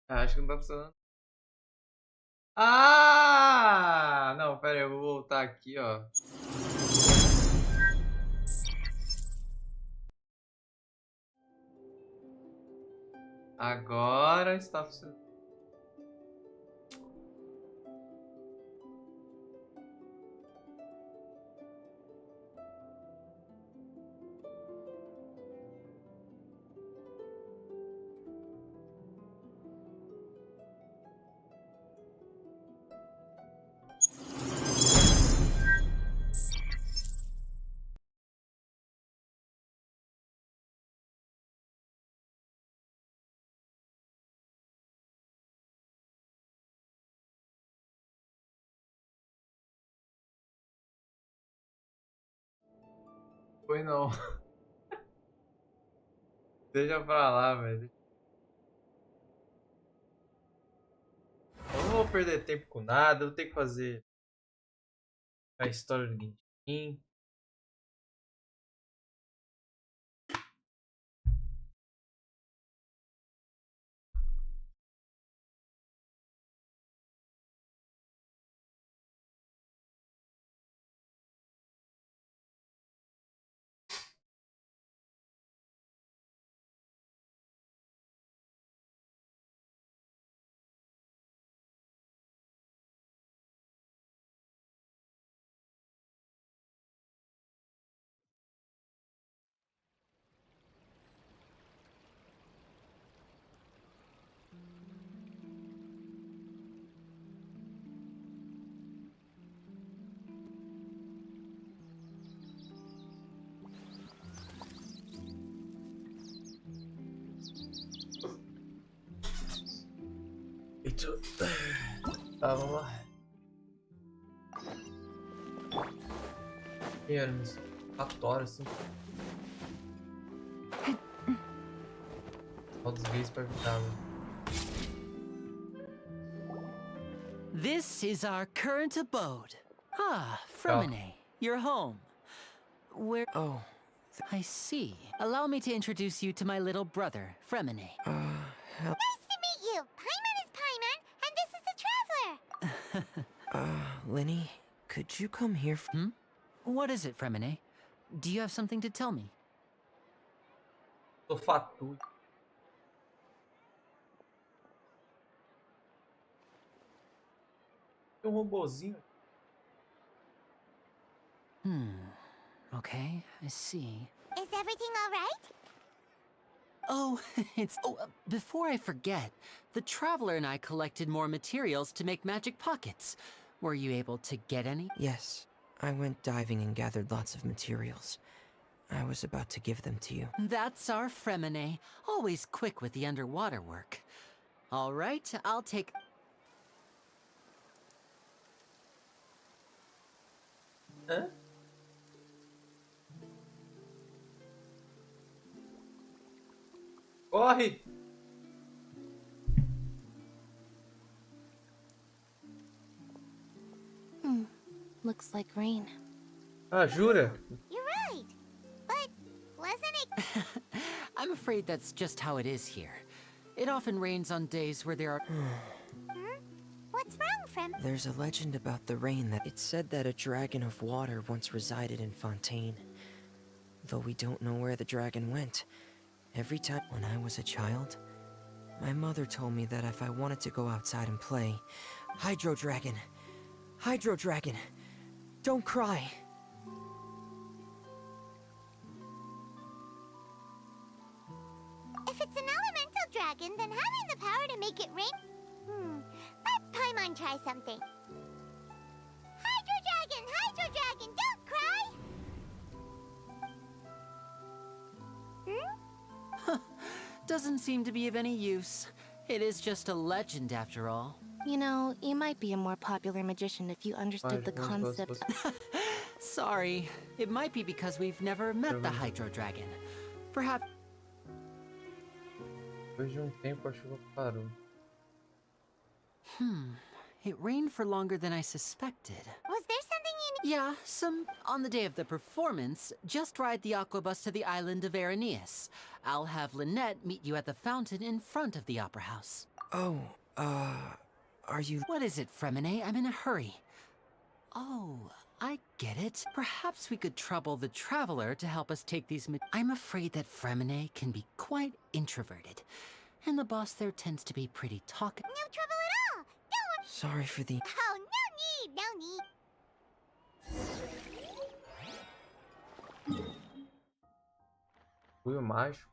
Acho que não tá funcionando. Ah! Não, pera aí, eu vou voltar aqui, ó. Agora está funcionando. Foi não. Deixa pra lá, velho. Eu não vou perder tempo com nada. Eu tenho que fazer a história do Guinchim. Tá, vamos lá. Dinheiro, uns 4 horas, assim. Falta os gays pra evitar, velho. This is our current abode. Ah, Legal. Fremine, you're home. Where? Oh, I see. Allow me to introduce you to my little brother, Fremine. hell. Nice to meet you. Paimon is Paimon, and this is the Traveler. Lenny, could you come here? What is it, Fremine? Do you have something to tell me? Sou fatu. Tem um robozinho. Okay, I see. Is everything all right? Oh, before I forget, the Traveler and I collected more materials to make magic pockets. Were you able to get any? Yes, I went diving and gathered lots of materials. I was about to give them to you. That's our Fremine, always quick with the underwater work. All right, I'll take... Hã? Corre! Looks like rain. Ah, jura? You're right. But wasn't it? I'm afraid that's just how it is here. It often rains on days where there are... What's wrong, Frem? There's a legend about the rain that it said that a dragon of water once resided in Fontaine. Though we don't know where the dragon went. Every time when I was a child, my mother told me that if I wanted to go outside and play, Hydro Dragon! Hydro Dragon! Don't cry! If it's an elemental dragon, then having the power to make it rain. Let Paimon try something. Hydro Dragon, don't cry! Doesn't seem to be of any use. It is just a legend after all. You know, you might be a more popular magician if you understood the concept. Sorry, it might be because we've never met the Hydro Dragon. Perhaps... Depois de tempo a chuva parou. It rained for longer than I suspected. Was there something you Yeah, on the day of the performance, just ride the aquabus to the island of Araneus. I'll have Lynette meet you at the fountain in front of the opera house. Oh, are you... What is it, Fremine? I'm in a hurry. Oh, I get it. Perhaps we could trouble the Traveler to help us take these I'm afraid that Fremine can be quite introverted. And the boss there tends to be pretty talkative. No trouble at all. Don't. Sorry for the... Oh, no need. Fui o mágico.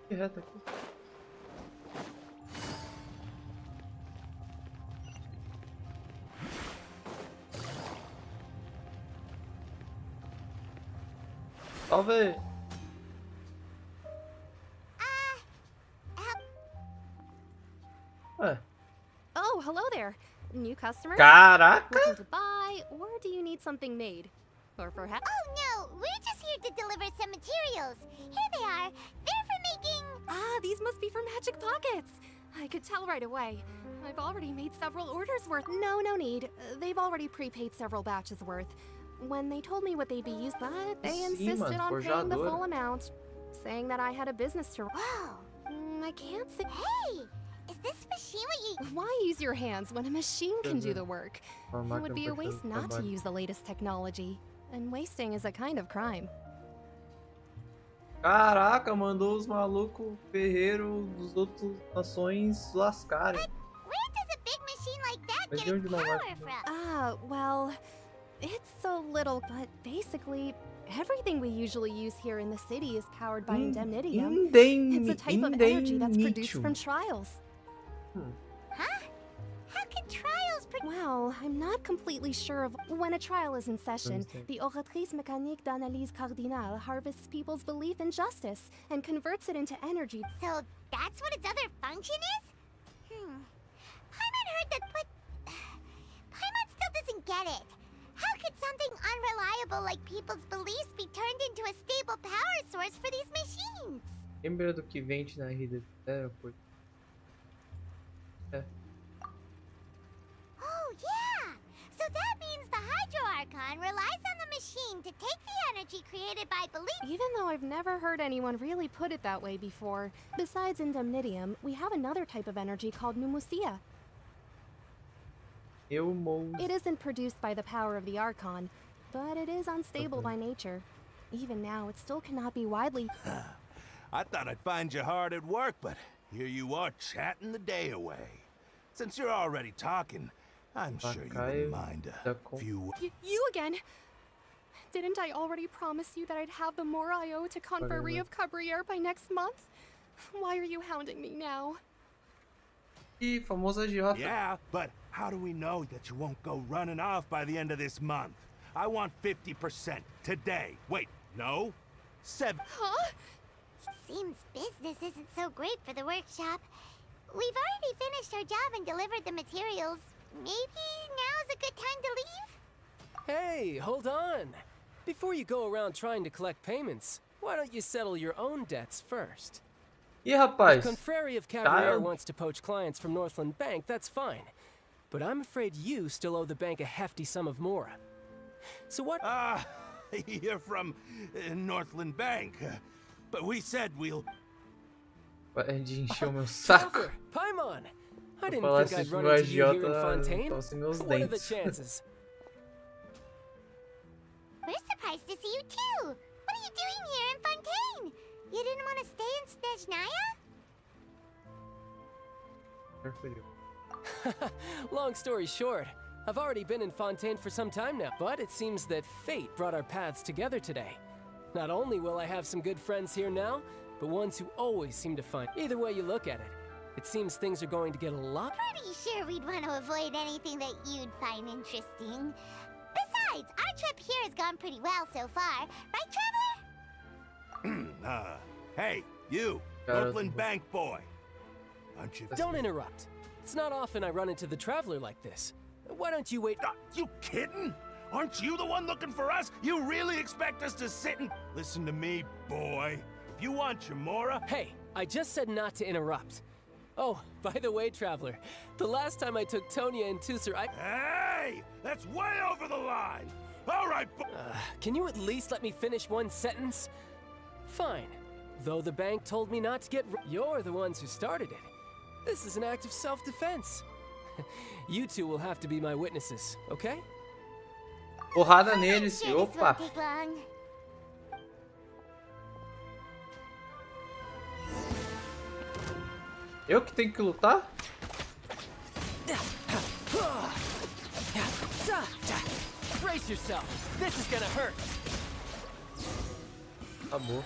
Que reto aqui. Salve! Ué, Oh, hello there. New customer? caraca! Looking to buy, or do you need something made? Or perhaps... Oh, no. We're just here to deliver some materials. Here they are. They're for making... Ah, these must be for Magic Pockets. I could tell right away. I've already made several orders worth. No need. They've already prepaid several batches worth. When they told me what they'd be used, but they Sim, insisted mano, on paying the forjadora. full amount, saying that I had a business to... Whoa. I can't say... Hey, is this machine what you... Why use your hands when a machine can do the work? Uma It would máquina be a pra fazer waste o not to trabalho. use the latest technology. And wasting is a kind of crime. Caraca, mandou os malucos ferreiros dos outros nações lascarem. Where does a big machine like that Mas get de its onde não power vai? from? Ah, well, it's so little, but basically, everything we usually use here in the city is powered by indemnitium. It's a type of energy that's produced from trials. Huh? How can trials Well, I'm not completely sure of when a trial is in session. Understand. The oratrice mécanique d'analyse cardinale harvests people's belief in justice and converts it into energy. So that's what its other function is? Paimon heard that, but... Paimon still doesn't get it. How could something unreliable like people's beliefs be turned into a stable power source for these machines? Lembra do que vende na rede do pô. Oh, yeah! So that means the Hydro Archon relies on the machine to take the energy created by belief. Even though I've never heard anyone really put it that way before, besides indemnitium, we have another type of energy called pneumosia. It isn't produced by the power of the Archon, but it is unstable by nature. Even now, it still cannot be widely... I thought I'd find you hard at work, but here you are chatting the day away. Since you're already talking, I'm sure you wouldn't mind a few... You again? Didn't I already promise you that I'd have the more I owe to Converie of Cabriere by next month? Why are you hounding me now? Ih, famoso agiota. Yeah, but how do we know that you won't go running off by the end of this month? I want 50% today. Wait, no? 7... Huh? Seems business isn't so great for the workshop. We've already finished our job and delivered the materials. Maybe now's a good time to leave? Hey, hold on. Before you go around trying to collect payments, why don't you settle your own debts first? Ih, rapaz. Confrérie of Cabriere wants to poach clients from Northland Bank, that's fine. But I'm afraid you still owe the bank a hefty sum of mora. So what— Ah, you're from Northland Bank. But we said we'll... Para de encher o meu saco. Traveler, Paimon! I Se eu didn't falasse think I'd pro run into you here in agiota, Fontaine. então sem meus What are the dentes. chances? We're surprised to see you too. What are you doing here in Fontaine? You didn't want to stay in Snezhnaya? Long story short, I've already been in Fontaine for some time now, but it seems that fate brought our paths together today. Not only will I have some good friends here now, but ones who always seem to find— Either way you look at it, it seems things are going to get a lot— Pretty sure we'd want to avoid anything that you'd find interesting. Besides, our trip here has gone pretty well so far. Right, Traveler? Hey, you, Northland Bank boy. Aren't you... Don't interrupt. It's not often I run into the Traveler like this. Why don't you wait— You kidding? Aren't you the one looking for us? You really expect us to sit and... Listen to me, boy. If you want your mora... Hey, I just said not to interrupt. Oh, by the way, Traveler, the last time I took Tonya and Tusser, Hey! That's way over the line! All right, Can you at least let me finish one sentence? Fine. Though the bank told me not to get. You're the ones who started it. This is an act of self-defense. You two will have to be my witnesses, okay? Porrada neles, Sure, this opa. won't take long. Eu que tenho que lutar? Brace yourself. This is gonna hurt. Acabou.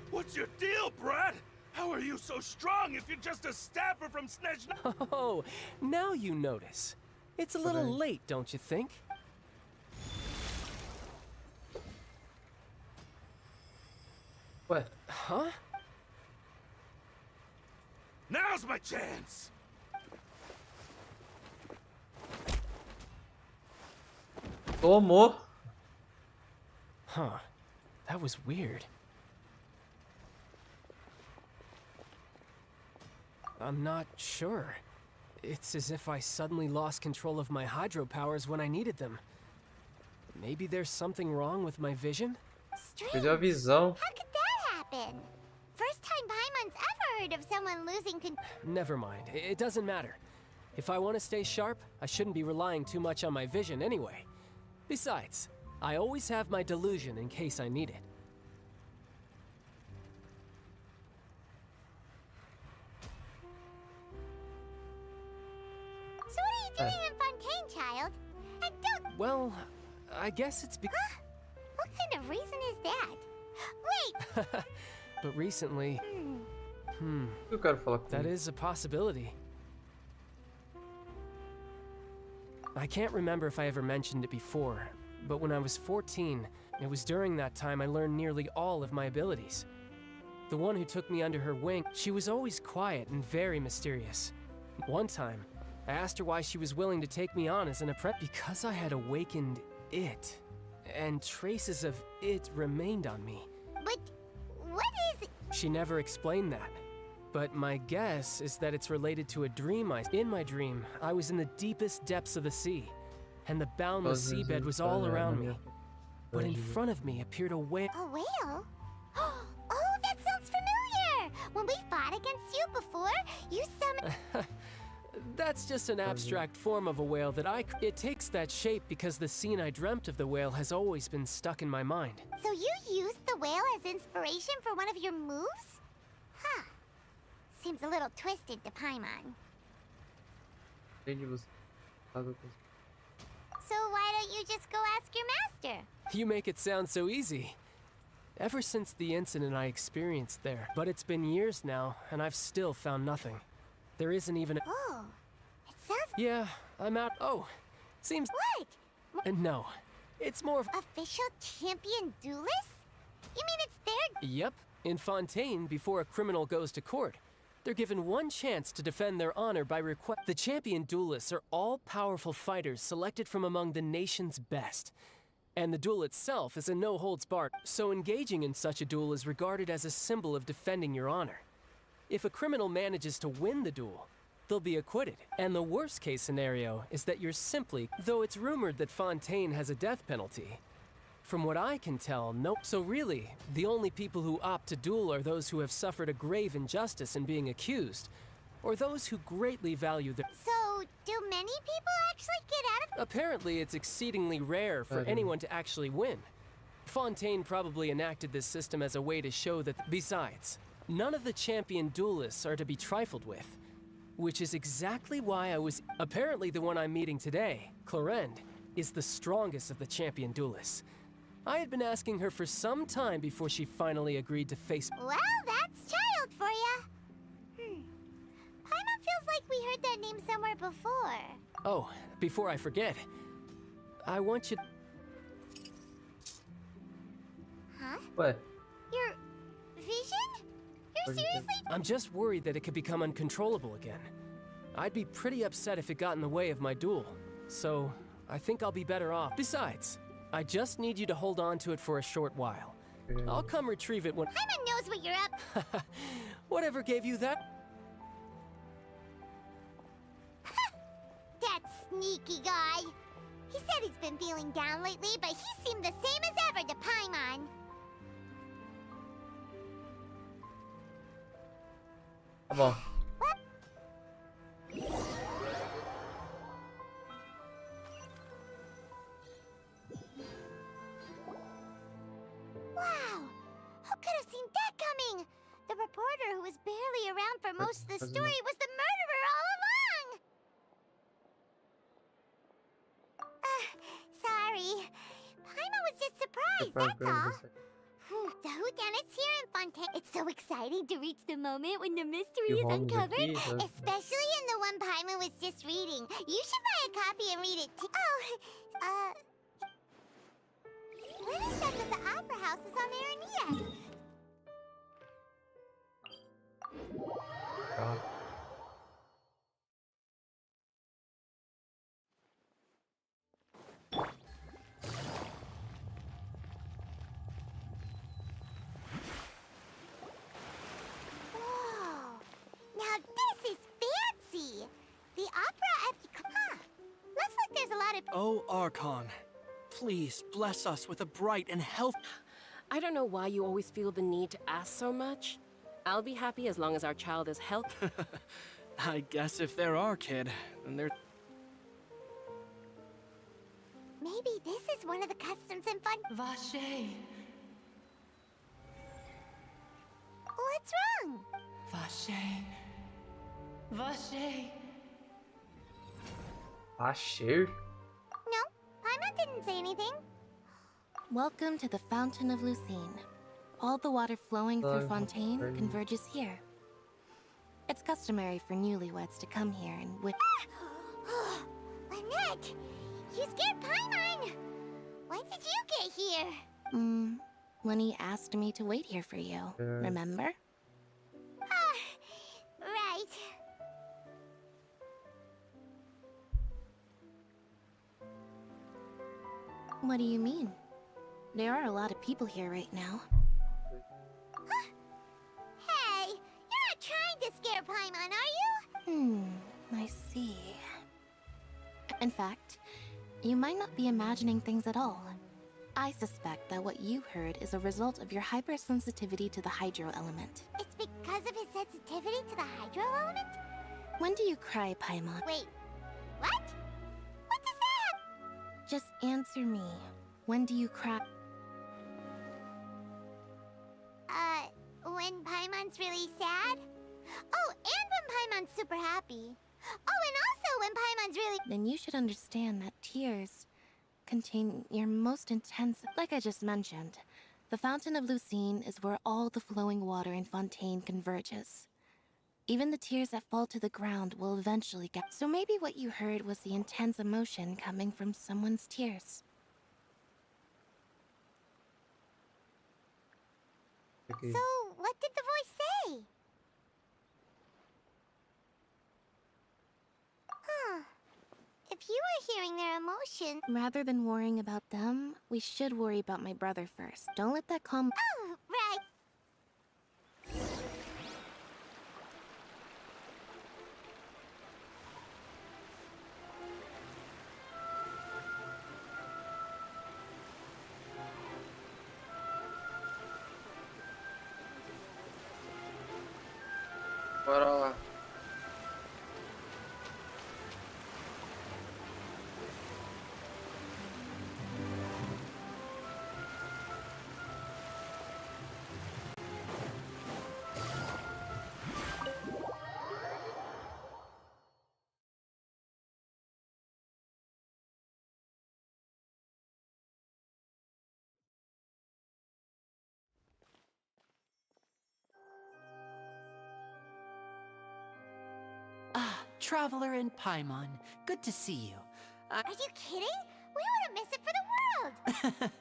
What's your deal, Brad? How are you so strong if you're just a staffer from Snezhna? Oh, now you notice. It's a little late, don't you think? Ué, Huh? Now's my chance! tomou. Huh. That was weird. I'm not sure. It's as if I suddenly lost control of my hydro powers when I needed them. Maybe there's something wrong with my vision? Strange. Perdeu a visão. How could that happen? First time Paimon's ever heard of someone losing control. Never mind. It doesn't matter. If I want to stay sharp, I shouldn't be relying too much on my vision anyway. Besides, I always have my delusion in case I need it. So what are you doing in Fontaine, child? And don't... Well, I guess it's because... What kind of reason is that? Wait! But recently... Eu quero falar com That ele. is a possibility. I can't remember if I ever mentioned it before, but when I was 14, it was during that time I learned nearly all of my abilities. The one who took me under her wing, she was always quiet and very mysterious. One time, I asked her why she was willing to take me on as an apprentice because I had awakened it, and traces of it remained on me. But what is... She never explained that. But my guess is that it's related to a dream In my dream, I was in the deepest depths of the sea, and the boundless seabed was all around me. But in front of me appeared a whale. A whale? Oh, that sounds familiar! When we fought against you before, you summoned... That's just an abstract form of a whale that It takes that shape because the scene I dreamt of the whale has always been stuck in my mind. So you used the whale as inspiration for one of your moves? Huh. Seems a little twisted to Paimon. Entendi você. So why don't you just go ask your master? You make it sound so easy. Ever since the incident I experienced there, but it's been years now, and I've still found nothing. There isn't even a... Oh, it sounds... Yeah, I'm out. Oh, seems... What? No, it's more of... Official champion duelist? You mean it's their... Yep, in Fontaine, before a criminal goes to court, they're given one chance to defend their honor by request. The champion duelists are all powerful fighters selected from among the nation's best. And the duel itself is a no-holds-barred, so engaging in such a duel is regarded as a symbol of defending your honor. If a criminal manages to win the duel, they'll be acquitted. And the worst-case scenario is that you're simply... Though it's rumored that Fontaine has a death penalty, from what I can tell, no. So really, the only people who opt to duel are those who have suffered a grave injustice in being accused, or those who greatly value their... So, do many people actually get out of... Apparently, it's exceedingly rare for anyone to actually win. Fontaine probably enacted this system as a way to show that... Besides, none of the champion duelists are to be trifled with, which is exactly why I was... Apparently, the one I'm meeting today, Clorend, is the strongest of the champion duelists. I had been asking her for some time before she finally agreed to face... Well, that's child for ya. Paimon feels like we heard that name somewhere before. Oh, before I forget, I want you... Huh? Ué, Your vision? You're seriously... I'm just worried that it could become uncontrollable again. I'd be pretty upset if it got in the way of my duel, so I think I'll be better off. Besides, I just need you to hold on to it for a short while. I'll come retrieve it when... Paimon knows what you're up... Whatever gave you that? That sneaky guy. He said he's been feeling down lately, but he seemed the same as ever to Paimon. Tá bom. Wow! Who could have seen that coming? The reporter who was barely around for most of the story was the murderer all along! Sorry. Paimon was just surprised, that's all. The whodunits here in Fontaine. It's so exciting to reach the moment when the mystery is uncovered, especially in the one Paimon was just reading. You should buy a copy and read it too. Oh, Lily said that the Opera House is on Aranea. God. Whoa! Now this is fancy. The opera at looks like there's a lot of. Oh, Archon, please bless us with a bright and healthy. I don't know why you always feel the need to ask so much. I'll be happy as long as our child is healthy. I guess if they're our kid, then they're. Maybe this is one of the customs and fun. Vache, What's wrong? Vache, Vache. Achei. No, Paimon didn't say anything. Welcome to the Fountain of Lucine. All the water flowing through Fontaine converges here. It's customary for newlyweds to come here and Lynette, you scared Paimon. When did you get here? when he asked me to wait here for you, remember? Right. What do you mean? There are a lot of people here right now. Hey, you're not trying to scare Paimon, are you? I see. In fact, you might not be imagining things at all. I suspect that what you heard is a result of your hypersensitivity to the hydro element. It's because of his sensitivity to the hydro element? When do you cry, Paimon? Wait, what? What does that? Just answer me. When do you cry? When Paimon's really sad? Oh, and when Paimon's super happy. Oh, and also when Paimon's really... Then you should understand that tears contain your most intense... Like I just mentioned, the Fountain of Lucine is where all the flowing water in Fontaine converges. Even the tears that fall to the ground will eventually get... So maybe what you heard was the intense emotion coming from someone's tears. Okay. So, what did the voice say? Huh. If you were hearing their emotion... Rather than worrying about them, we should worry about my brother first. Don't let that calm... Oh, right. Bora lá. Ah, Traveler and Paimon. Good to see you. Are you kidding? We wouldn't miss it for the world!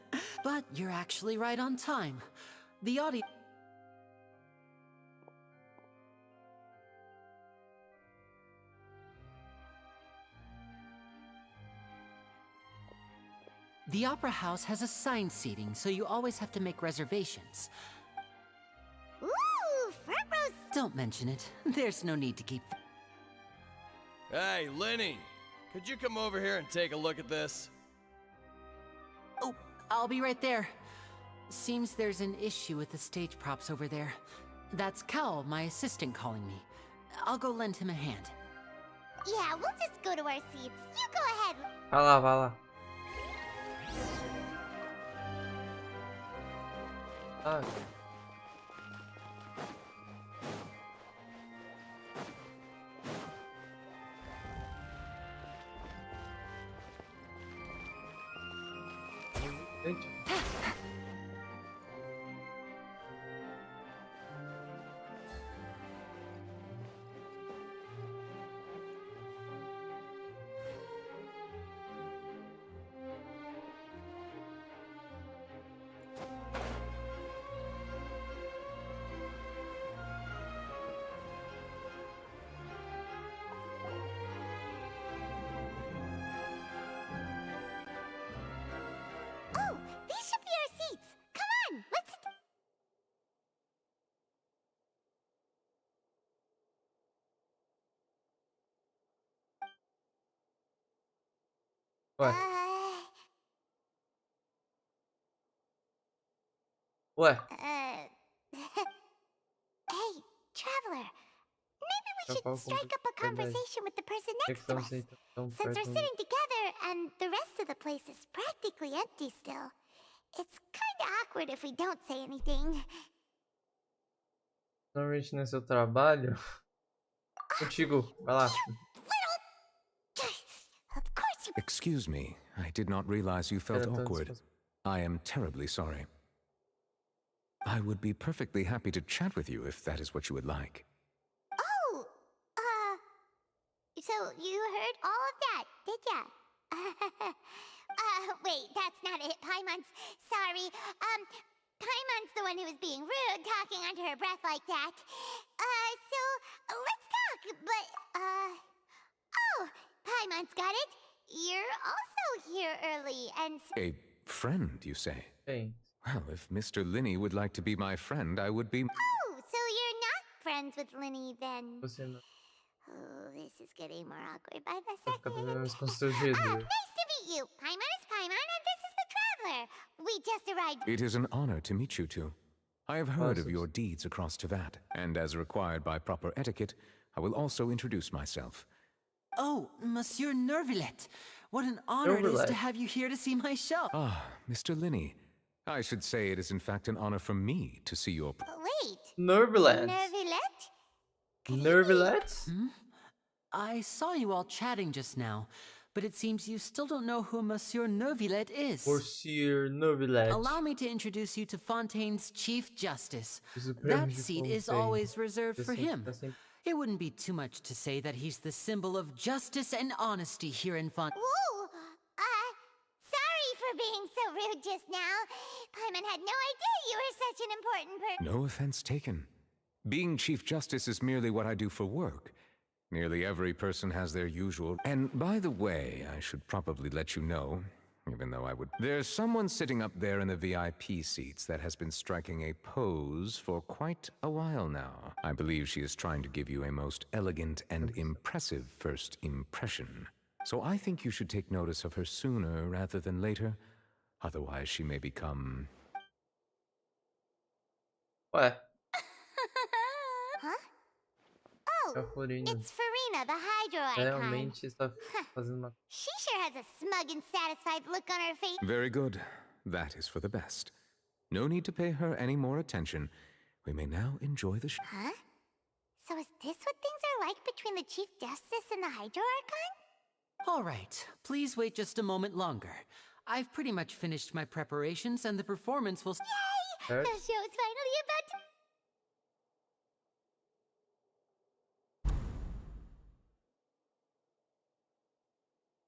But you're actually right on time. The audio... The Opera House has assigned seating, so you always have to make reservations. Ooh, front rows! Don't mention it. There's no need to keep... Hey, Lenny! Could you come over here and take a look at this? I'll be right there. Seems there's an issue with the stage props over there. That's Cal, my assistant, calling me. I'll go lend him a hand. Yeah, we'll just go to our seats. You go ahead. Vai lá, vai lá. Ah, gente. Oh, these should be our seats. Come on, let's... Ué, Uh, ué. Hey, traveler. Maybe we Eu should falo com strike up a verdade. conversation with the person Por que next to estamos us. sentados tão Since we're perto um do sitting together and the rest of the place is practically empty still, it's kinda awkward if we don't say anything. Normalmente não é seu trabalho. Contigo, vai lá. Of course you... Excuse me, I did not realize you felt Era tão awkward. disposto. I am terribly sorry. I would be perfectly happy to chat with you if that is what you would like. Oh, so you heard all of that, did ya? Wait, that's not it, Paimon's. Sorry. Paimon's the one who was being rude, talking under her breath like that. So, let's talk, but, oh, Paimon's got it. You're also here early, and... A friend, you say? Bem, Well, if Mr. Linney would like to be my friend, I would be... Oh, so you're not friends with Linny, then? você não Oh, this is getting more awkward by the vai ficar second. mais constrangido. Nice to meet you. Paimon is Paimon, and this is the Traveler. We just arrived. It is an honor to meet you two. I have heard of Awesome. your deeds across Teyvat, and as required by proper etiquette, I will also introduce myself. Oh, Monsieur Nervillet. What an honor it is Nervillet. to have you here to see my show. Ah, Mr. Linney. I should say it is in fact an honor for me to see your... Wait. Nervilets. Nervillet? Nervilets? I saw you all chatting just now, but it seems you still don't know who Monsieur Nervillet is. Monsieur Nervilets. Allow me to introduce you to Fontaine's Chief Justice. O Supremo That de seat is Fontaine. always reserved for Tá sempre- him. tá sempre- It wouldn't be too much to say that he's the symbol of justice and honesty here in Fontaine. Whoa! Sorry for being so rude just now. Paimon had no idea you were such an important person. No offense taken. Being Chief Justice is merely what I do for work. Nearly every person has their usual... And by the way, I should probably let you know, even though I would... There's someone sitting up there in the VIP seats that has been striking a pose for quite a while now. I believe she is trying to give you a most elegant and impressive first impression. So I think you should take notice of her sooner rather than later. Otherwise, she may become... Ué, Huh? a Oh, Florina it's Farina, the Hydro icon. realmente está fazendo uma... She sure has a smug and satisfied look on her face. Very good. That is for the best. No need to pay her any more attention. We may now enjoy the show. Huh? So is this what things are like between the Chief Justice and the Hydro Archon? All right, please wait just a moment longer. I've pretty much finished my preparations and the performance will... Yay! Yes. The show's finally about to...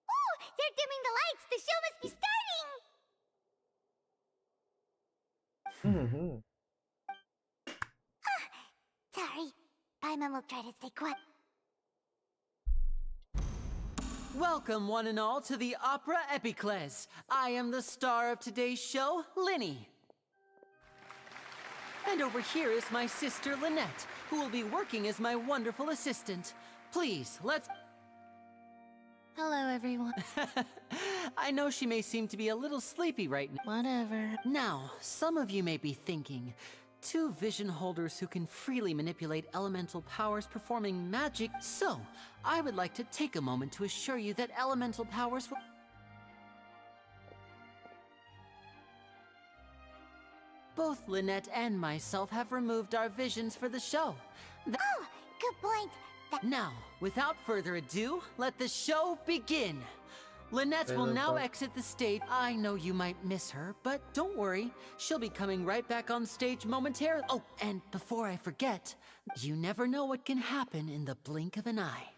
Oh, they're dimming the lights! The show must be starting! Uhum. Sorry. Paimon will try to stay quiet. Welcome, one and all, to the Opera Epiclese. I am the star of today's show, Linny. And over here is my sister, Lynette, who will be working as my wonderful assistant. Please, let's... Hello, everyone. I know she may seem to be a little sleepy right now. Whatever. Now, some of you may be thinking, two vision holders who can freely manipulate elemental powers performing magic. So, I would like to take a moment to assure you that elemental powers will... Both Lynette and myself have removed our visions for the show. Oh, good point. Now, without further ado, let the show begin. Lynette will now exit the stage. I know you might miss her, but don't worry. She'll be coming right back on stage momentarily. Oh, and before I forget, you never know what can happen in the blink of an eye.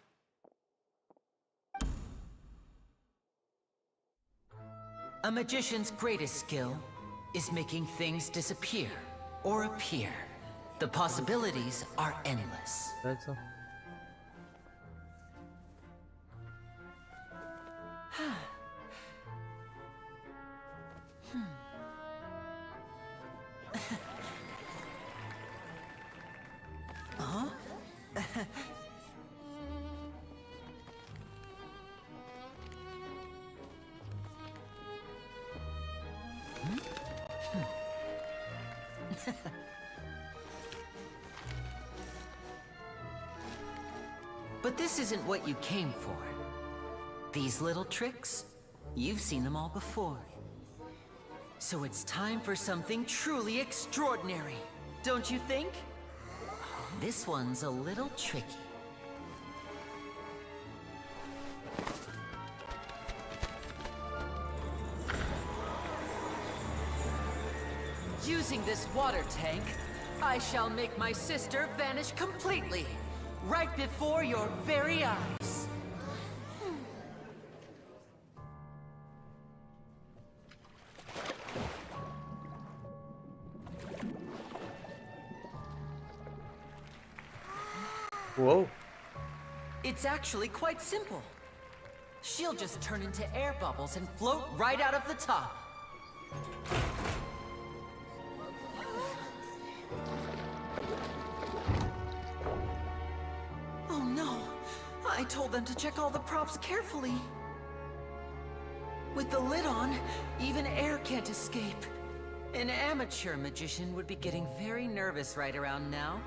A magician's greatest skill is making things disappear or appear. The possibilities are endless. That's all. Huh? But this isn't what you came for. These little tricks, you've seen them all before. So it's time for something truly extraordinary, don't you think? This one's a little tricky. Using this water tank, I shall make my sister vanish completely, right before your very eyes. Whoa. It's actually quite simple. She'll just turn into air bubbles and float right out of the top. Oh no! I told them to check all the props carefully. With the lid on, even air can't escape. An amateur magician would be getting very nervous right around now.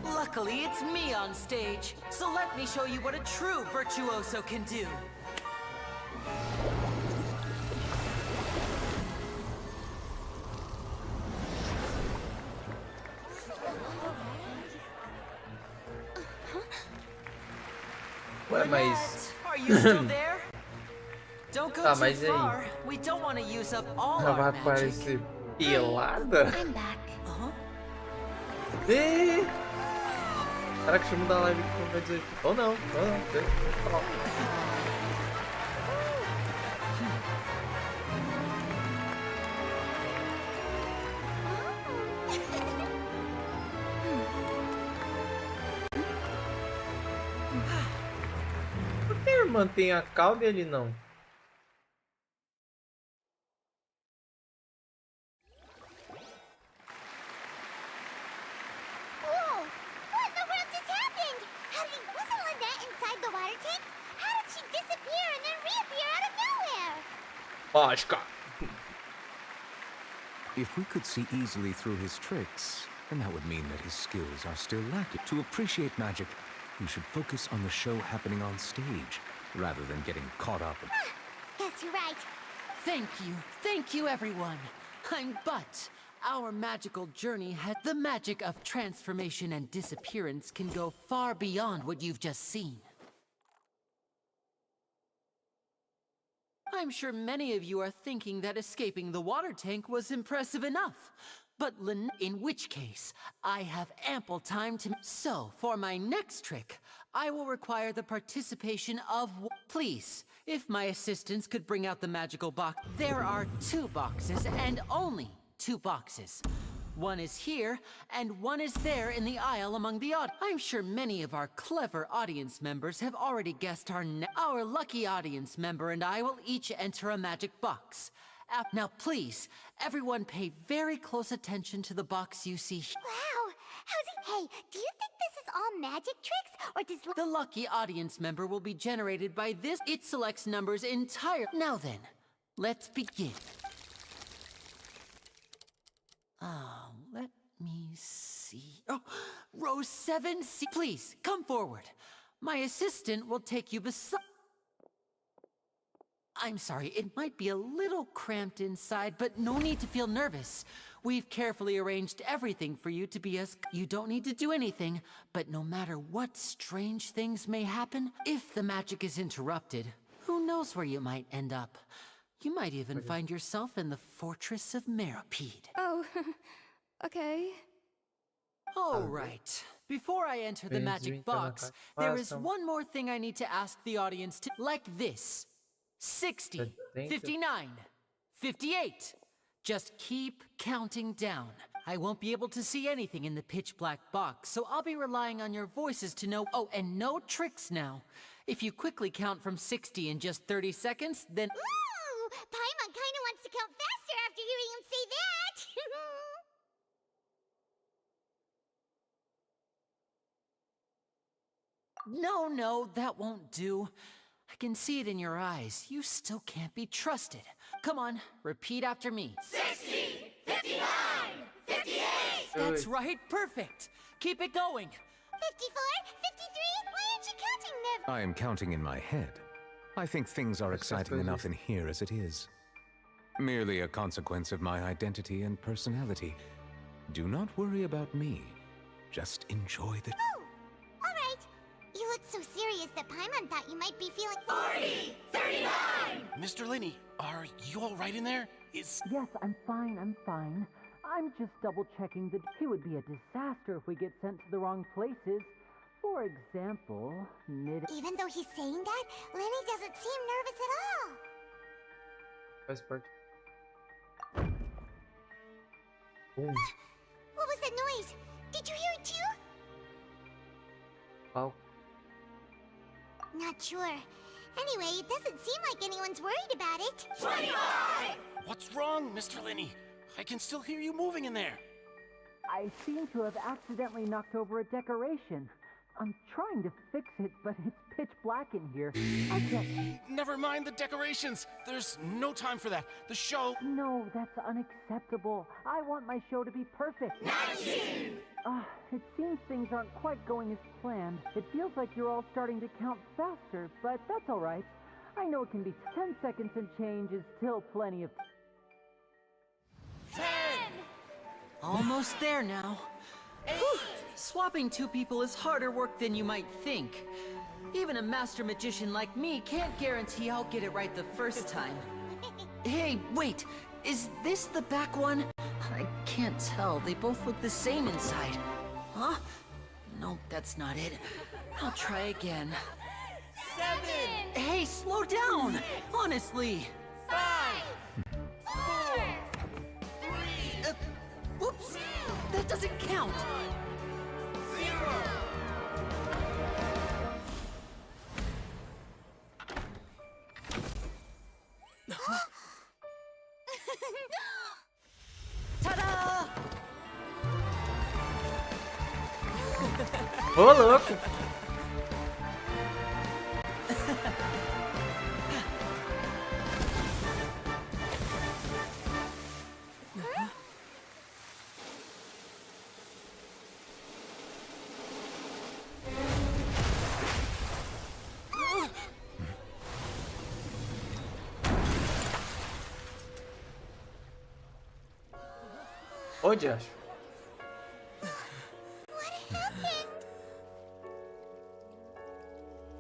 Luckily, it's me on stage, so let me show you what a true virtuoso can do. Ué, mas... Are you still there? Don't go Tá, too mas e aí? far. We don't want to use up all Ela our vai magic. aparecer pelada? I'm back. Ih! Será que deixa eu mudar a live aqui como vai dizer? Ou não, ou não. Por que a irmã tem a cauda e ele não? Whoa! What in the world just happened? Wasn't Lynette inside the water tank? How did she disappear and then reappear out of nowhere? Mágica! If we could see easily through his tricks, then that would mean that his skills are still lacking. To appreciate magic, you should focus on the show happening on stage, rather than getting caught up in... Guess you're right. Thank you everyone. But our magical journey had the magic of transformation and disappearance can go far beyond what you've just seen. I'm sure many of you are thinking that escaping the water tank was impressive enough. But in which case, I have ample time to... So, for my next trick, I will require the participation of... Please, if my assistants could bring out the magical box. There are 2 boxes, and only 2 boxes. One is here, and one is there in the aisle among the audience. I'm sure many of our clever audience members have already guessed our lucky audience member and I will each enter a magic box. Now please, everyone pay very close attention to the box you see. Wow! Hey, do you think this is all magic tricks, or does... The lucky audience member will be generated by this. It selects numbers entire. Now then, let's begin. Let me see. Oh, row 7C. Please, come forward. My assistant will take you beside... I'm sorry, it might be a little cramped inside, but no need to feel nervous. We've carefully arranged everything for you to be as... You don't need to do anything, but no matter what strange things may happen, if the magic is interrupted, who knows where you might end up. You might even find yourself in the Fortress of Meropide. Oh, okay. All right. Before I enter the magic box, there is one more thing I need to ask the audience to... Like this. 60, 59, 58. Just keep counting down. I won't be able to see anything in the pitch black box, so I'll be relying on your voices to know... Oh, and no tricks now. If you quickly count from 60 in just 30 seconds, then... Ooh! Paimon kinda wants to count faster after hearing him say that! No, that won't do. I can see it in your eyes. You still can't be trusted. Come on, repeat after me. 60, 59, 58. That's right, perfect. Keep it going. 54, 53? Why aren't you counting, Nev? I am counting in my head. I think things are exciting enough in here as it is. Merely a consequence of my identity and personality. Do not worry about me. Just enjoy the... Oh, all right. You look so serious that Paimon thought you might be feeling... 40, 39. Mr. Linney, are you all right in there? Yes, I'm fine. I'm just double-checking that it would be a disaster if we get sent to the wrong places. For example, Even though he's saying that, Lenny doesn't seem nervous at all. Best part. What was that noise? Did you hear it too? Wow. Not sure. Anyway, it doesn't seem like anyone's worried about it. 25. What's wrong, Mr. Linney? I can still hear you moving in there. I seem to have accidentally knocked over a decoration. I'm trying to fix it, but it's pitch black in here. I can't... Never mind the decorations. There's no time for that. The show... No, that's unacceptable. I want my show to be perfect. 19. It seems things aren't quite going as planned. It feels like you're all starting to count faster, but that's all right. I know it can be 10 seconds and change is still plenty of... 10. Almost there now. Whew. Swapping two people is harder work than you might think. Even a master magician like me can't guarantee I'll get it right the first time. Hey, wait! Is this the back one? I can't tell. They both look the same inside. Huh? No, that's not it. I'll try again. 7. Hey, slow down! Honestly! 5. 4. 3. Whoops! That doesn't count! 0. Ta-da! Ô, louco! Onde acho? What happened?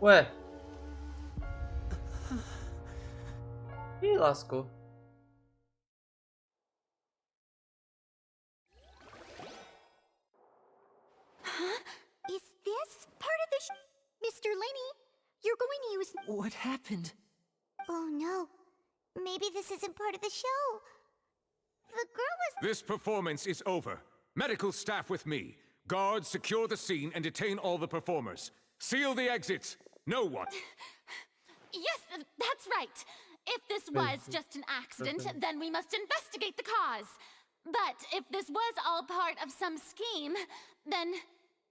Ué? Ih, lascou. Is this part of the Mr. Lenny, you're going to use... What happened? Oh no. Maybe this isn't part of the show. The girl was... This performance is over. Medical staff with me. Guards, secure the scene and detain all the performers. Seal the exits. No one. Yes, that's right. If this was just an accident, then we must investigate the cause. But if this was all part of some scheme, then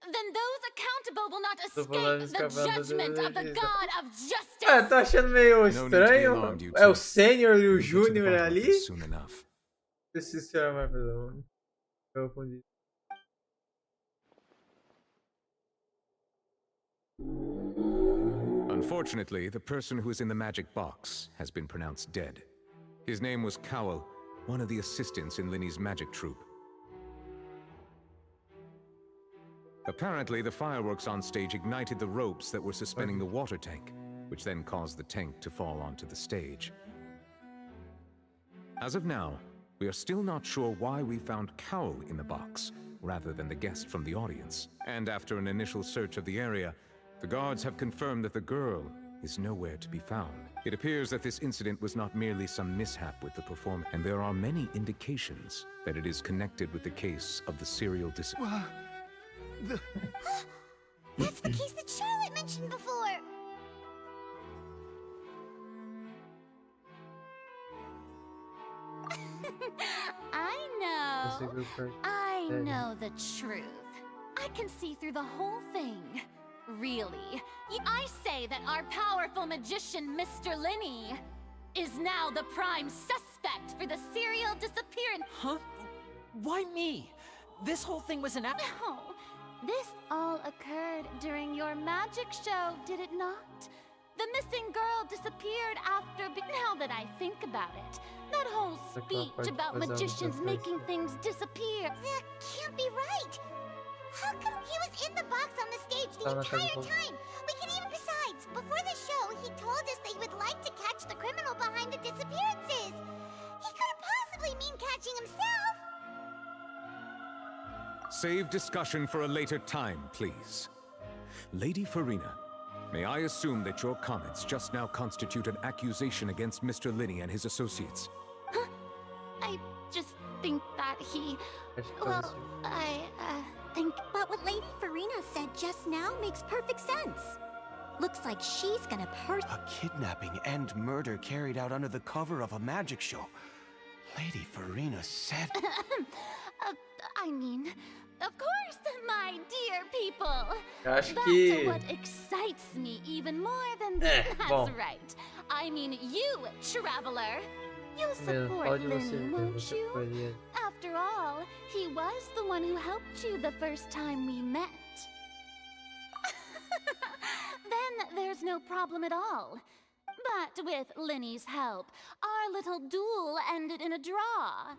those accountable will not Tô falando escape the judgment of the escapando God of Ah, justice. tô achando meio No need to be estranho. alarmed, you É o two. Sênior e o We'll get to the Júnior bottom of ali. this soon enough. Não sei se será mais pesado. Eu confundi. Unfortunately, the person who is in the magic box has been pronounced dead. His name was Cowell, one of the assistants in Linny's magic troupe. Apparently, the fireworks on stage ignited the ropes that were suspending the water tank, which then caused the tank to fall onto the stage. As of now, we are still not sure why we found Cowell in the box, rather than the guest from the audience. And after an initial search of the area, the guards have confirmed that the girl is nowhere to be found. It appears that this incident was not merely some mishap with the performance, and there are many indications that it is connected with the case of the serial disappearance. That's the case that Charlotte mentioned before. I know the truth. I can see through the whole thing. Really. I say that our powerful magician, Mr. Linny, is now the prime suspect for the serial disappearance. Huh? Why me? This whole thing was an No. This all occurred during your magic show, did it not? The missing girl disappeared after now that I think about it. That whole speech about magicians making things disappear. That can't be right. How come he was in the box on the stage the entire time? Besides, before the show, he told us that he would like to catch the criminal behind the disappearances. He couldn't possibly mean catching himself. Save discussion for a later time, please. Lady Farina, may I assume that your comments just now constitute an accusation against Mr. Linny and his associates? Huh? I just think that he... Well, I think... But what Lady Farina said just now makes perfect sense. Looks like she's gonna A kidnapping and murder carried out under the cover of a magic show. Lady Farina said... I mean, of course, my dear people. Acho But que... what excites me even more than that, that's bom. right. I mean you, traveler. You'll Mesmo, support pode você Linny, ver, won't você you? faria. After all, he was the one who helped you the first time we met. Then there's no problem at all. But with Linny's help, our little duel ended in a draw.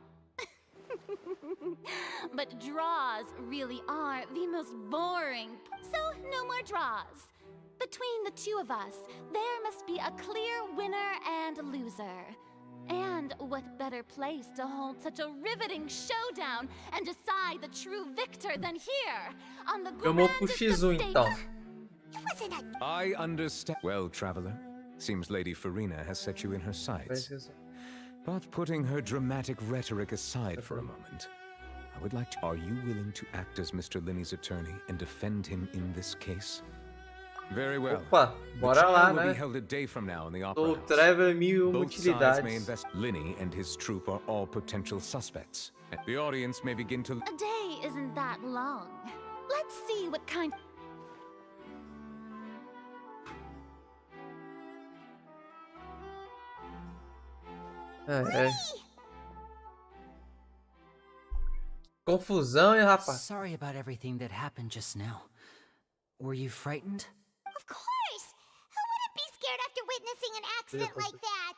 But draws really are the most boring. So no more draws. Between the two of us, there must be a clear winner and loser. And what better place to hold such a riveting showdown and decide the true victor than here, on the Chamou pro grandest X1 estate- então. I understand. Well, traveler, seems Lady Farina has set you in her sights. But putting her dramatic rhetoric aside for a moment, I would like to... Are you willing to act as Mr. Linny's attorney and defend him in this case? Very well. Opa, bora lá, will né? be held a day from now in the opera O house. Trevor mil e uma Both sides may utilidades. invest. Linny and his troupe are all potential suspects. The audience may begin to... A day isn't that long. Let's see what kind... É. Confusão, hein, rapaz? Sorry about everything that happened just now. Were you frightened? Of course! Who wouldn't be scared after witnessing an accident like that?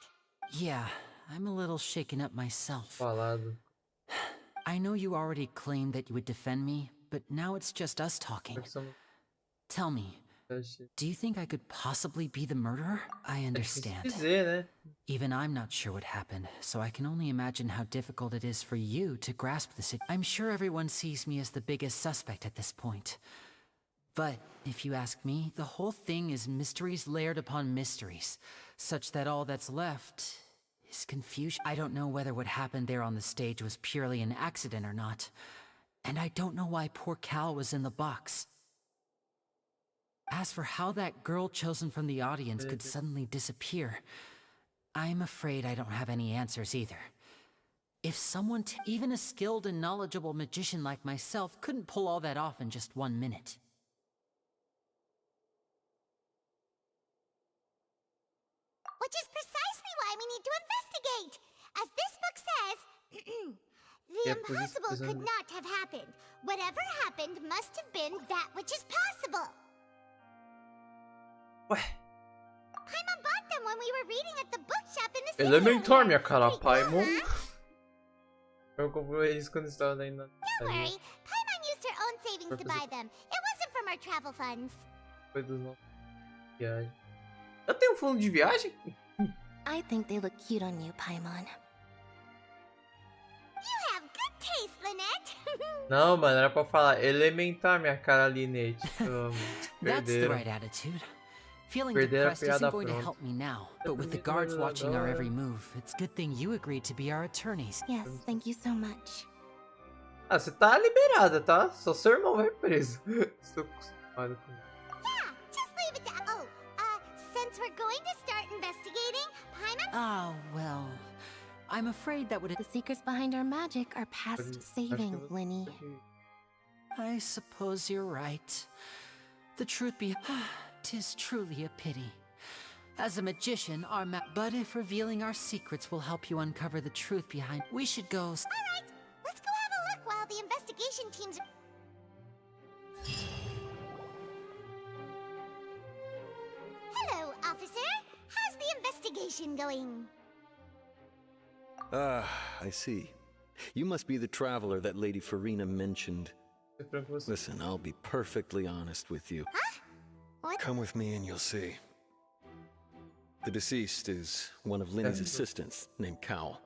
Yeah, I'm a little shaken up myself. Falado. I know you already claimed that you would defend me, but now it's just us talking. Tell me, do you think I could possibly be the murderer? I understand. Dizer, né? Even I'm not sure what happened, so I can only imagine how difficult it is for you to grasp the situation. I'm sure everyone sees me as the biggest suspect at this point. But if you ask me, the whole thing is mysteries layered upon mysteries, such that all that's left is confusion. I don't know whether what happened there on the stage was purely an accident or not. And I don't know why poor Cal was in the box. As for how that girl chosen from the audience could suddenly disappear, I'm afraid I don't have any answers either. If someone, even a skilled and knowledgeable magician like myself, couldn't pull all that off in just 1 minute. Which is precisely why we need to investigate. As this book says, the impossible could not have happened. Whatever happened must have been that which is possible. Ué, Paimon bought them when we were reading at the bookshop in the city elementar, minha earlier. cara, Pretty cool, Paimon. huh? Eu comprei eles quando estava ainda. Don't worry, Paimon used her own savings to buy them. It wasn't from our travel funds. Foi dos nossos viagem. Eu tenho um fundo de viagem? I think they look cute on you, Paimon. You have good taste, Lynette. Não, mano, era pra falar elementar, minha cara, Linete. That's the Perderam. right attitude. Feeling Perderam a depressed isn't piada going to pronta. help me now, but with the guards watching our every move, it's a good thing you agreed to be our attorneys. Yes, thank you so much. Ah, você tá liberada, tá? Só seu irmão vai preso. Estou acostumado com isso. Yeah, just leave it to. Oh, since we're going to start investigating, Paimon. Ah, well, I'm afraid that would. The secrets behind our magic are past saving, Linny. I suppose you're right. The truth be, 'tis truly a pity. As a magician, but if revealing our secrets will help you uncover the truth behind, we should go. All right, let's go have a look while the investigation teams. Hello, officer. How's the investigation going? Ah, I see. You must be the traveler that Lady Farina mentioned. Listen, I'll be perfectly honest with you. Huh? What? Come with me and you'll see. The deceased is one of Linny's assistants, named Cal.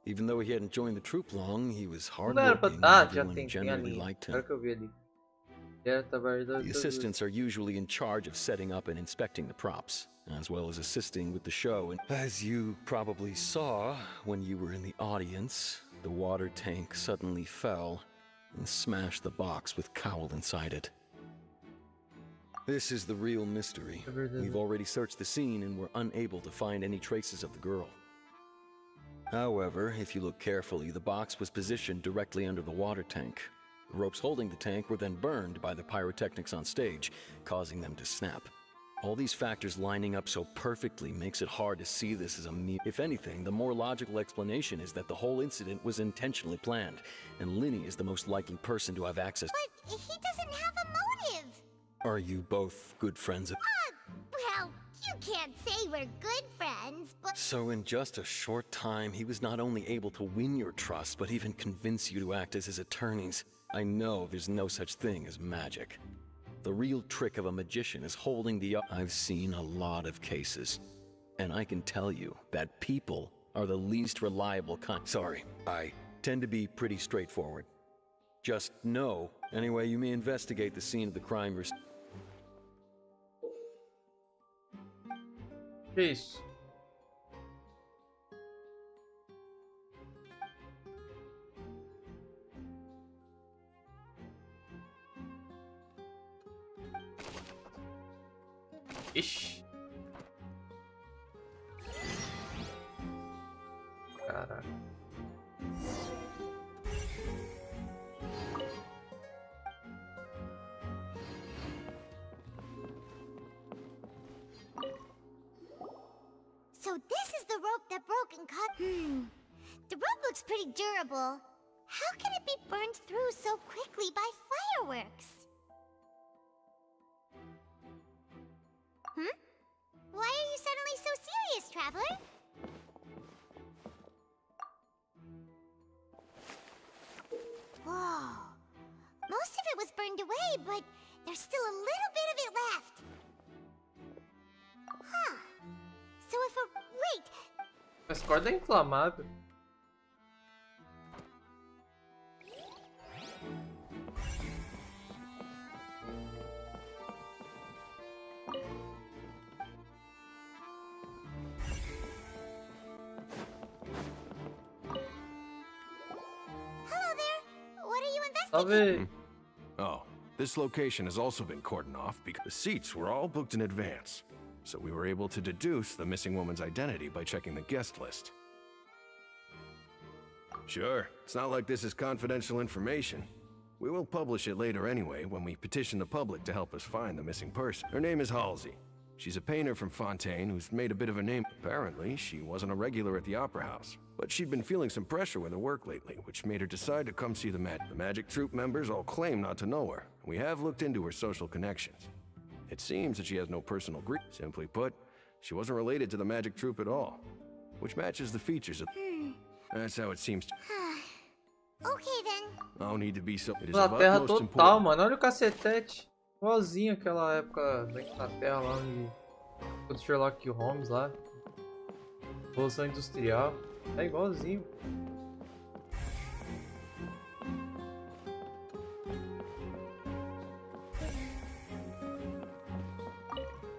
Even though he hadn't joined the troop long, he was hardworking and everyone generally liked him. The assistants are usually in charge of setting up and inspecting the props, as well as assisting with the show. And as you probably saw when you were in the audience, the water tank suddenly fell and smashed the box with Cowl inside it. This is the real mystery. We've already searched the scene and were unable to find any traces of the girl. However, if you look carefully, the box was positioned directly under the water tank. The ropes holding the tank were then burned by the pyrotechnics on stage, causing them to snap. All these factors lining up so perfectly makes it hard to see this as a If anything, the more logical explanation is that the whole incident was intentionally planned, and Linny is the most likely person to have access. But he doesn't have a motive. Are you both good friends of— Well, you can't say we're good friends, but. So in just a short time, he was not only able to win your trust, but even convince you to act as his attorneys. I know there's no such thing as magic. The real trick of a magician is holding the— I've seen a lot of cases, and I can tell you that people are the least reliable kind. Sorry, I tend to be pretty straightforward. Just know, anyway, you may investigate the scene of the crime yourself. Isso. Ixi. Caraca. So this is the rope that broke and cut. The rope looks pretty durable. How can it be burned through so quickly by fireworks? Why are you suddenly so serious, traveler? Whoa. Most of it was burned away, but there's still a little bit of it left. Huh. So if a... Wait! Mas corda é inflamável. Hello there. What are you Salve. investigating? Oh, this location has also been cordoned off because the seats were all booked in advance. So we were able to deduce the missing woman's identity by checking the guest list. Sure. It's not like this is confidential information. We will publish it later anyway, when we petition the public to help us find the missing person. Her name is Halsey. She's a painter from Fontaine who's made a bit of a name. Apparently, she wasn't a regular at the Opera House, but she'd been feeling some pressure with her work lately, which made her decide to come see the Magic Troupe members all claim not to know her. We have looked into her social connections. It seems that she has no personal grief. Simply put, she wasn't related to the Magic Troupe at all, which matches the features of... That's how it seems to... Okay then. No need to be so... It is Na of Terra utmost total, importance. mano. Olha o cacetete. Igualzinho aquela época da Inglaterra lá do Sherlock Holmes lá. Revolução Industrial. É igualzinho.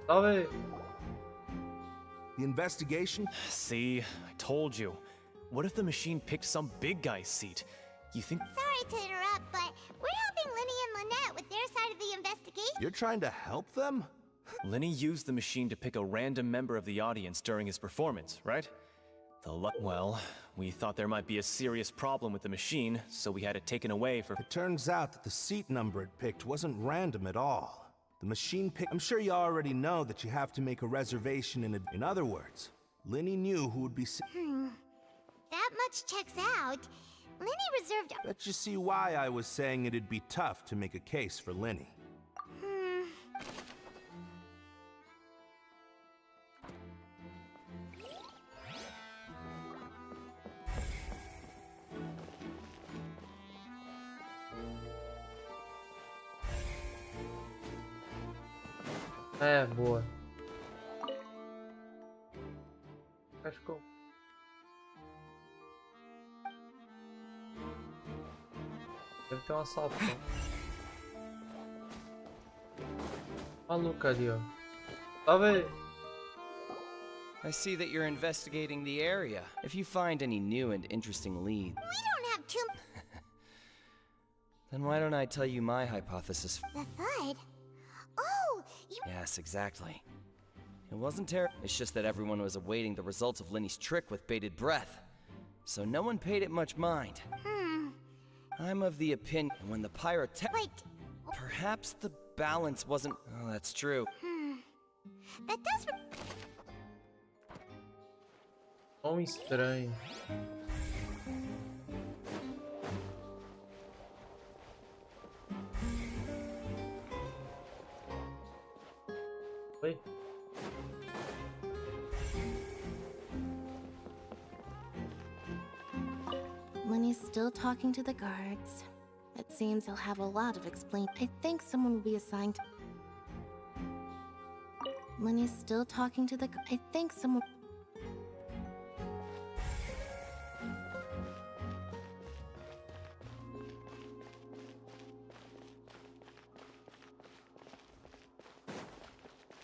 Salve. The investigation? See, I told you. What if the machine picked some big guy's seat? You think... Sorry to interrupt, but we're helping Linny and Lynette with their side of the investigation. You're trying to help them? Lenny used the machine to pick a random member of the audience during his performance, right? Well, we thought there might be a serious problem with the machine, so we had it taken away for... It turns out that the seat number it picked wasn't random at all. The machine picked... I'm sure you already know that you have to make a reservation in other words, Linny knew who would be... That much checks out. Linny reserved... Let's just see why I was saying it'd be tough to make a case for Linny. É, boa. Acho que eu... Deve ter um assalto. Maluco ali, ó. Salve! I see that you're investigating the area. If you find any new and interesting leads... We don't have too... Then why don't I tell you my hypothesis? The thud? Oh, you... Yes, exactly. It wasn't terrible. It's just that everyone was awaiting the results of Linny's trick with bated breath. So no one paid it much mind. I'm of the opinion when the pyrotech... Wait. Perhaps the balance wasn't... Oh, that's true. That does... Estranho. Oi? Lenny's still talking to the guards. It seems he'll have a lot of explain. I think someone will be assigned. Lenny's still talking to the. I think someone.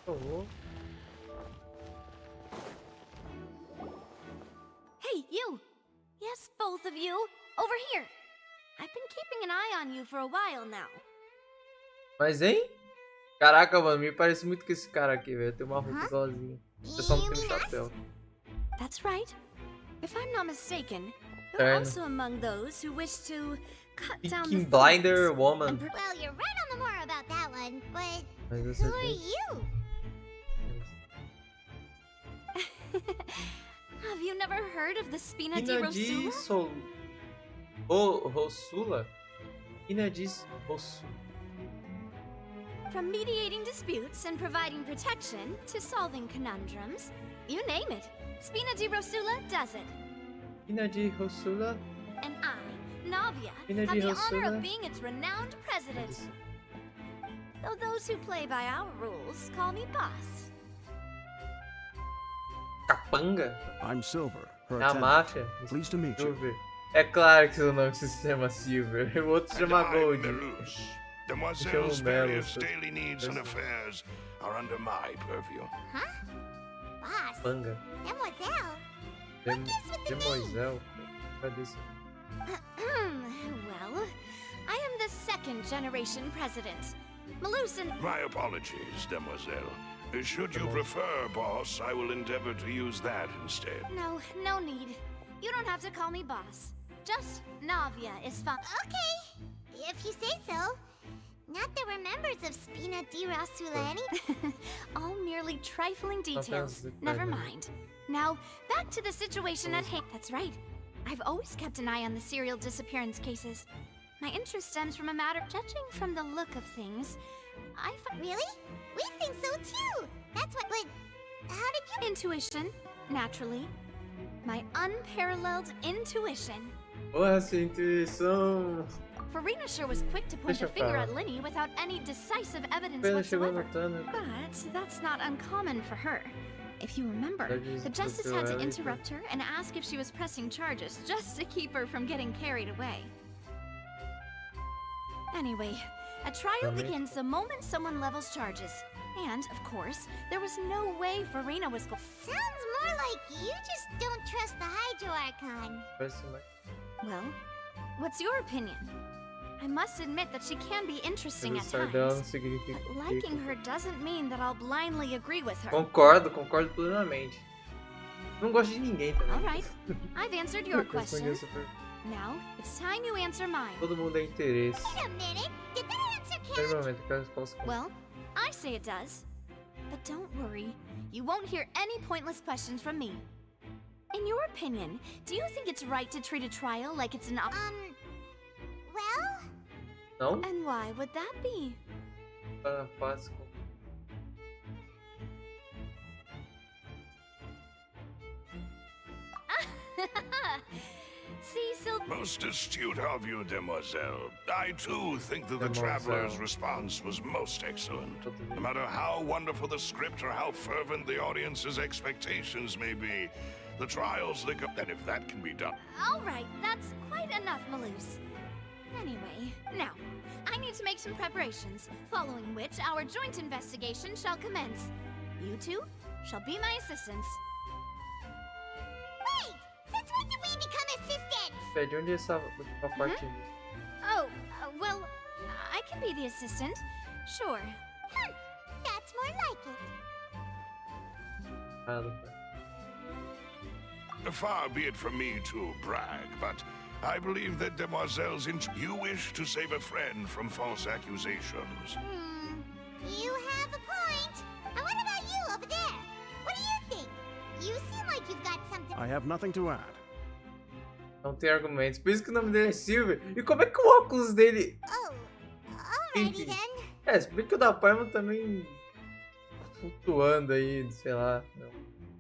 Oh. Hey, you! Yes, both of you! Over here! I've been keeping an eye on you for a while now. Mas, hein? Caraca, mano, me parece muito com esse cara aqui, velho. Tem uma roupa igualzinha. Eu só não tem um chapéu. That's right. If I'm not mistaken, you're Turn. also among those who wish to cut down the Peaky Blinder thorns woman. and Well, you're right on the more about that one, but... Mas eu Who are acertei. you? Have you never heard of the Spina di Ina de Rosula? Rossula? Ina de Rossula. From mediating disputes and providing protection to solving conundrums, you name it, Spina di Rosula does it. Ina de Rossula. And I, Navia, Spina have di the honor Rosula. of being its renowned president. Though those who play by our rules call me boss. Capanga? I'm Silver, her É a attendant. máfia? Pleased to meet you. Silver. É claro que seu nome se chama Silver. O outro chama Gold. Demoiselle's various daily needs and affairs are under my purview. Huh? Boss? Capanga. Mademoiselle? Demoiselle. Cadê isso? Well, I am the second generation president. Malusin. My apologies, Demoiselle. Should you prefer, boss, I will endeavor to use that instead. No need. You don't have to call me boss. just Navia is fine. Okay, if you say so. Not that we're members of Spina di Rasulani. All merely trifling details. Never mind. Now, back to the situation at hand. That's right. I've always kept an eye on the serial disappearance cases. My interest stems from a matter. Judging from the look of things, Really? We think so too. That's what. But how did you? Intuition, naturally. My unparalleled intuition. Porra, essa intuição. Farina sure was quick to point the finger at Linny without any decisive evidence whatsoever. But that's not uncommon for her. If you remember, the Justice had to interrupt her and ask if she was pressing charges just to keep her from getting carried away. Anyway, a trial begins the moment someone levels charges. And, of course, there was no way Farina was going. Sounds more like you just don't trust the Hydro Archon. Well, what's your opinion? I must admit that she can be interesting at times, but liking her doesn't mean that I'll blindly agree with her. Concordo plenamente. Não gosto de ninguém também. All right, I've answered your question. Now, it's time you answer mine. Todo mundo tem interesse. Wait a minute, did that answer Pera um momento, eu quero resposta. Well, I say it does. But don't worry, you won't hear any pointless questions from me. In your opinion, do you think it's right to treat a trial like it's an well? No? And why would that be? Fácil. Cecil. Most astute of you, Demoiselle. I too think that the Traveler's response was most excellent. No matter how wonderful the script or how fervent the audience's expectations may be, the trials they go. And if that can be done. All right, that's quite enough, Maloose. Anyway, now, I need to make some preparations, following which our joint investigation shall commence. You two shall be my assistants. Wait! Since when did we become assistants? Pé, de onde é essa parte? Oh, well, I can be the assistant. Sure. That's more like it. Far be it from me to brag, but I believe that Demoiselle's you wish to save a friend from false accusations. You have a point. And what about you over there? What do you think? You seem like you've got something. I have nothing to add. Não tem argumentos. Por isso que o nome dele é Silver. E como é que o óculos dele... Oh, alrighty then. É, se bem que o da Paimon também... flutuando aí, sei lá.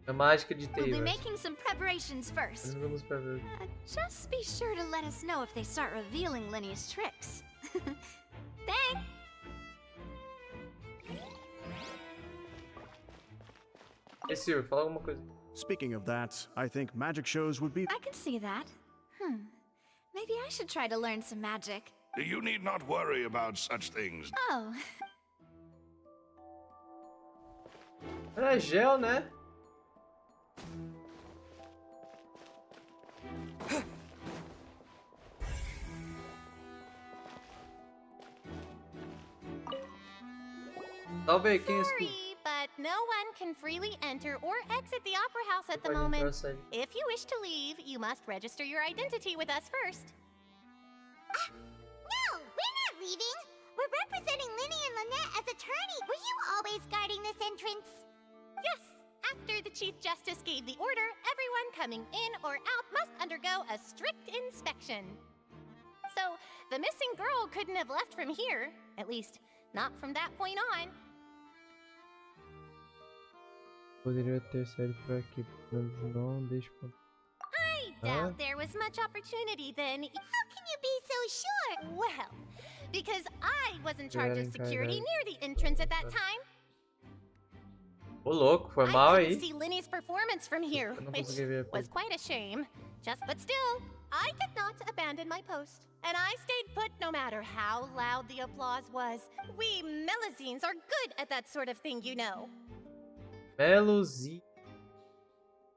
A mágica de We'll be Taylor. making some preparations first. Vamos pra ver. Just be sure to let us know if they start revealing Linny's tricks. Thanks! Hey, Silver, fala alguma coisa. Speaking of that, I think magic shows would be... I can see that. Maybe I should try to learn some magic. You need not worry about such things. Oh. É gel, né? Talvez quem Sorry, but no one can freely enter or exit the Opera House at the moment. If you wish to leave, you must register your identity with us first. No, we're not leaving. We're representing Linny and Lynette as attorney. Were you always guarding this entrance? Yes. After the Chief Justice gave the order, everyone coming in or out must undergo a strict inspection. So, the missing girl couldn't have left from here. At least, not from that point on. Poderia ter saído por aqui, mas não deixa. I doubt there was much opportunity then. How can you be so sure? Well, because I was in charge of security near the entrance at that time. Ô louco, foi mal I aí. couldn't see Linny's performance from here, which was quite a shame. But still, I did not abandon my post. And I stayed put no matter how loud the applause was. We Melazines are good at that sort of thing, you know. Meluzinho.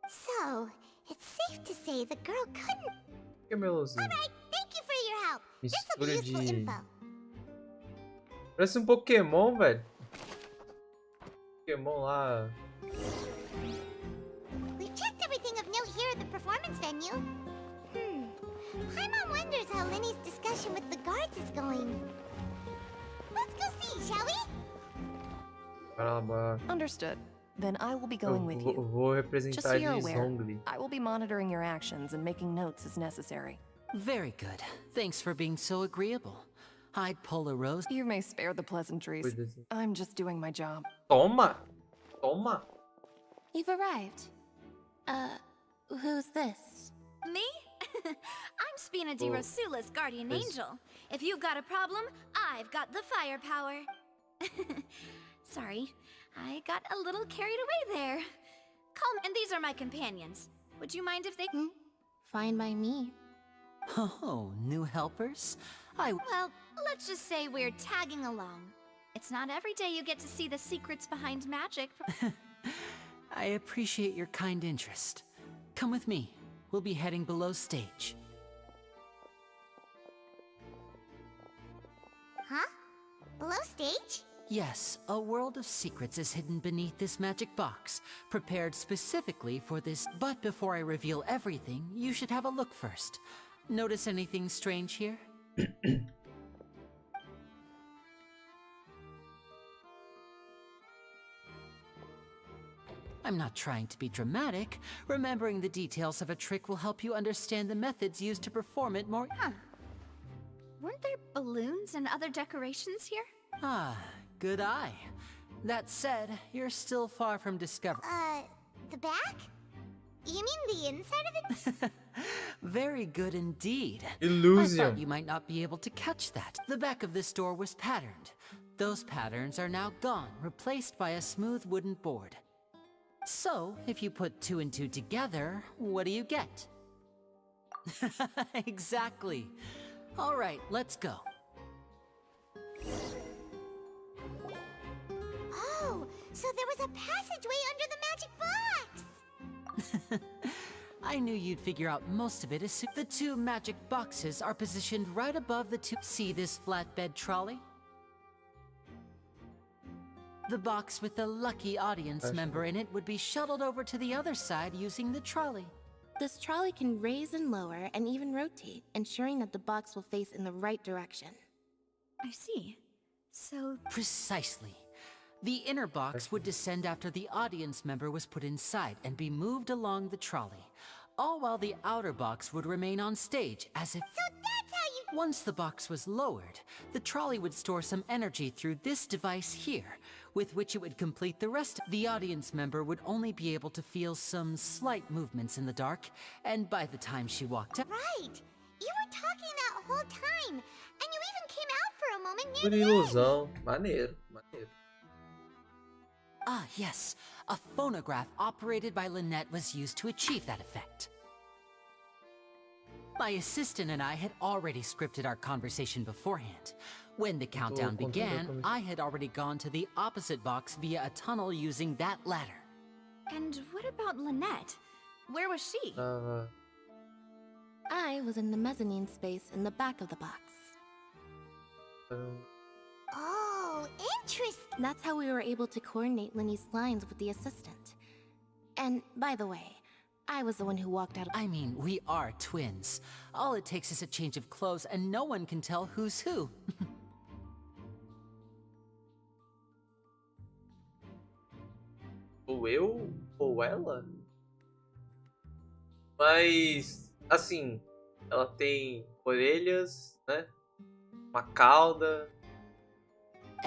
So, it's safe to say the girl couldn't. Que meluzinho? Alright, thank you for your help. This'll be Mistura useful de... info. Parece Pokémon, velho. Pokémon lá. We've checked everything of note here at the performance venue. Paimon wonders how Linny's discussion with the guards is going. Let's go see, shall we? Caramba. Understood. Then I will be going with Eu you. vou Just representar so you're de aware, Zhongli. I will be monitoring your actions and making notes as necessary. Very good. Thanks for being so agreeable. I'd pull a rose. You may spare the pleasantries. I'm just doing my job. Toma! Toma! You've arrived. Who's this? Me? I'm Spina di Oh. Rosula's guardian Yes. angel. If you've got a problem, I've got the firepower. Sorry, I got a little carried away there. Calm, and these are my companions. Would you mind if they... Fine by me. Oh, new helpers? Well, let's just say we're tagging along. It's not every day you get to see the secrets behind magic. I appreciate your kind interest. Come with me. We'll be heading below stage. Huh? Below stage? Yes, a world of secrets is hidden beneath this magic box, prepared specifically for this. But before I reveal everything, you should have a look first. Notice anything strange here? I'm not trying to be dramatic. Remembering the details of a trick will help you understand the methods used to perform it more. Huh. Weren't there balloons and other decorations here? Ah, good eye. That said, you're still far from discovery. The back? You mean the inside of it? Very good indeed. Illusion. I thought you might not be able to catch that. The back of this door was patterned. Those patterns are now gone, replaced by a smooth wooden board. So, if you put 2 and 2 together, what do you get? Exactly. All right, let's go. Oh, so there was a passageway under the magic box! I knew you'd figure out most of it as soon. The 2 magic boxes are positioned right above the 2. See this flatbed trolley? The box with the lucky audience member in it would be shuttled over to the other side using the trolley. This trolley can raise and lower and even rotate, ensuring that the box will face in the right direction. I see. So... Precisely. The inner box would descend after the audience member was put inside and be moved along the trolley, all while the outer box would remain on stage as if... So that's how you... Once the box was lowered, the trolley would store some energy through this device here, with which it would complete the rest. The audience member would only be able to feel some slight movements in the dark, and by the time she walked out... Right! You were talking that whole time, and you even came out for a moment near Por the end. ilusão. Maneiro, maneiro. Ah, yes. A phonograph operated by Lynette was used to achieve that effect. My assistant and I had already scripted our conversation beforehand. When the countdown began, I had already gone to the opposite box via a tunnel using that ladder. And what about Lynette? Where was she? I was in the mezzanine space in the back of the box. Oh, interesting. That's how we were able to coordinate Linny's lines with the assistant. And by the way, I was the one who walked out. I mean, we are twins. All it takes is a change of clothes and no one can tell who's who. Ou eu ou ela? Mas, assim, ela tem orelhas, né? Uma cauda.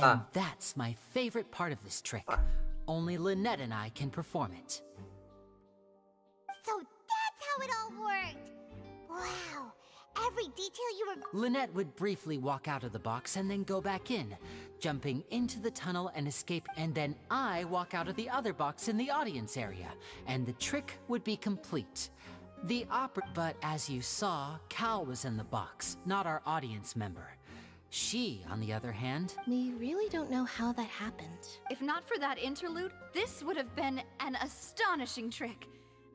And that's my favorite part of this trick. Only Lynette and I can perform it. So that's how it all worked. Wow, every detail you were... Lynette would briefly walk out of the box and then go back in, jumping into the tunnel and escape, and then I walk out of the other box in the audience area, and the trick would be complete. But as you saw, Cal was in the box, not our audience member. She, on the other hand... We really don't know how that happened. If not for that interlude, this would have been an astonishing trick.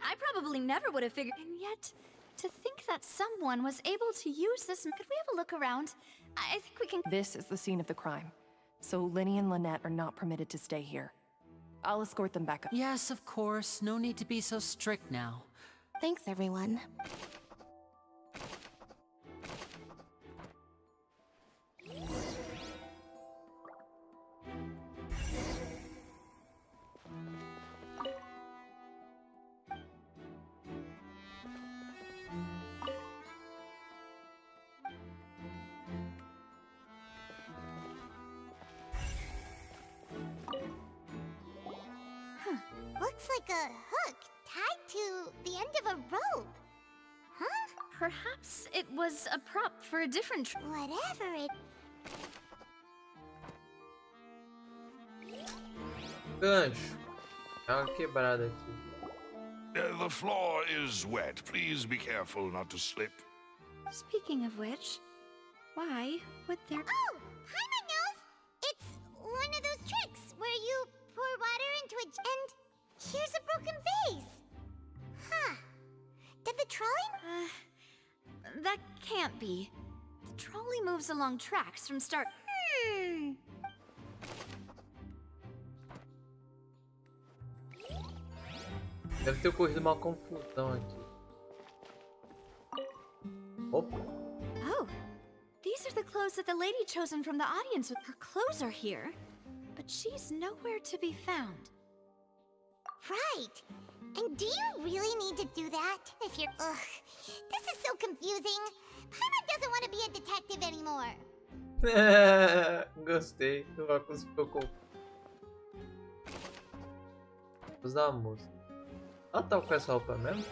I probably never would have figured... And yet, to think that someone was able to use this... Could we have a look around? I think we can... This is the scene of the crime, so Linny and Lynette are not permitted to stay here. I'll escort them back up. Yes, of course. No need to be so strict now. Thanks, everyone. looks like a hook tied to the end of a rope. Huh? Perhaps it was a prop for a different Whatever it... Gancho. É uma quebrada aqui. The floor is wet. Please be careful not to slip. Speaking of which, why would there... Oh! Paimon knows! It's one of those tricks where you pour water into a... And here's a broken vase! Huh. Did the trolley... That can't be. The trolley moves along tracks from start... Deve ter ocorrido uma confusão aqui. Opa. Oh, these are the clothes that the lady chosen from the audience. Her clothes are here, but she's nowhere to be found. Right. And do you really need to do that? If you're... Ugh. This is so confusing. Paimon doesn't want to be a detective anymore. Gostei. O óculos ficou com... Vou usar a música. Ela tá com essa roupa mesmo?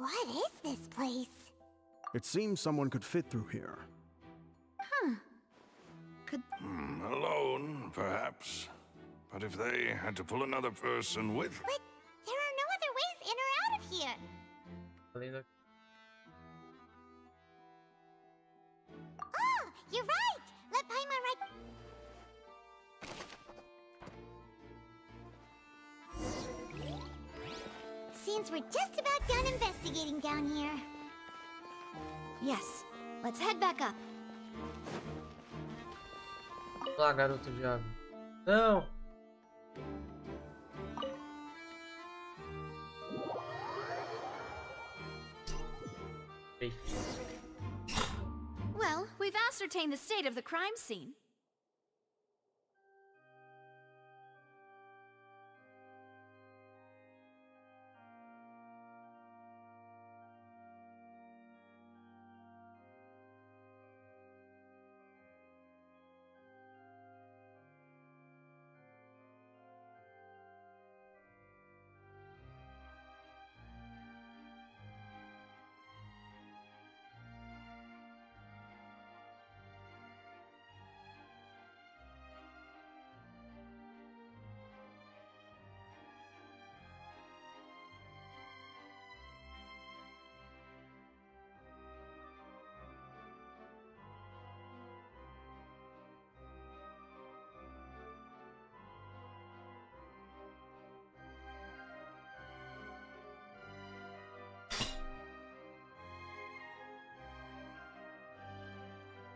What is this place? It seems someone could fit through here. Huh. Could... Alone, perhaps. But if they had to pull another person with... But there are no other ways in or out of here. Oh, you're right! Let Paimon right... Seems we're just about done investigating down here. Yes, let's head back up. Lá, garoto diabo. Não! Ei. Well, we've ascertained the state of the crime scene.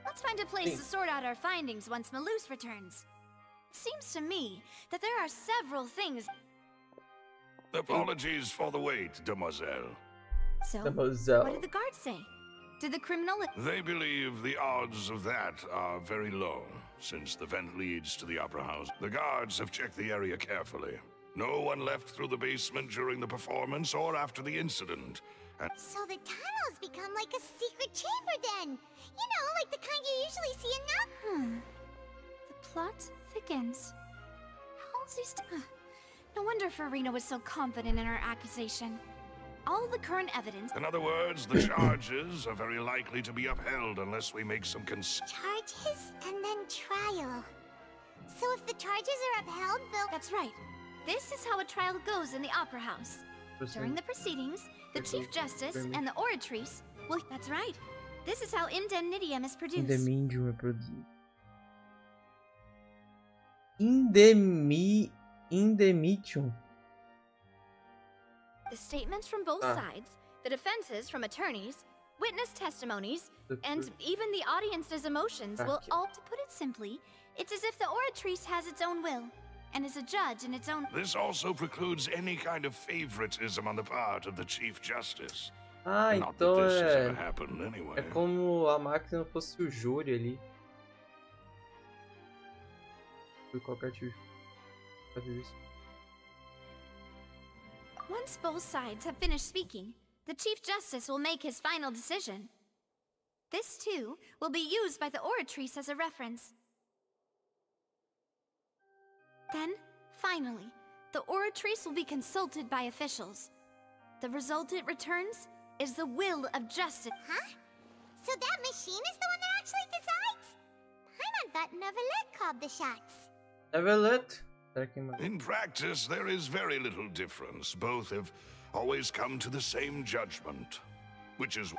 Let's find a place to sort out our findings once Malus returns. It seems to me that there are several things... Apologies for the wait, demoiselle. So, Demoiselle. what did the guards say? Did the criminal... They believe the odds of that are very low, since the vent leads to the Opera House. The guards have checked the area carefully. No one left through the basement during the performance or after the incident. And So the tunnels become like a secret chamber then! You know, like the kind you usually see in The plot thickens. Halsey's... No wonder Farina was so confident in her accusation. All the current evidence... in other words, the charges are very likely to be upheld unless we make some charges and then trial. So if the charges are upheld, they'll... That's right. This is how a trial goes in the Opera House. During the proceedings, the Chief Justice and the Oratrice will... That's right. This is how indemnitium is produced. Indemnitium é produzido. Indemnitium. The statements from both sides, the defenses from attorneys, witness testimonies, and even the audience's emotions will all... To put it simply, it's as if the Oratrice has its own will. and is a judge in its own. This also precludes any kind of favoritism on the part of the Chief Justice. Ah, Not então that this has ever happened anyway. é como a máquina fosse o júri ali. Foi qualquer tipo. Once both sides have finished speaking, the Chief Justice will make his final decision. This, too, will be used by the oratrice as a reference. Then, finally, the oratrice will be consulted by officials. The result it returns is the will of justice. Huh? So that machine is the one that actually decides? Paimon thought Neverlet called the shots. Neverlet? In practice, there is very little difference. Both have always come to the same judgment. Which is...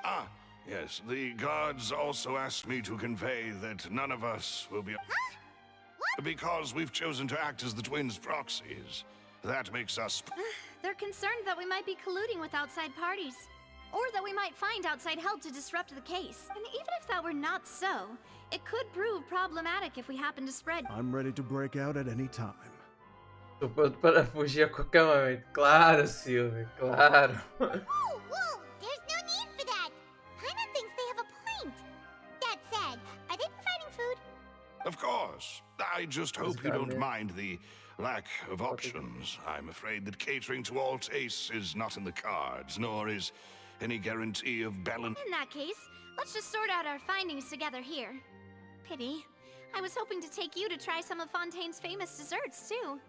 yes, the guards also asked me to convey that none of us will be... Huh? What? Because we've chosen to act as the twins' proxies. That makes us... They're concerned that we might be colluding with outside parties. Or that we might find outside help to disrupt the case. And even if that were not so, it could prove problematic if we happen to spread... I'm ready to break out at any time. Tô pronto para fugir a qualquer momento. Claro, Silvia, claro. Whoa, there's no need for that. Paimon thinks they have a point. That said, are they providing food? Of course. I just hope you don't mind the lack of options. I'm afraid that catering to all tastes is not in the cards, nor is any guarantee of balance. In that case, let's just sort out our findings together here. Pity. I was hoping to take you to try some of Fontaine's famous desserts, too.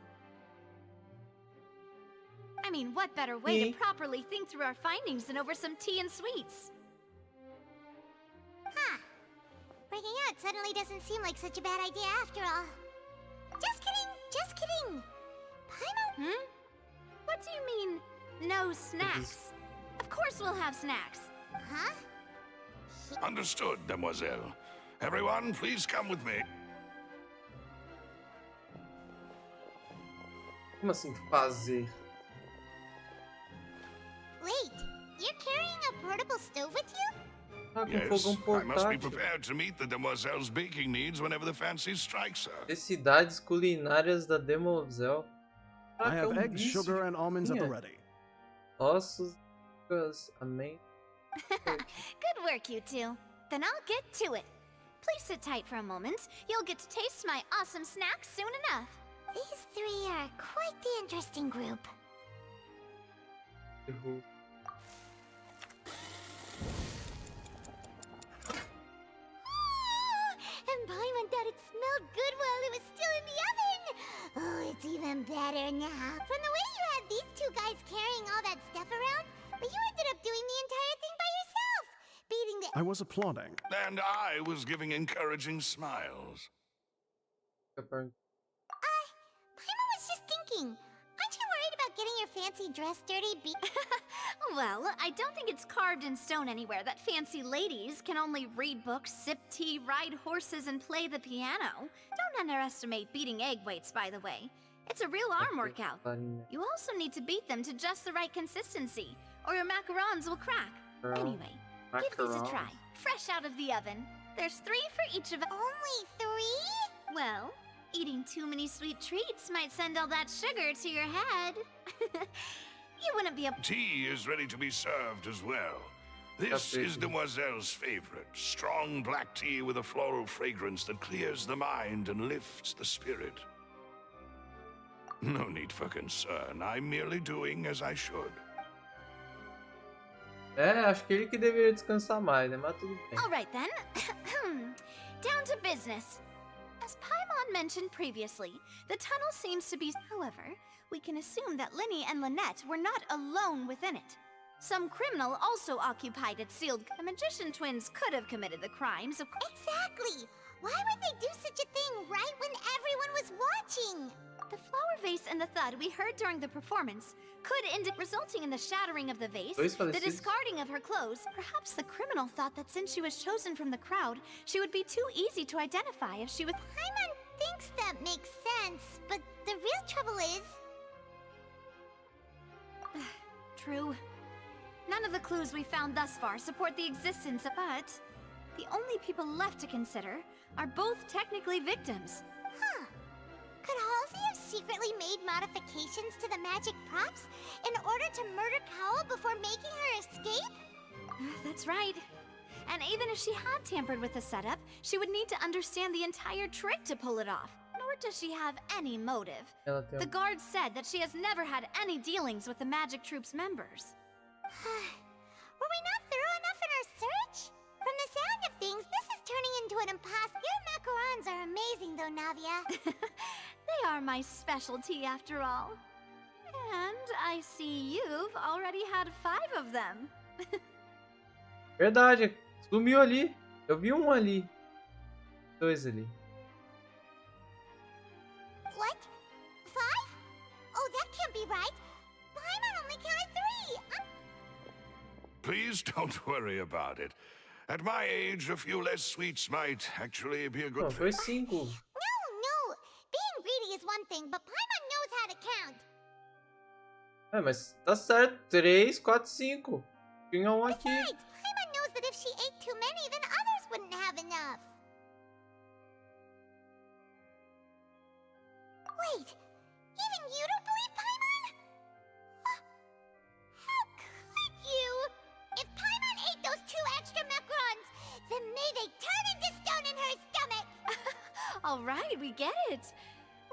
I mean, what better way to properly think through our findings than over some tea and sweets? Huh. Breaking out suddenly doesn't seem like such a bad idea after all. Just kidding. Paimon... What do you mean, no snacks? Of course we'll have snacks. Huh? Understood, Demoiselle. Everyone, please come with me. Como assim fazer? Wait, you're carrying a portable stove with you? Ah, com Yes, fogão I must be portátil. prepared to meet the Demoiselle's baking needs whenever the fancy strikes her. Necessidades culinárias da Demoiselle. I have eggs, sugar, and almonds at the ready. Ossos, amém. Good work, you two. Then I'll get to it. Please sit tight for a moment. You'll get to taste my awesome snacks soon enough. These three are quite the interesting group. And Paimon thought it smelled good while it was still in the oven. Oh, it's even better now. From the way you had these two guys carrying all that stuff around, but you ended up doing the entire thing by yourself. Beating the... I was applauding. And I was giving encouraging smiles. Paimon was just thinking. Aren't you worried about getting your fancy dress dirty? Well, I don't think it's carved in stone anywhere that fancy ladies can only read books, sip tea, ride horses, and play the piano. Don't underestimate beating egg weights, by the way. It's a real arm workout. You also need to beat them to just the right consistency, or your macarons will crack. Anyway, give these a try. Fresh out of the oven. There's 3 for each of us. Only 3? Well, eating too many sweet treats might send all that sugar to your head. You wouldn't be able... Tea is ready to be served as well. This is Demoiselle's favorite. Strong black tea with a floral fragrance that clears the mind and lifts the spirit. No need for concern. I'm merely doing as I should. Acho que ele que deveria descansar mais, né? Mas tudo bem. All right then. Down to business. As Paimon mentioned previously, the tunnel seems to be... However, we can assume that Linny and Lynette were not alone within it. Some criminal also occupied its sealed... The magician twins could have committed the crimes of... Exactly! Why would they do such a thing right when everyone was watching? The flower vase and the thud we heard during the performance could indicate, resulting in the shattering of the vase, the discarding of her clothes. Perhaps the criminal thought that since she was chosen from the crowd, she would be too easy to identify if she was... Paimon thinks that makes sense, but the real trouble is... True. None of the clues we found thus far support the existence of... But the only people left to consider are both technically victims. Huh. Could Halsey have secretly made modifications to the magic props in order to murder Kawa before making her escape? That's right. And even if she had tampered with the setup, she would need to understand the entire trick to pull it off. Nor does she have any motive. The guard said that she has never had any dealings with the Magic Troop's members. Were we not thorough enough in our search? From the sound of things, this is turning into an impossible. Your macarons are amazing, though, Navia. They are my specialty, after all. And I see you've already had 5 of them. Verdade, sumiu ali. Eu vi um ali. 2 ali. What? 5? Oh, that can't be right. Paimon only counted 3. Please don't worry about it. At my age, a few less sweets might actually be a good Foi thing. 5. No. Being greedy is one thing, but Paimon knows how to count. É, mas tá certo. 3, 4, 5. Tinha um aqui. Besides, Paimon knows that if she ate too many, then others wouldn't have enough. Wait, even you don't believe Paimon? How could you? If Paimon ate those 2 extra macarons, then may they turn into stone in her stomach! All right, we get it.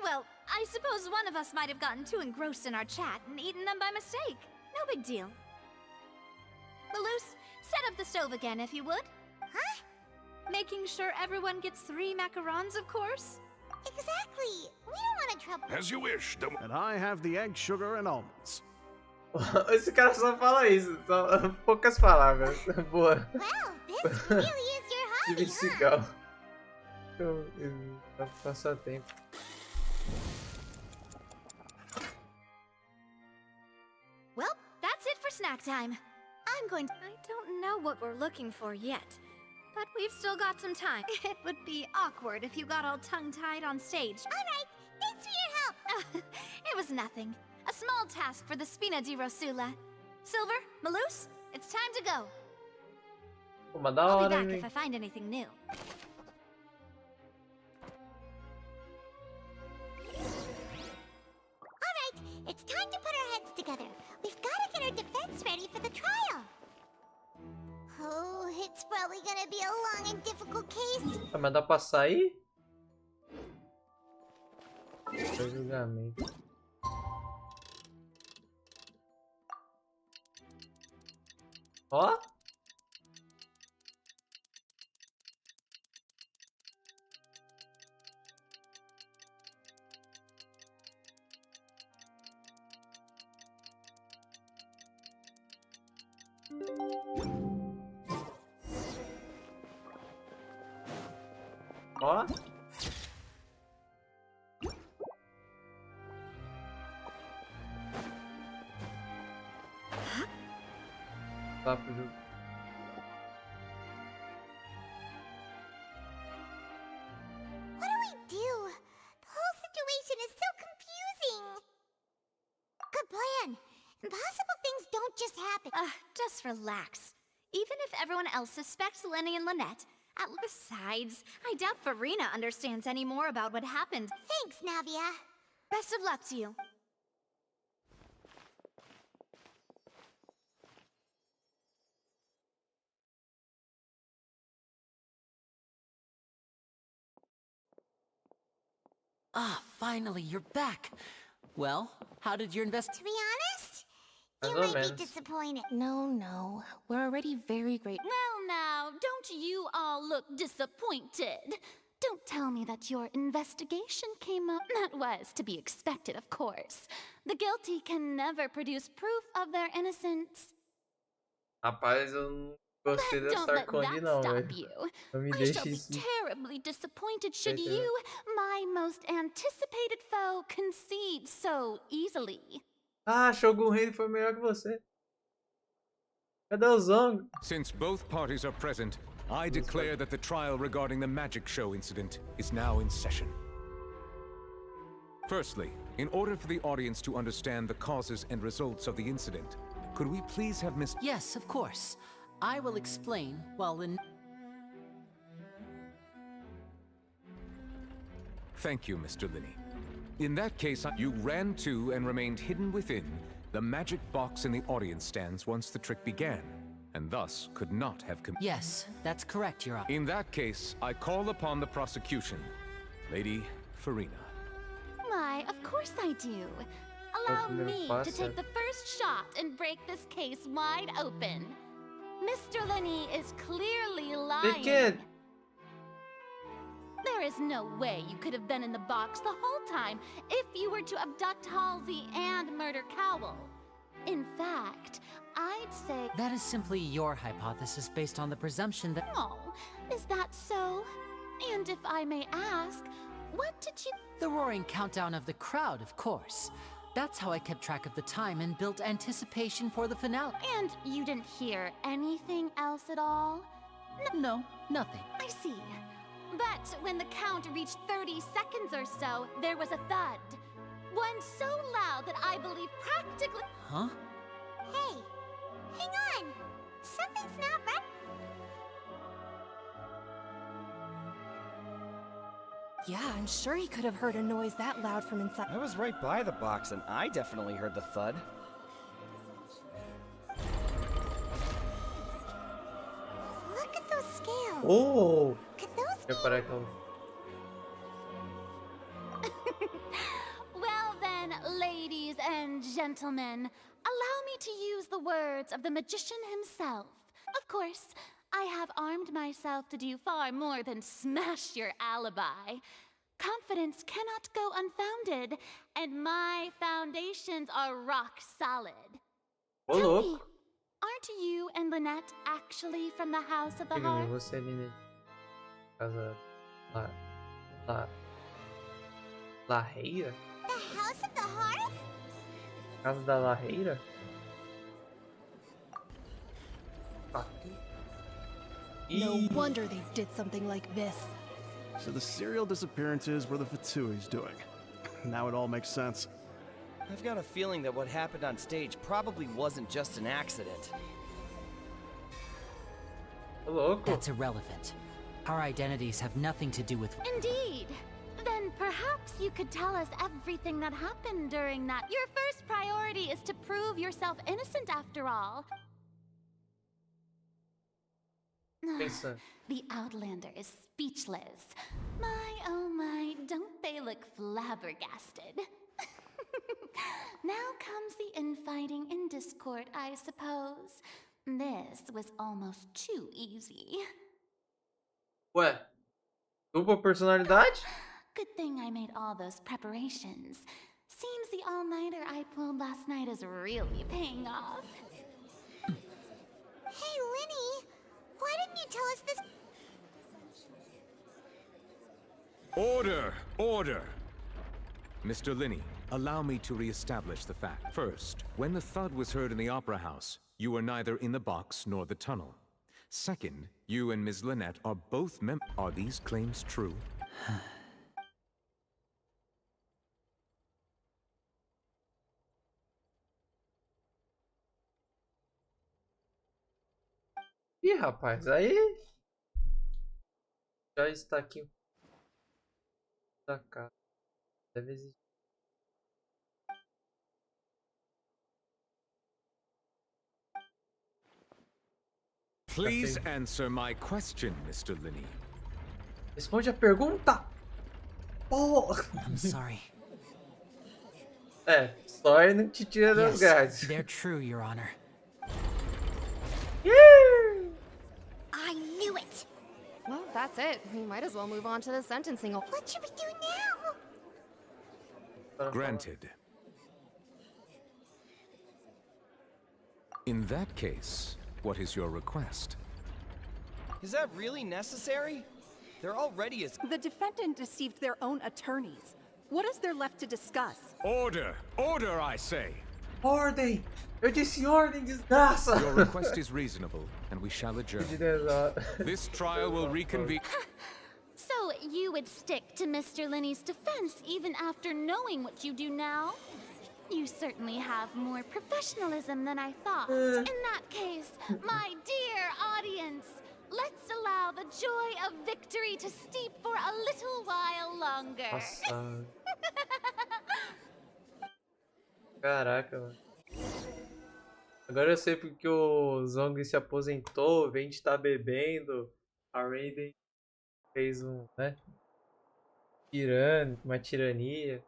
Well, I suppose one of us might have gotten too engrossed in our chat and eaten them by mistake. No big deal. Malus, set up the stove again, if you would. Huh? Making sure everyone gets 3 macarons, of course. Exactly. We don't want to trouble. As you wish. And I have the egg, sugar, and almonds. Esse cara só fala isso, só poucas palavras. Boa. Well, this really is your hobby, Cigarro. Pra passar tempo. Well, that's it for snack time. I'm going to... I don't know what we're looking for yet, but we've still got some time. It would be awkward if you got all tongue-tied on stage. All right, thanks for your help. It was nothing. A small task for the Spina di Rosula. Silver, Malus, it's time to go. I'll be back if I find anything new. Alright, it's time to put our heads together. We've got to get our defense ready for the trial. Oh, it's probably gonna be a long and difficult case. Mas dá pra sair? Julgamento. Ó. Ó. Tá pro jogo. What do we do? The whole situation is so confusing. Good plan. Impossible things don't just happen. Just relax. Even if everyone else suspects Lenny and Lynette, besides, I doubt Farina understands any more about what happened. Thanks, Navia. Best of luck to you. Ah, finally, you're back. Well, how did your To be honest, you may be disappointed. No. We're already very grateful. Well now, don't you all look disappointed? Don't tell me that your investigation came up. That was to be expected, of course. The guilty can never produce proof of their innocence. Rapaz, eu não gostei But dessa don't let Arcone that não, stop velho. you. Não me I deixe shall be isso. terribly disappointed should Feito. you, my most anticipated foe, concede so easily. Ah, Shogun Rei foi melhor que você. Cadê o Zongo? Since both parties are present, I declare that the trial regarding the magic show incident is now in session. Firstly, in order for the audience to understand the causes and results of the incident, could we please have Miss... Yes, of course. I will explain while Lynn... Thank you, Mr. Linney. In that case, you ran to and remained hidden within the magic box in the audience stands once the trick began, and thus could not have Yes, that's correct, Your Honor. In that case, I call upon the prosecution. Lady Farina. Why, of course I do. Allow me to take the first shot and break this case wide open. Mr. Lenny is clearly lying. There is no way you could have been in the box the whole time if you were to abduct Halsey and murder Cowell. In fact, I'd say... That is simply your hypothesis based on the presumption that... Oh, is that so? And if I may ask, what did you... The roaring countdown of the crowd, of course. That's how I kept track of the time and built anticipation for the finale. And you didn't hear anything else at all? No, nothing. I see. But when the count reached 30 seconds or so, there was a thud. One so loud that I believe practically... Huh? Hey, hang on. Something's not right. Yeah, I'm sure he could have heard a noise that loud from inside. I was right by the box, and I definitely heard the thud. Look at those scales. Oh! Could those be... Well then, ladies and gentlemen, allow me to use the words of the magician himself. Of course, I have armed myself to do far more than smash your alibi. Confidence cannot go unfounded, and my foundations are rock solid. Ô, Tell louco. me, aren't you and Lynette actually from the House of the Heart? Você ali casa Larreira? The House of the Heart? Casa da Larreira? No wonder they did something like this. So the serial disappearances were the Fatsui's doing. Now it all makes sense. I've got a feeling that what happened on stage probably wasn't just an accident. That's irrelevant. Our identities have nothing to do with... Indeed. Then perhaps you could tell us everything that happened during that. Your first priority is to prove yourself innocent after all. The Outlander is speechless. My, oh my, don't they look flabbergasted? Now comes the infighting and discord, I suppose. This was almost too easy. Ué, dupla personalidade? Good thing I made all those preparations. Seems the all-nighter I pulled last night is really paying off. Hey, Linny, why didn't you tell us this? Order! Order! Mr. Linney, allow me to re-establish the fact. First, when the thud was heard in the Opera House, you were neither in the box nor the tunnel. Second, you and Ms. Lynette are both Are these claims true? Ih, rapaz, aí já está aqui da casa. Deve existir. Please answer my question, Mr. Linney. Responde a pergunta. Oh. I'm sorry. É, sorry não te tira das grades. They're true, Your Honor. I knew it. Well, that's it. We might as well move on to the sentencing. What should we do now? Granted. In that case, what is your request? Is that really necessary? They're already as... The defendant deceived their own attorneys. What is there left to discuss? Order! Order, I say! Ordem! Eu disse ordem, desgraça! Your request is reasonable, and we shall adjourn. This trial will reconvene... So you would stick to Mr. Linney's defense even after knowing what you do now? You certainly have more professionalism than I thought. In that case, my dear audience, let's allow the joy of victory to steep for a little while longer. Nossa. Caraca, mano. Agora eu sei porque o Zong se aposentou, o Vente tá bebendo, a Raiden fez né? Uma tirania.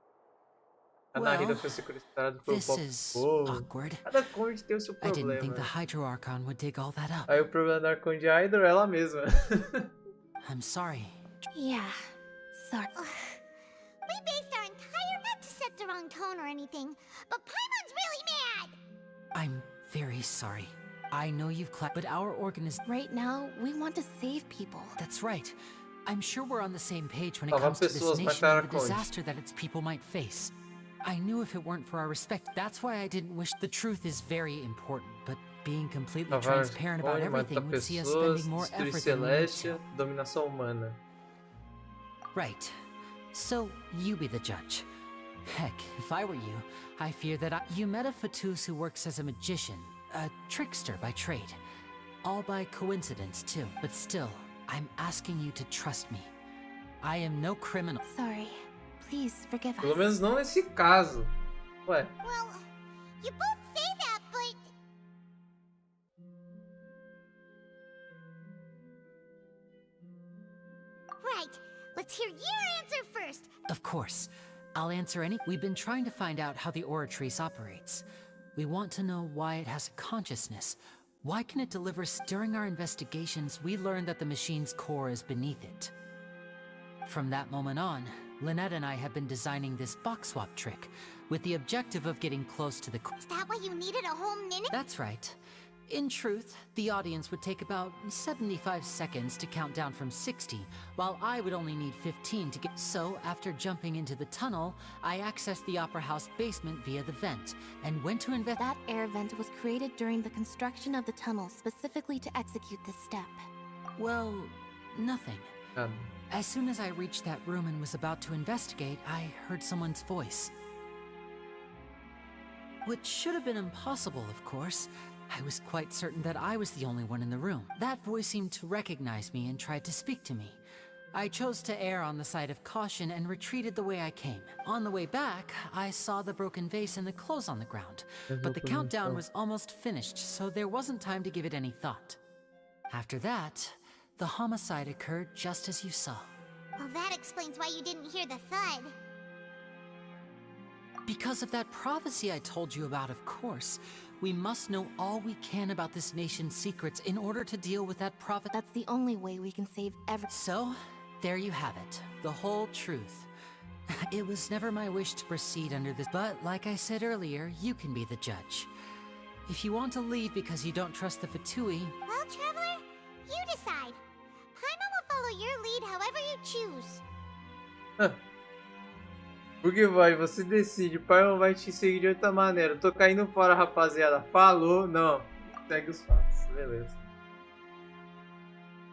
A Narita foi sequestrada pelo próprio povo. Cada Conde tem o seu I didn't think problema. the Hydro Archon would dig all that up. Aí o problema da Conde Hydro é ela mesma. I'm sorry. Yeah, sorry. We based our entire not to set the wrong tone or anything, but Paimon's really mad! I'm very sorry. I know you've but our organization... Right now, we want to save people. That's right. I'm sure we're on the same page when it Salvar comes to this pessoas, nation matar and a the Conde. disaster that its people might face. I knew if it weren't for our respect, that's why I didn't wish... The truth is very important, but being completely Salvar transparent about Conde, everything matar would see us pessoas, spending more destruir effort than we need Celestia, to. dominação humana. Right. So, you be the judge. Heck, if I were you, I fear that you met a Fatus who works as a magician, a trickster by trade. All by coincidence, too. But still, I'm asking you to trust me. I am no criminal. Sorry. Please forgive us. Pelo menos não nesse caso. Ué. Well, you both say that, but... Right. Let's hear your answer first. Of course. I'll answer any... We've been trying to find out how the Oratrice operates. We want to know why it has a consciousness. Why can it deliver... During our investigations, we learned that the machine's core is beneath it. From that moment on, Lynette and I have been designing this box swap trick, with the objective of getting close to the... Is that why you needed a whole minute? That's right. In truth, the audience would take about 75 seconds to count down from 60, while I would only need 15 to get... So, after jumping into the tunnel, I accessed the Opera House basement via the vent, and went to invest... That air vent was created during the construction of the tunnel specifically to execute this step. Well, nothing. As soon as I reached that room and was about to investigate, I heard someone's voice. Which should have been impossible, of course. I was quite certain that I was the only one in the room. That voice seemed to recognize me and tried to speak to me. I chose to err on the side of caution and retreated the way I came. On the way back, I saw the broken vase and the clothes on the ground. But the countdown was almost finished, so there wasn't time to give it any thought. After that, the homicide occurred just as you saw. Well, that explains why you didn't hear the thud. Because of that prophecy I told you about, of course. We must know all we can about this nation's secrets in order to deal with that prophet. That's the only way we can save every... So, there you have it. The whole truth. It was never my wish to proceed under this, but like I said earlier, you can be the judge. If you want to leave because you don't trust the Fatui... Well, Traveler, you decide. Paimon will follow your lead however you choose. Porque você decide, o pai não vai te seguir de outra maneira. Eu tô caindo fora, rapaziada. Falou, não. Segue os fatos, beleza.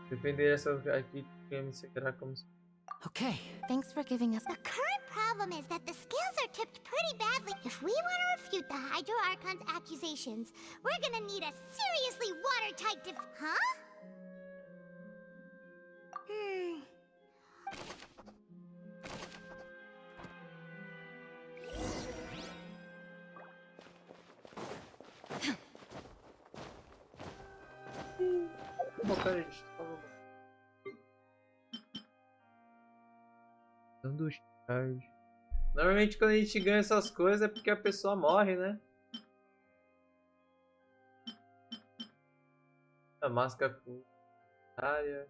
Depender dessa aqui, me seguirá como... Okay. Thanks for giving us... The current problem is that the scales are tipped pretty badly. If we want to refute the Hydro Archon's accusations, we're gonna need a seriously watertight Huh? Pera, gente. Dando charge. Normalmente quando a gente ganha essas coisas é porque a pessoa morre, né? A máscara área.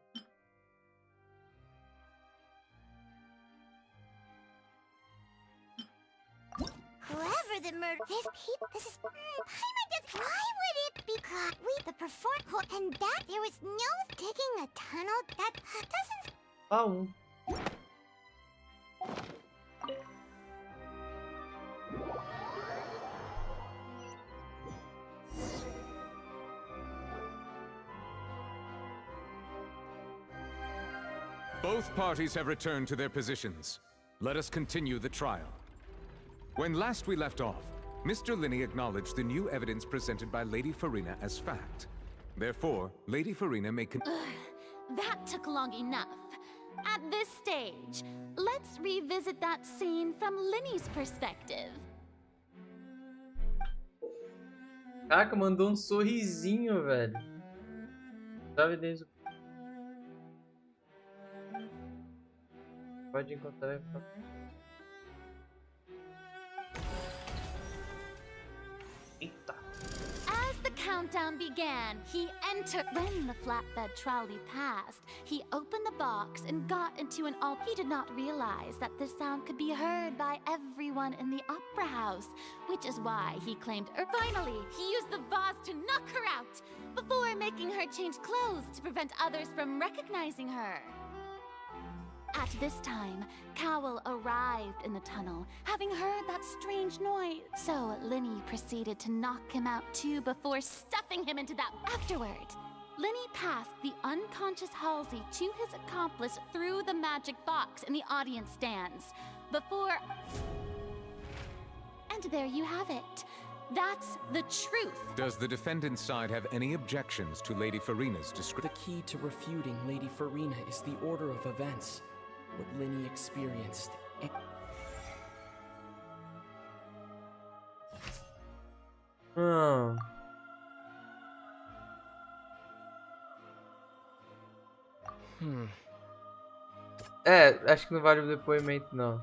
Whoever the murder... This is... Why would it be... the perform... And that... There was no digging a tunnel. That doesn't... Both parties have returned to their positions. Let us continue the trial. When last we left off, Mr. Linney acknowledged the new evidence presented by Lady Farina as fact. Therefore, Lady Farina may that took long enough. At this stage, let's revisit that scene from Linny's perspective. Caraca, mandou um sorrisinho, velho. Sabe desde o... Pode encontrar... Eita. As the countdown began, he entered. When the flatbed trolley passed, he opened the box and got into an alt. He did not realize that this sound could be heard by everyone in the opera house, which is why he claimed. Finally, he used the vase to knock her out before making her change clothes to prevent others from recognizing her. At this time, Cowell arrived in the tunnel, having heard that strange noise. So Linny proceeded to knock him out too before stuffing him into that. Afterward, Linny passed the unconscious Halsey to his accomplice through the magic box in the audience stands. Before... And there you have it. That's the truth. Does the defendant's side have any objections to Lady Farina's description? The key to refuting Lady Farina is the order of events. What Linny experienced. É, acho que não vale o depoimento, não.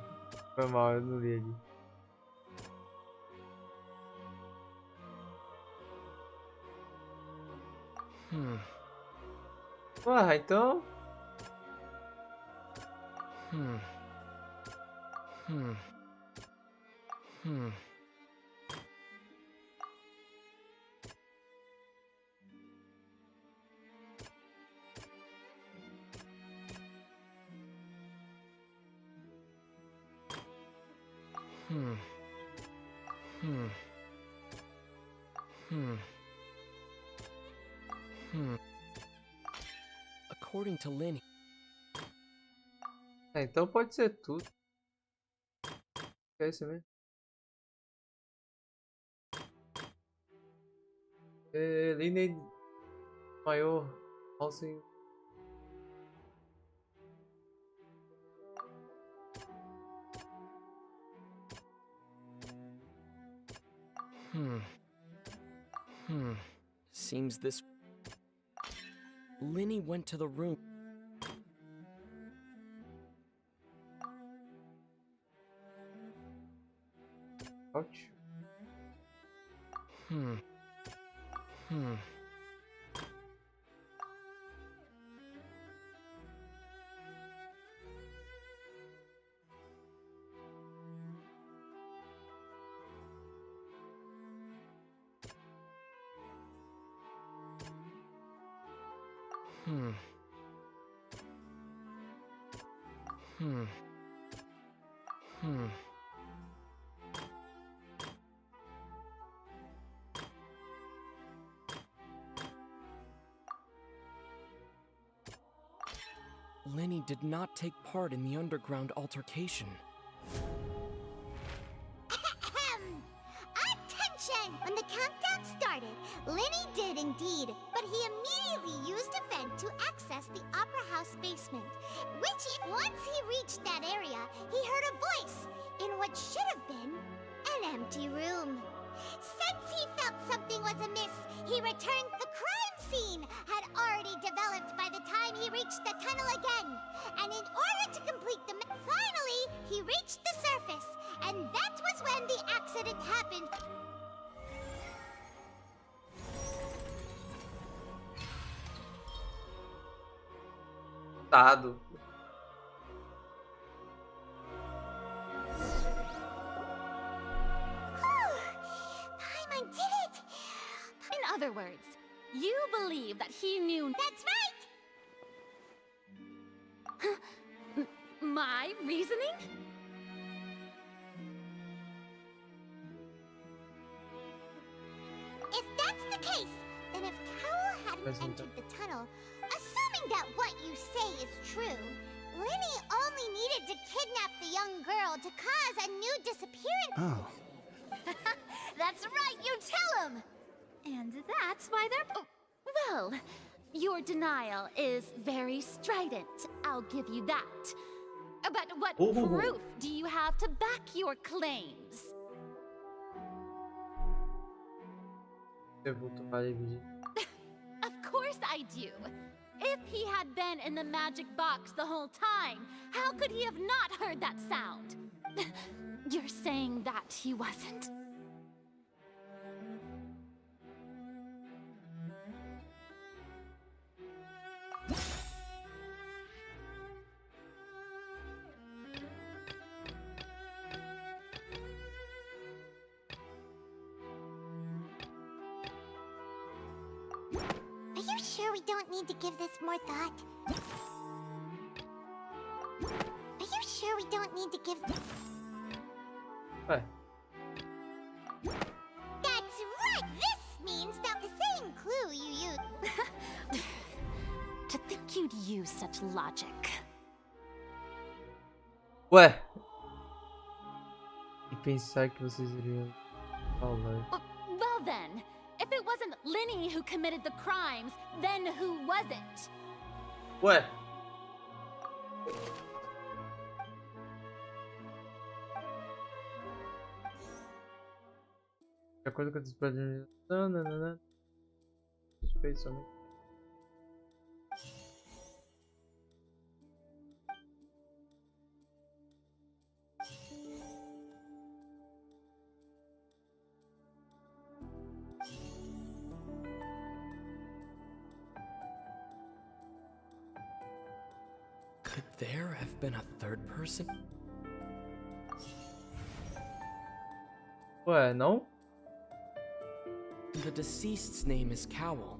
Foi mal, eu não li ali. Ah, então... According to Linny. É, então pode ser tudo. É isso mesmo. Linny maior, Halsey. Seems this... Linny went to the room. Ouch. Linny did not take part in the underground altercation. Attention! When the countdown started, Linny did indeed, but he immediately used a vent to access the Opera House basement, once he reached that area, he heard a voice in what should have been an empty room. Since he felt something was amiss, he returned. The crime scene had already developed by the time he reached the tunnel again, and in order to complete the finally, he reached the surface, and that was when the accident happened. Tado. Paimon did it! In other words, you believe that he knew. That's right! My reasoning? If that's the case, then if Cowell hadn't entered the tunnel, assuming that what you say is true, Linny only needed to kidnap the young girl to cause a new disappearance. Oh. That's right, you tell him! And that's why they're... Oh, well, Your denial is very strident, I'll give you that. But what proof do you have to back your claims? Of course I do. If he had been in the magic box the whole time, how could he have not heard that sound? You're saying that he wasn't? Are you sure we don't need to give this more thought? Are you sure we don't need to give... What? That's right! This means that the same clue you used... To think you'd use such logic. Ué. E pensar que vocês iriam falar. Well then, if it wasn't Linny who committed the crimes, then who was it? Ué. De acordo com a disponibilização, suspeito somente. Could there have been a third person? Ué, não? The deceased's name is Cowell.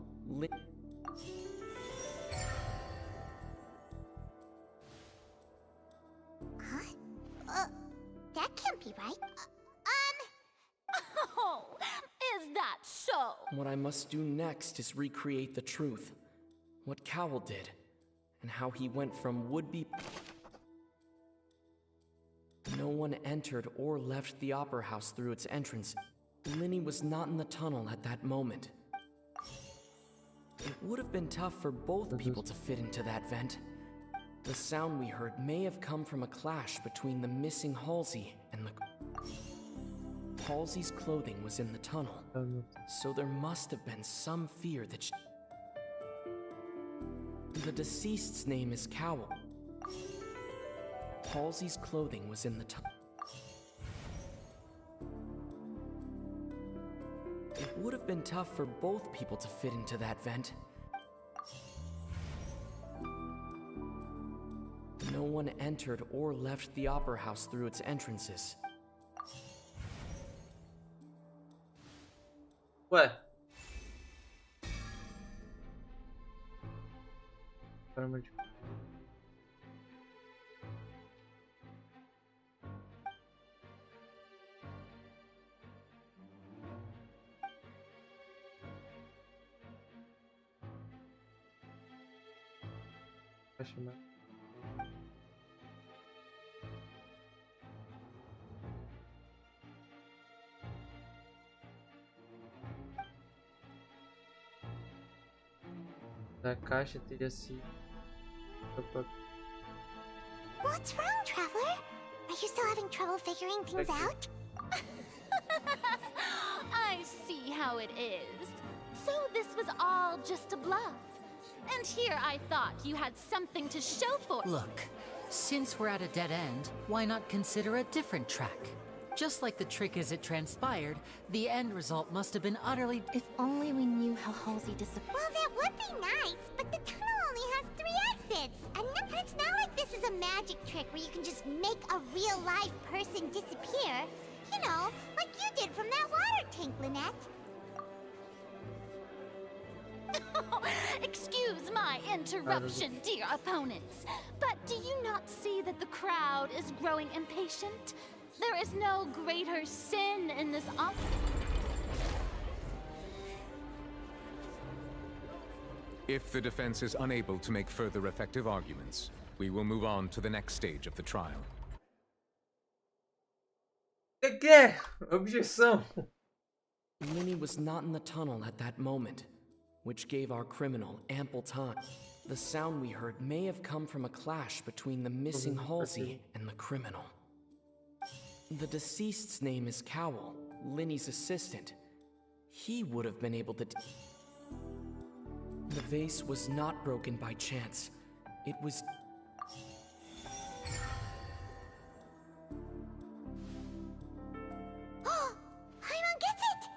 That can't be right. Oh, is that so? What I must do next is recreate the truth. What Cowell did, and how he went from would-be... No one entered or left the Opera House through its entrance. Linny was not in the tunnel at that moment. It would have been tough for both people to fit into that vent. The sound we heard may have come from a clash between the missing Halsey and the... Halsey's clothing was in the tunnel, so there must have been some fear that The deceased's name is Cowell. Halsey's clothing was in the tunnel. It would have been tough for both people to fit into that vent. No one entered or left the Opera House through its entrances. Ué. Caramba, de... Acho mais. Da caixa teria sido. What's wrong, Traveler? Are you still having trouble figuring things out? I see how it is. So this was all just a bluff. And here I thought you had something to show for it. Look, since we're at a dead end, why not consider a different track? Just like the trick as it transpired, the end result must have been utterly... If only we knew how Halsey disappeared. Well, that would be nice, but the tunnel only has 3 exits. And it's not like this is a magic trick where you can just make a real live person disappear. You know, like you did from that water tank, Lynette. Excuse my interruption, dear opponents, but do you not see that the crowd is growing impatient? There is no greater sin in this If the defense is unable to make further effective arguments, we will move on to the next stage of the trial. Que? Objeção. Linny was not in the tunnel at that moment. which gave our criminal ample time. The sound we heard may have come from a clash between the missing Halsey and the criminal. The deceased's name is Cowell, Linny's assistant. He would have been able to... The vase was not broken by chance. It was... Paimon gets it!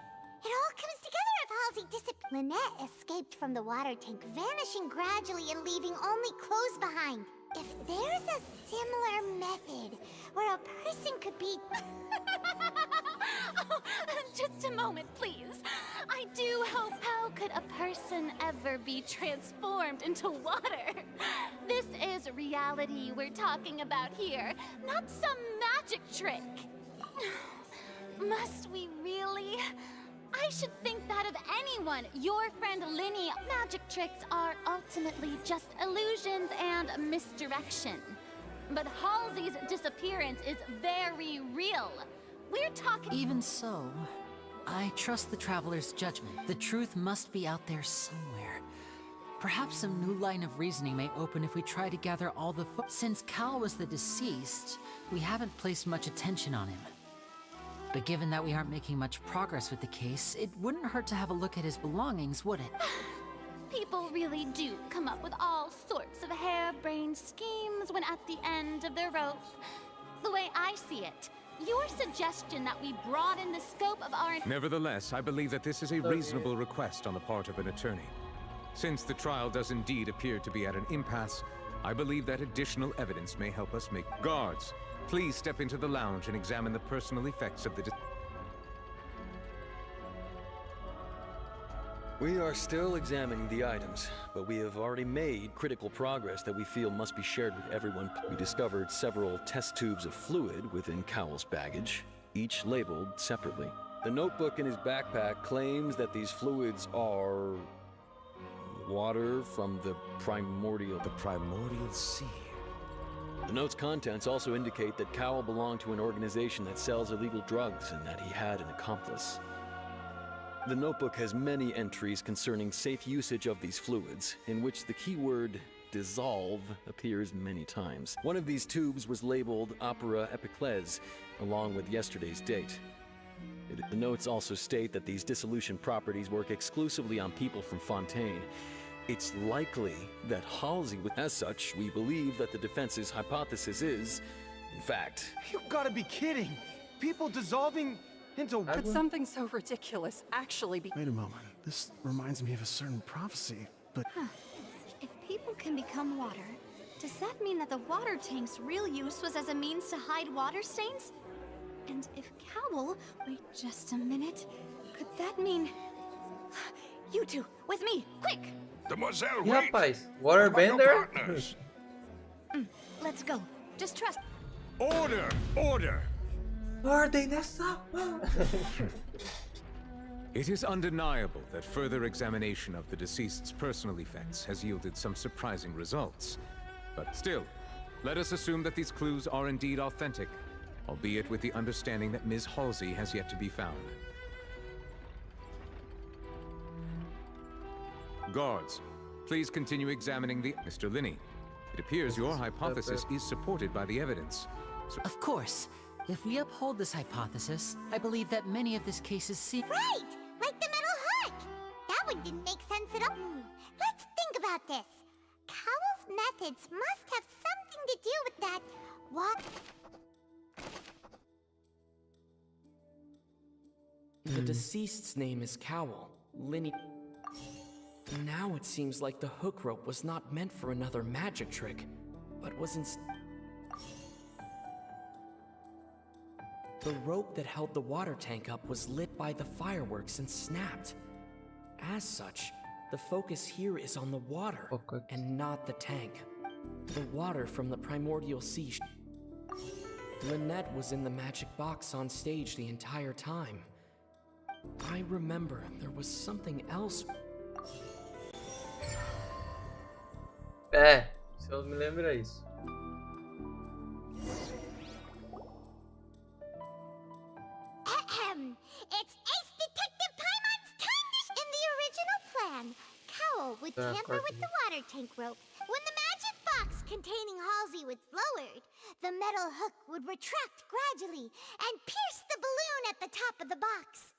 It all comes together if Halsey disappeared. Lynette escaped from the water tank, vanishing gradually and leaving only clothes behind. If there's a similar method where a person could be... Oh, just a moment, please. I do hope. How could a person ever be transformed into water? This is reality we're talking about here, not some magic trick. Must we really? I should think that of anyone. Your friend Linny. Magic tricks are ultimately just illusions and misdirection. But Halsey's disappearance is very real. We're talking... Even so, I trust the Traveler's judgment. The truth must be out there somewhere. Perhaps some new line of reasoning may open if we try to gather all the... Since Cal was the deceased, we haven't placed much attention on him. But given that we aren't making much progress with the case, it wouldn't hurt to have a look at his belongings, would it? People really do come up with all sorts of harebrained schemes when at the end of their rope. The way I see it, your suggestion that we broaden the scope of our... Nevertheless, I believe that this is a reasonable request on the part of an attorney. Since the trial does indeed appear to be at an impasse, I believe that additional evidence may help us make... Guards, please step into the lounge and examine the personal effects of the... We are still examining the items, but we have already made critical progress that we feel must be shared with everyone. We discovered several test tubes of fluid within Cowell's baggage, each labeled separately. The notebook in his backpack claims that these fluids are... water from the primordial... The primordial sea. The note's contents also indicate that Cowell belonged to an organization that sells illegal drugs and that he had an accomplice. The notebook has many entries concerning safe usage of these fluids, in which the keyword dissolve appears many times. One of these tubes was labeled Opera Epiclese, along with yesterday's date. The notes also state that these dissolution properties work exclusively on people from Fontaine. It's likely that Halsey would... As such, we believe that the defense's hypothesis is, in fact... You gotta be kidding! People dissolving into... Could something so ridiculous actually be... Wait a moment. This reminds me of a certain prophecy, but... If people can become water, does that mean that the water tank's real use was as a means to hide water stains? And if Cowell... Wait just a minute. Could that mean... You two, with me, quick! Demoiselle, E wait! rapaz, What about your Waterbender? partners? Let's go. Just trust... Order! Order! Ordem dessa! It is undeniable that further examination of the deceased's personal effects has yielded some surprising results. But still, let us assume that these clues are indeed authentic, albeit with the understanding that Ms. Halsey has yet to be found. Guards, please continue examining the... Mr. Linney, it appears your hypothesis is supported by the evidence. So Of course. If we uphold this hypothesis, I believe that many of this case's seem... Right! Like the metal hook! That one didn't make sense at all. Let's think about this. Cowell's methods must have something to do with that... What? The deceased's name is Cowell, Linny... Now it seems like the hook rope was not meant for another magic trick, but was instead... The rope that held the water tank up was lit by the fireworks and snapped. As such, the focus here is on the water, and not the tank. The water from the primordial sea. Lynette was in the magic box on stage the entire time. I remember there was something else. Se eu me lembro é isso. It's Ace Detective Paimon's turn. In the original plan, would tamper with the water tank rope. When the magic box containing Halsey was lowered, the metal hook would retract gradually and pierce the balloon at the top of the box.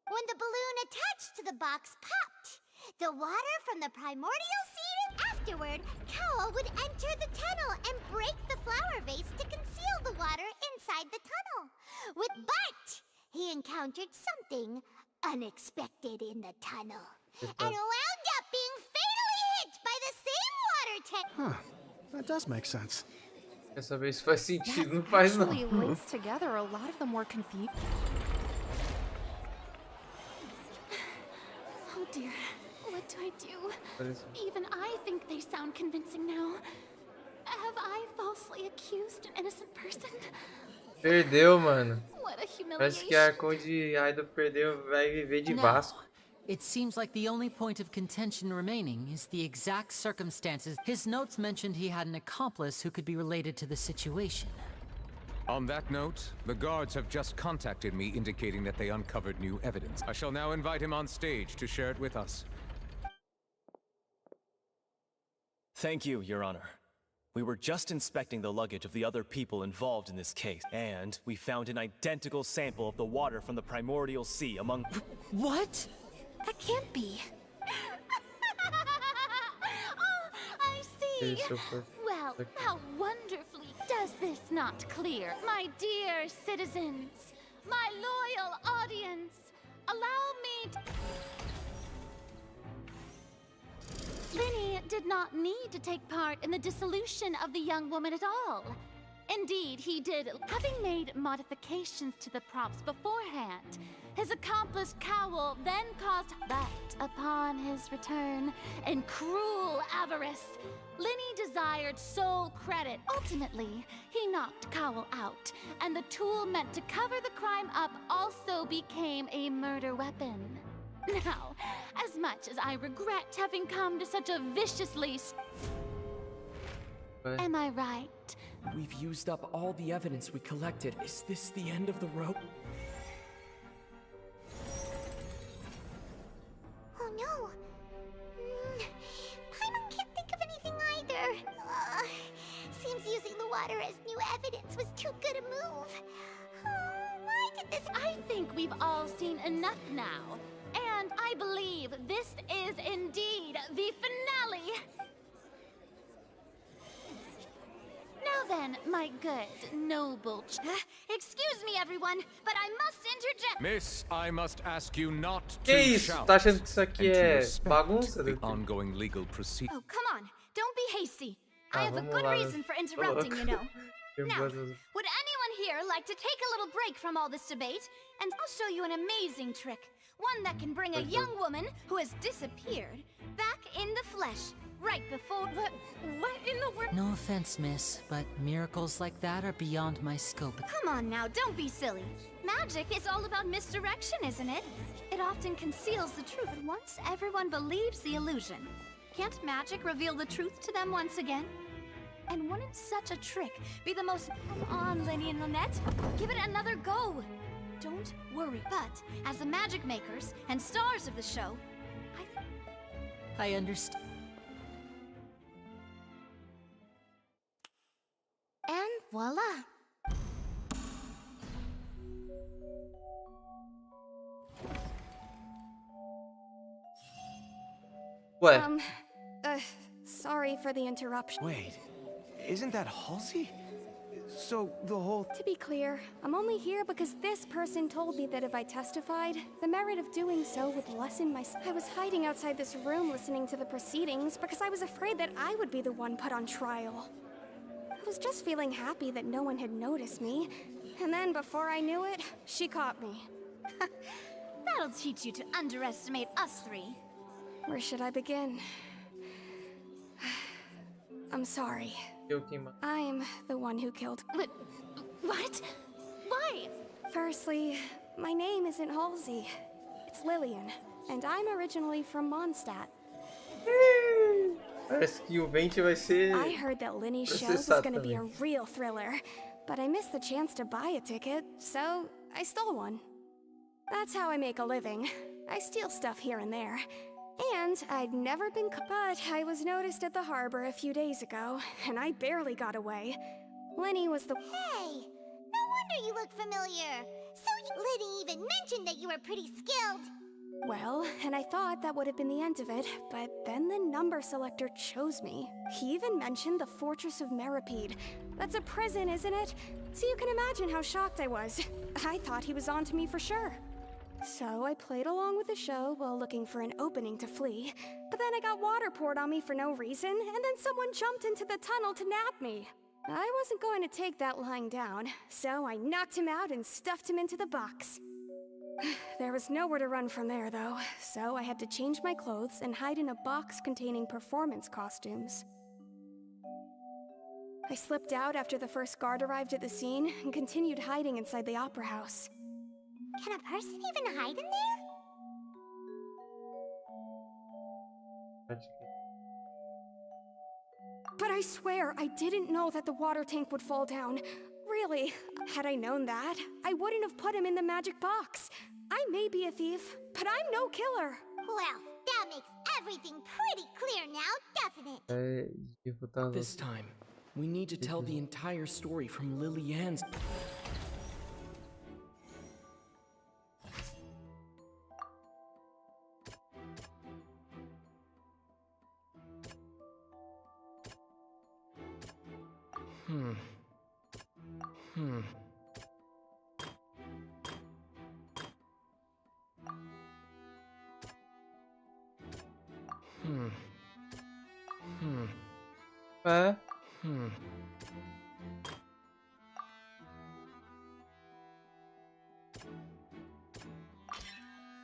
When the balloon attached to the box popped, the water from the primordial seed. Afterward, Cowl would enter the tunnel and break the flower vase to conceal the water inside the tunnel. With Bart, he encountered something unexpected in the tunnel and wound up being fatally hit by the same water tank. Huh. That does make sense. Dessa vez faz sentido, não faz não. Actually links together a lot of the more confused. Oh dear, what do I do? Even I think they sound convincing now. Have I falsely accused an innocent person? Perdeu, mano. What a Parece que a Arconde Idol perdeu, vai viver de No. Vasco. It seems like the only point of contention remaining is the exact circumstances. His notes mentioned he had an accomplice who could be related to the situation. On that note, the guards have just contacted me indicating that they uncovered new evidence. I shall now invite him on stage to share it with us. Thank you, Your Honor. We were just inspecting the luggage of the other people involved in this case, and we found an identical sample of the water from the primordial sea among— What? That can't be. Oh, I see. Well, how wonderfully does this not clear? My dear citizens, my loyal audience, allow me to... Linny did not need to take part in the dissolution of the young woman at all. Indeed, he did, having made modifications to the props beforehand. His accomplice Cowl then caused that upon his return, in cruel avarice, Linny desired sole credit. Ultimately, he knocked Cowl out, and the tool meant to cover the crime up also became a murder weapon. Now, as much as I regret having come to such a viciously... Am I right? We've used up all the evidence we collected. Is this the end of the rope? Oh no. Paimon can't think of anything either. Seems using the water as new evidence was too good a move. Why did this... I think we've all seen enough now. And I believe this is indeed the finale. Now then, my good, noble... Excuse me, everyone, but I must interject. Miss, I must ask you not Que to isso? shout Tá achando que isso aqui and to é respect bagunça? the ongoing legal proceedings. Oh, come on. Don't be hasty. I have a vamos good lá. reason for interrupting, you know. Now, Lembrando- would anyone here like to take a little break from all this debate? And I'll show you an amazing trick. One that can bring a young woman who has disappeared back in the flesh. Right before... What in the world? No offense, miss, but miracles like that are beyond my scope. Come on now, don't be silly. Magic is all about misdirection, isn't it? It often conceals the truth once everyone believes the illusion. Can't magic reveal the truth to them once again? And wouldn't such a trick be the most... Come on, Linny and Lynette. Give it another go. Don't worry. But, as the magic makers and stars of the show, I understand. And voila. Ué, Sorry for the interruption. Wait, isn't that Halsey? So the whole... To be clear, I'm only here because this person told me that if I testified, the merit of doing so would lessen my... I was hiding outside this room listening to the proceedings because I was afraid that I would be the one put on trial. I was just feeling happy that no one had noticed me, and then before I knew it, she caught me. that'll teach you to underestimate us three. Where should I begin? I'm sorry. I'm the one who killed... What? Why? Firstly, my name isn't Halsey. It's Lillian, and I'm originally from Mondstadt. Parece que o Vente vai ser... I heard that Linny's show was gonna be a real thriller, but I missed the chance to buy a ticket, so I stole one. That's how I make a living. I steal stuff here and there. And I'd never been but I was noticed at the harbor a few days ago, and I barely got away. Lenny was the— Hey, no wonder you look familiar. So Liddy even mentioned that you were pretty skilled. Well, and I thought that would have been the end of it, but then the number selector chose me. He even mentioned the Fortress of Meripede. That's a prison, isn't it? So you can imagine how shocked I was. I thought he was on to me for sure. So I played along with the show while looking for an opening to flee. But then I got water poured on me for no reason, and then someone jumped into the tunnel to nab me. I wasn't going to take that lying down, so I knocked him out and stuffed him into the box. There was nowhere to run from there, though, so I had to change my clothes and hide in a box containing performance costumes. I slipped out after the first guard arrived at the scene and continued hiding inside the opera house. Can a person even hide in there? But I swear, I didn't know that the water tank would fall down. Really, had I known that, I wouldn't have put him in the magic box. I may be a thief, but I'm no killer. Well, that makes everything pretty clear now, doesn't it? This time, we need to tell the entire story from Lily Ann's.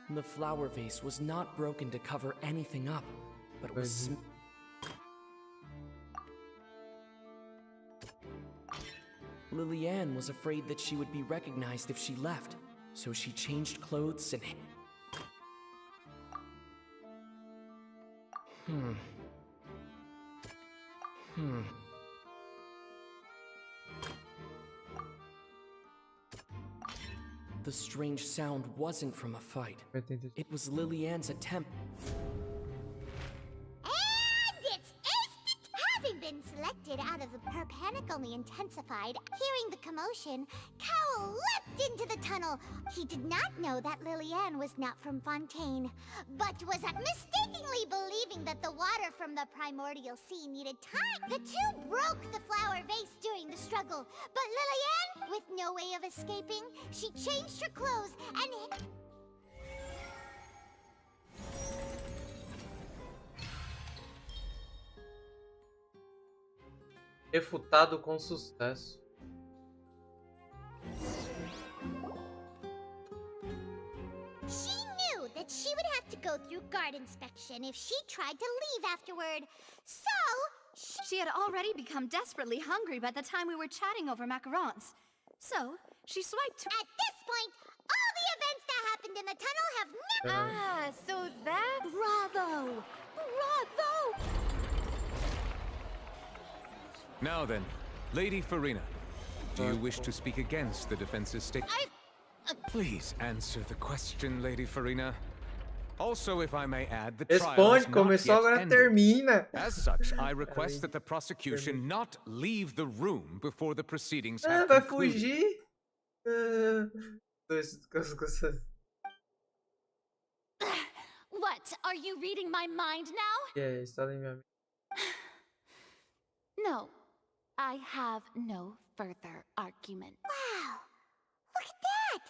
The flower vase was not broken to cover anything up, but was Lily Ann was afraid that she would be recognized if she left, so she changed clothes and... The strange sound wasn't from a fight. It was Lily Ann's attempt. And it's instant! Having been selected out of her panic only intensified. Hearing the commotion, Cowell leapt into the tunnel. He did not know that Lily-Ann was not from Fontaine, but was mistakenly believing that the water from the primordial sea needed time. The two broke the flower vase during the struggle, but Lily-Ann, with no way of escaping, she changed her clothes and... Refutado com sucesso. She knew that she would have to go through guard inspection if she tried to leave afterward. So, she had already become desperately hungry by the time we were chatting over macarons. So, she swiped to— At this point, all the events that happened in the tunnel have never— Ah, so that— Bravo! Bravo! Now then, Lady Farina, do you wish to speak against the defense's statement? Please answer the question, Lady Farina. Also, if I may add, the trial is Responde, not começou, yet agora ended. termina. As such, I request that the prosecution not leave the room before the proceedings have Vai concluded. fugir? What? Are you reading my mind now? Yeah, está lendo minha mente. No. I have no further argument. Wow! Look at that!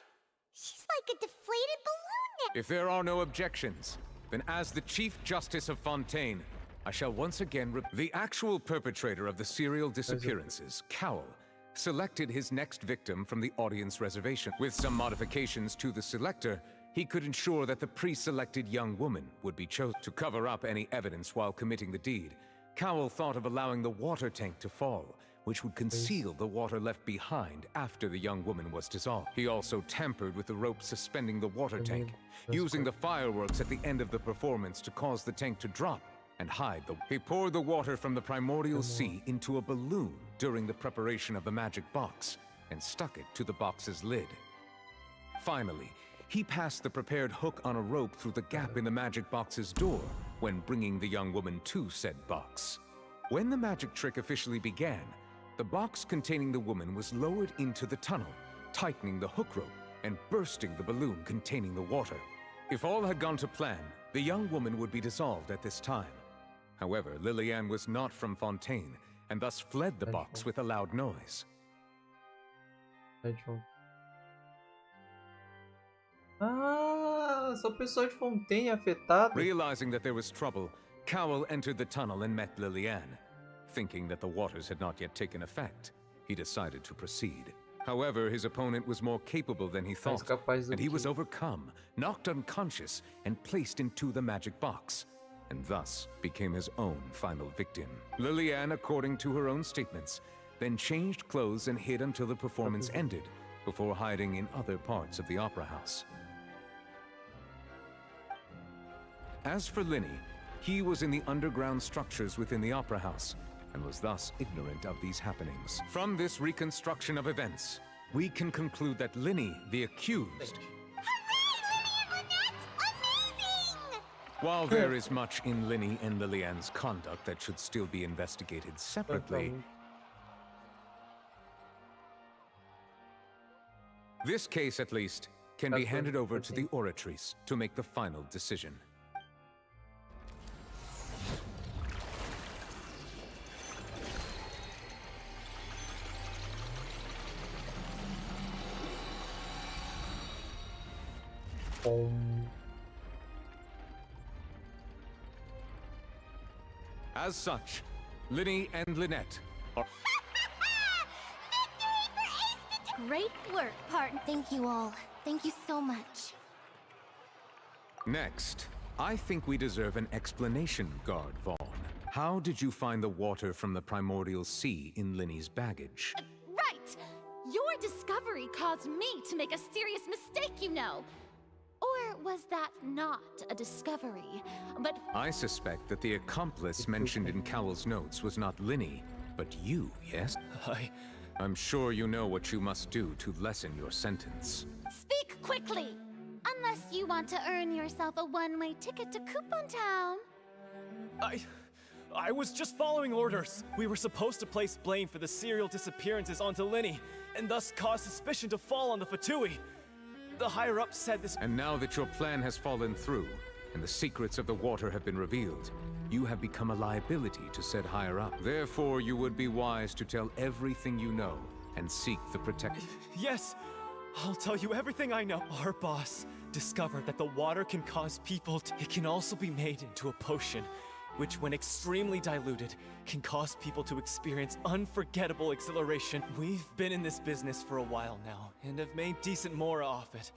She's like a deflated balloon now. If there are no objections, then as the Chief Justice of Fontaine, I shall once again the actual perpetrator of the serial disappearances, Cowell, selected his next victim from the audience reservation. With some modifications to the selector, he could ensure that the pre-selected young woman would be chosen. To cover up any evidence while committing the deed, Cowell thought of allowing the water tank to fall, which would conceal the water left behind after the young woman was dissolved. He also tampered with the rope suspending the water tank, using the fireworks at the end of the performance to cause the tank to drop and hide the... He poured the water from the primordial sea into a balloon during the preparation of the magic box and stuck it to the box's lid. Finally, he passed the prepared hook on a rope through the gap in the magic box's door when bringing the young woman to said box. When the magic trick officially began, the box containing the woman was lowered into the tunnel, tightening the hook rope and bursting the balloon containing the water. If all had gone to plan, the young woman would be dissolved at this time. However, Lillian was not from Fontaine, and thus fled the box with a loud noise. Ah, só o pessoal de Fontaine afetado. Realizing that there was trouble, Cowell entered the tunnel and met Lillian. Thinking that the waters had not yet taken effect, he decided to proceed. However, his opponent was more capable than he thought, and he was overcome, knocked unconscious, and placed into the magic box, and thus became his own final victim. Lillian, according to her own statements, then changed clothes and hid until the performance ended, before hiding in other parts of the opera house. As for Linny, he was in the underground structures within the opera house, and was thus ignorant of these happenings. From this reconstruction of events, we can conclude that Linny, the accused, while there is much in Linny and Lillian's conduct that should still be investigated separately, this case, at least, can be handed over to the Oratrice to make the final decision. As such, Linny and Lynette are... Great work, partner. Thank you all. Thank you so much. Next, I think we deserve an explanation, Guard Vaughn. How did you find the water from the primordial sea in Linny's baggage? Right! Your discovery caused me to make a serious mistake, you know. Or was that not a discovery, but... I suspect that the accomplice mentioned in Cowell's notes was not Linny, but you, yes? I'm sure you know what you must do to lessen your sentence. Speak quickly! Unless you want to earn yourself a one-way ticket to Coupon Town. I was just following orders. We were supposed to place blame for the serial disappearances onto Linny, and thus cause suspicion to fall on the Fatui. The higher-ups said this— And now that your plan has fallen through, and the secrets of the water have been revealed, you have become a liability to said higher-up. Therefore, you would be wise to tell everything you know, and seek the protection. Yes! I'll tell you everything I know. Our boss discovered that the water can cause people to— It can also be made into a potion, which when extremely diluted, can cause people to experience unforgettable exhilaration. We've been in this business for a while now, and have made decent more off it.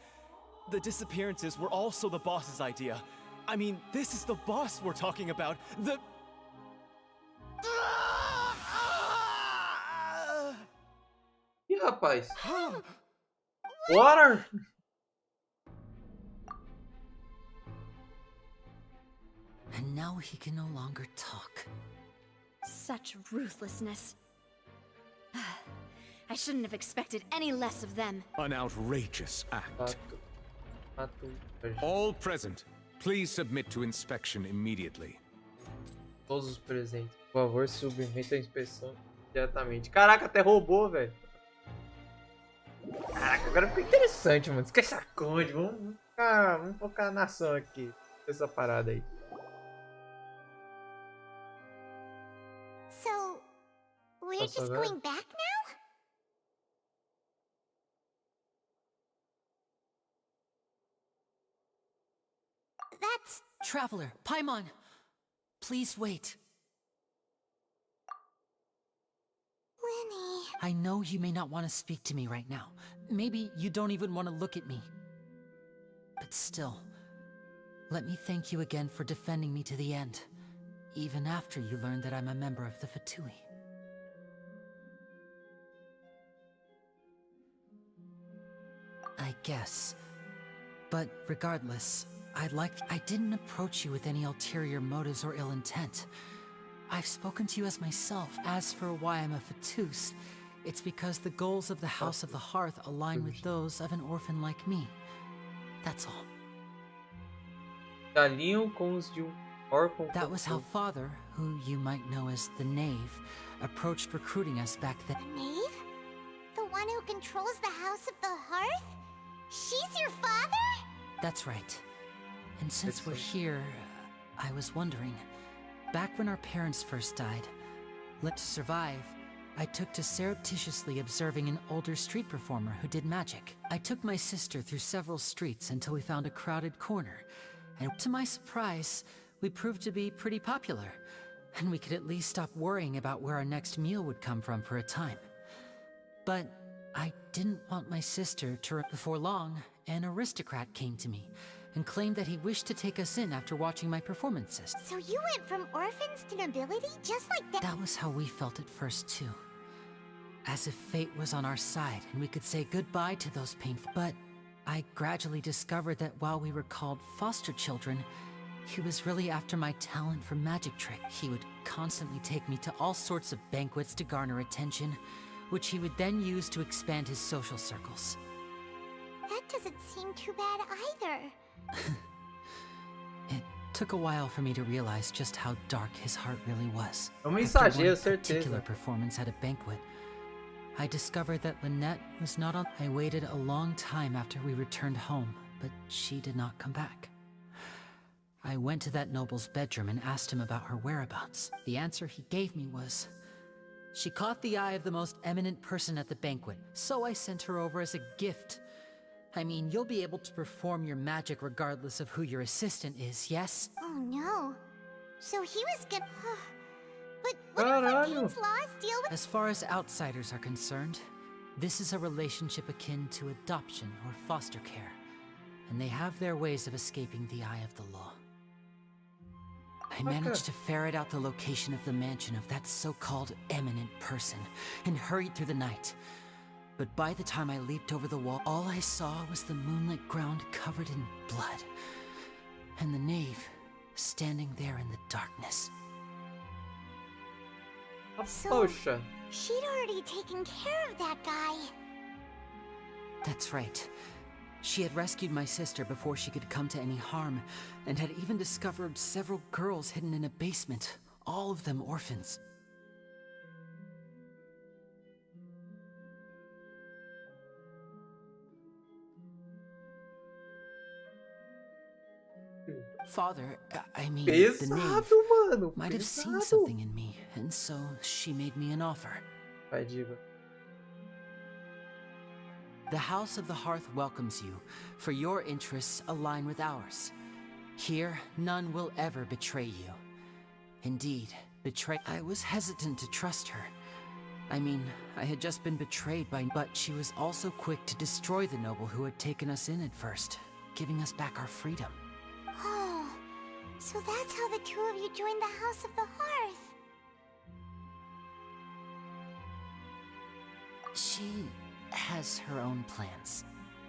The disappearances were also the boss's idea. I mean, this is the boss we're talking about. Ih, rapaz. Water! And now he can no longer talk. Such ruthlessness. I shouldn't have expected any less of them. An outrageous act. All present, please submit to inspection immediately. Todos os presentes, por favor, submeta a inspeção imediatamente. Caraca, até roubou, velho. Caraca, agora ficou interessante, mano. Esquece a Conde. Vamos focar na ação aqui. Essa parada aí. So, we're just going back now? That's... Traveler, Paimon! Please wait. Linny... I know you may not want to speak to me right now. Maybe you don't even want to look at me. But still, let me thank you again for defending me to the end, even after you learned that I'm a member of the Fatui. I guess. But regardless, I didn't approach you with any ulterior motives or ill intent. I've spoken to you as myself. As for why I'm a Fatus, it's because the goals of the House of the Hearth align with those of an orphan like me. That's all. Alinham com os de órfão. That was how Father, who you might know as the Knave, approached recruiting us back then. The Knave? The one who controls the House of the Hearth? She's your father? That's right. And since we're here, I was wondering, back when our parents first died, to survive, I took to surreptitiously observing an older street performer who did magic. I took my sister through several streets until we found a crowded corner, and to my surprise, we proved to be pretty popular, and we could at least stop worrying about where our next meal would come from for a time. But I didn't want my sister to... Before long, an aristocrat came to me and claimed that he wished to take us in after watching my performances. So you went from orphans to nobility just like that? That was how we felt at first, too. As if fate was on our side and we could say goodbye to those painful... But I gradually discovered that while we were called foster children, he was really after my talent for magic trick. He would constantly take me to all sorts of banquets to garner attention, which he would then use to expand his social circles. That doesn't seem too bad either. It took a while for me to realize just how dark his heart really was. Mensageiro, After one particular certeza. performance at a banquet, I discovered that Lynette was not on... I waited a long time after we returned home, but she did not come back. I went to that noble's bedroom and asked him about her whereabouts. The answer he gave me was, she caught the eye of the most eminent person at the banquet, so I sent her over as a gift. I mean, you'll be able to perform your magic regardless of who your assistant is, yes? Oh no. So he was gonna... But what if Fontaine's laws deal with... As far as outsiders are concerned, this is a relationship akin to adoption or foster care, and they have their ways of escaping the eye of the law. I managed to ferret out the location of the mansion of that so-called eminent person and hurried through the night. But by the time I leaped over the wall, all I saw was the moonlit ground covered in blood, and the knave standing there in the darkness. So, she'd already taken care of that guy. That's right. She had rescued my sister before she could come to any harm, and had even discovered several girls hidden in a basement, all of them orphans. Father, I mean, the knave, might have seen something in me, and so she made me an offer. Vai, diga. The House of the Hearth welcomes you, for your interests align with ours. Here, none will ever betray you. Indeed, I was hesitant to trust her. I mean, I had just been betrayed by... But she was also quick to destroy the noble who had taken us in at first, giving us back our freedom. Oh, so that's how the two of you joined the House of the Hearth. She has her own plans.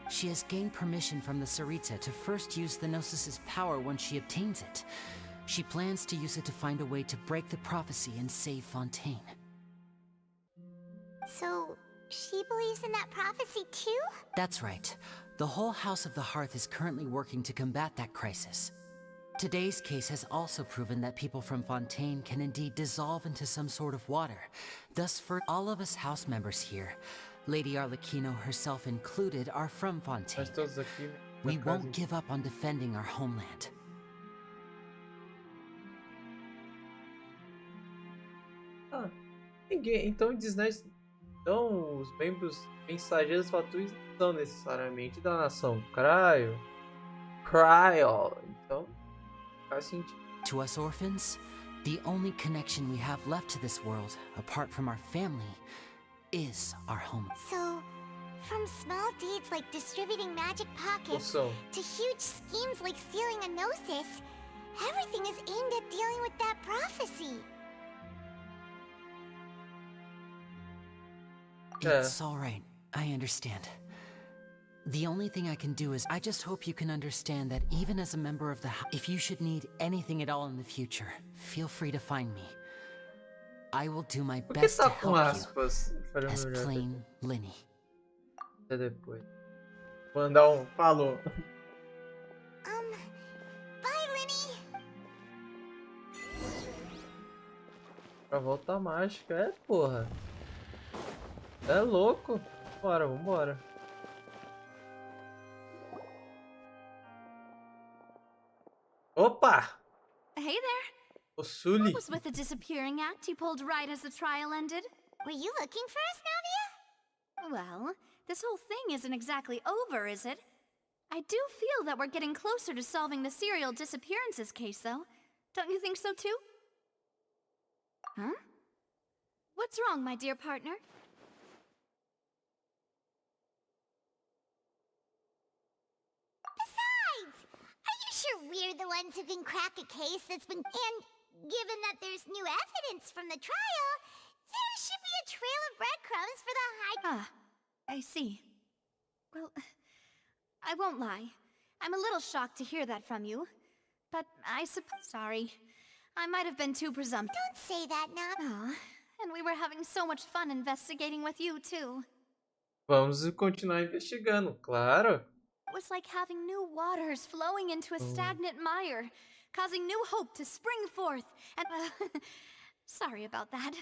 She has gained permission from the Tsaritsa to first use the Gnosis's power when she obtains it. She plans to use it to find a way to break the prophecy and save Fontaine. So, she believes in that prophecy too? That's right. The whole House of the Hearth is currently working to combat that crisis. Today's case has also proven that people from Fontaine can indeed dissolve into some sort of water. Thus, for all of us house members here, Lady Arlecchino herself included, are from Fontaine. We won't give up on defending our homeland. Ah, ninguém. Então diz, né? Então, os membros mensageiros fatuis não são necessariamente da nação Cryo. Então, faz sentido. To us orphans, the only connection we have left to this world, apart from our family, is our home. So, from small deeds like distributing magic pockets to huge schemes like stealing a Gnosis, everything is aimed at dealing with that prophecy. It's all right. I understand. The only thing I can do is, I just hope you can understand that even as a member of the house, if you should need anything at all in the future, feel free to find me. I will do my best to help you, as plain Linny. Até depois. Mandar falou. Pra volta mágica, é porra. É louco. Bora, vambora. Opa! Hey there. O Sully. What was with the disappearing act you pulled right as the trial ended? Were you looking for us, Navia? Well, this whole thing isn't exactly over, is it? I do feel that we're getting closer to solving the serial disappearances case, though. Don't you think so, too? Huh? What's wrong, my dear partner? Besides, are you sure we're the ones who can crack a case that's been... And given that there's new evidence from the trial, there should be a trail of breadcrumbs for the high... Ah, I see. Well, I won't lie. I'm a little shocked to hear that from you. But I suppose... Sorry. I might have been too presumptive. Don't say that now. Aw, and we were having so much fun investigating with you, too. Vamos continuar investigando, claro. It was like having new waters flowing into a stagnant mire, causing new hope to spring forth. And sorry about that.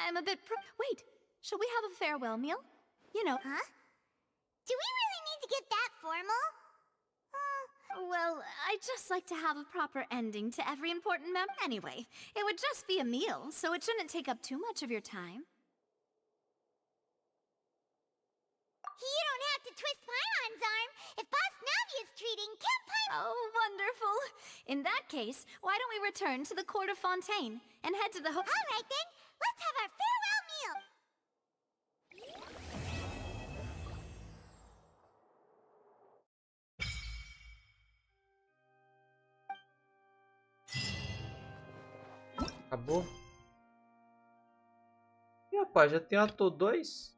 I'm a bit Wait, shall we have a farewell meal? You know. Huh? Do we really need to get that formal? Well, I'd just like to have a proper ending to every important Anyway, it would just be a meal, so it shouldn't take up too much of your time. You don't have to twist Paimon's arm. If Boss Navia's treating Camp Paimon... Oh, wonderful. In that case, why don't we return to the Court of Fontaine and head to the All right, then. Let's have our farewell meal. Acabou? Ih, rapaz, já tem ator 2?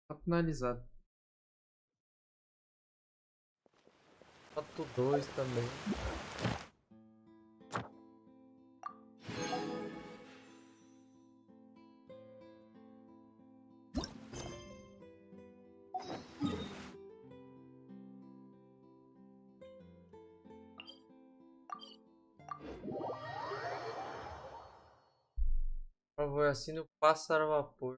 Tá finalizado. Ato 2 também. Por favor, assine o Pássaro a Vapor.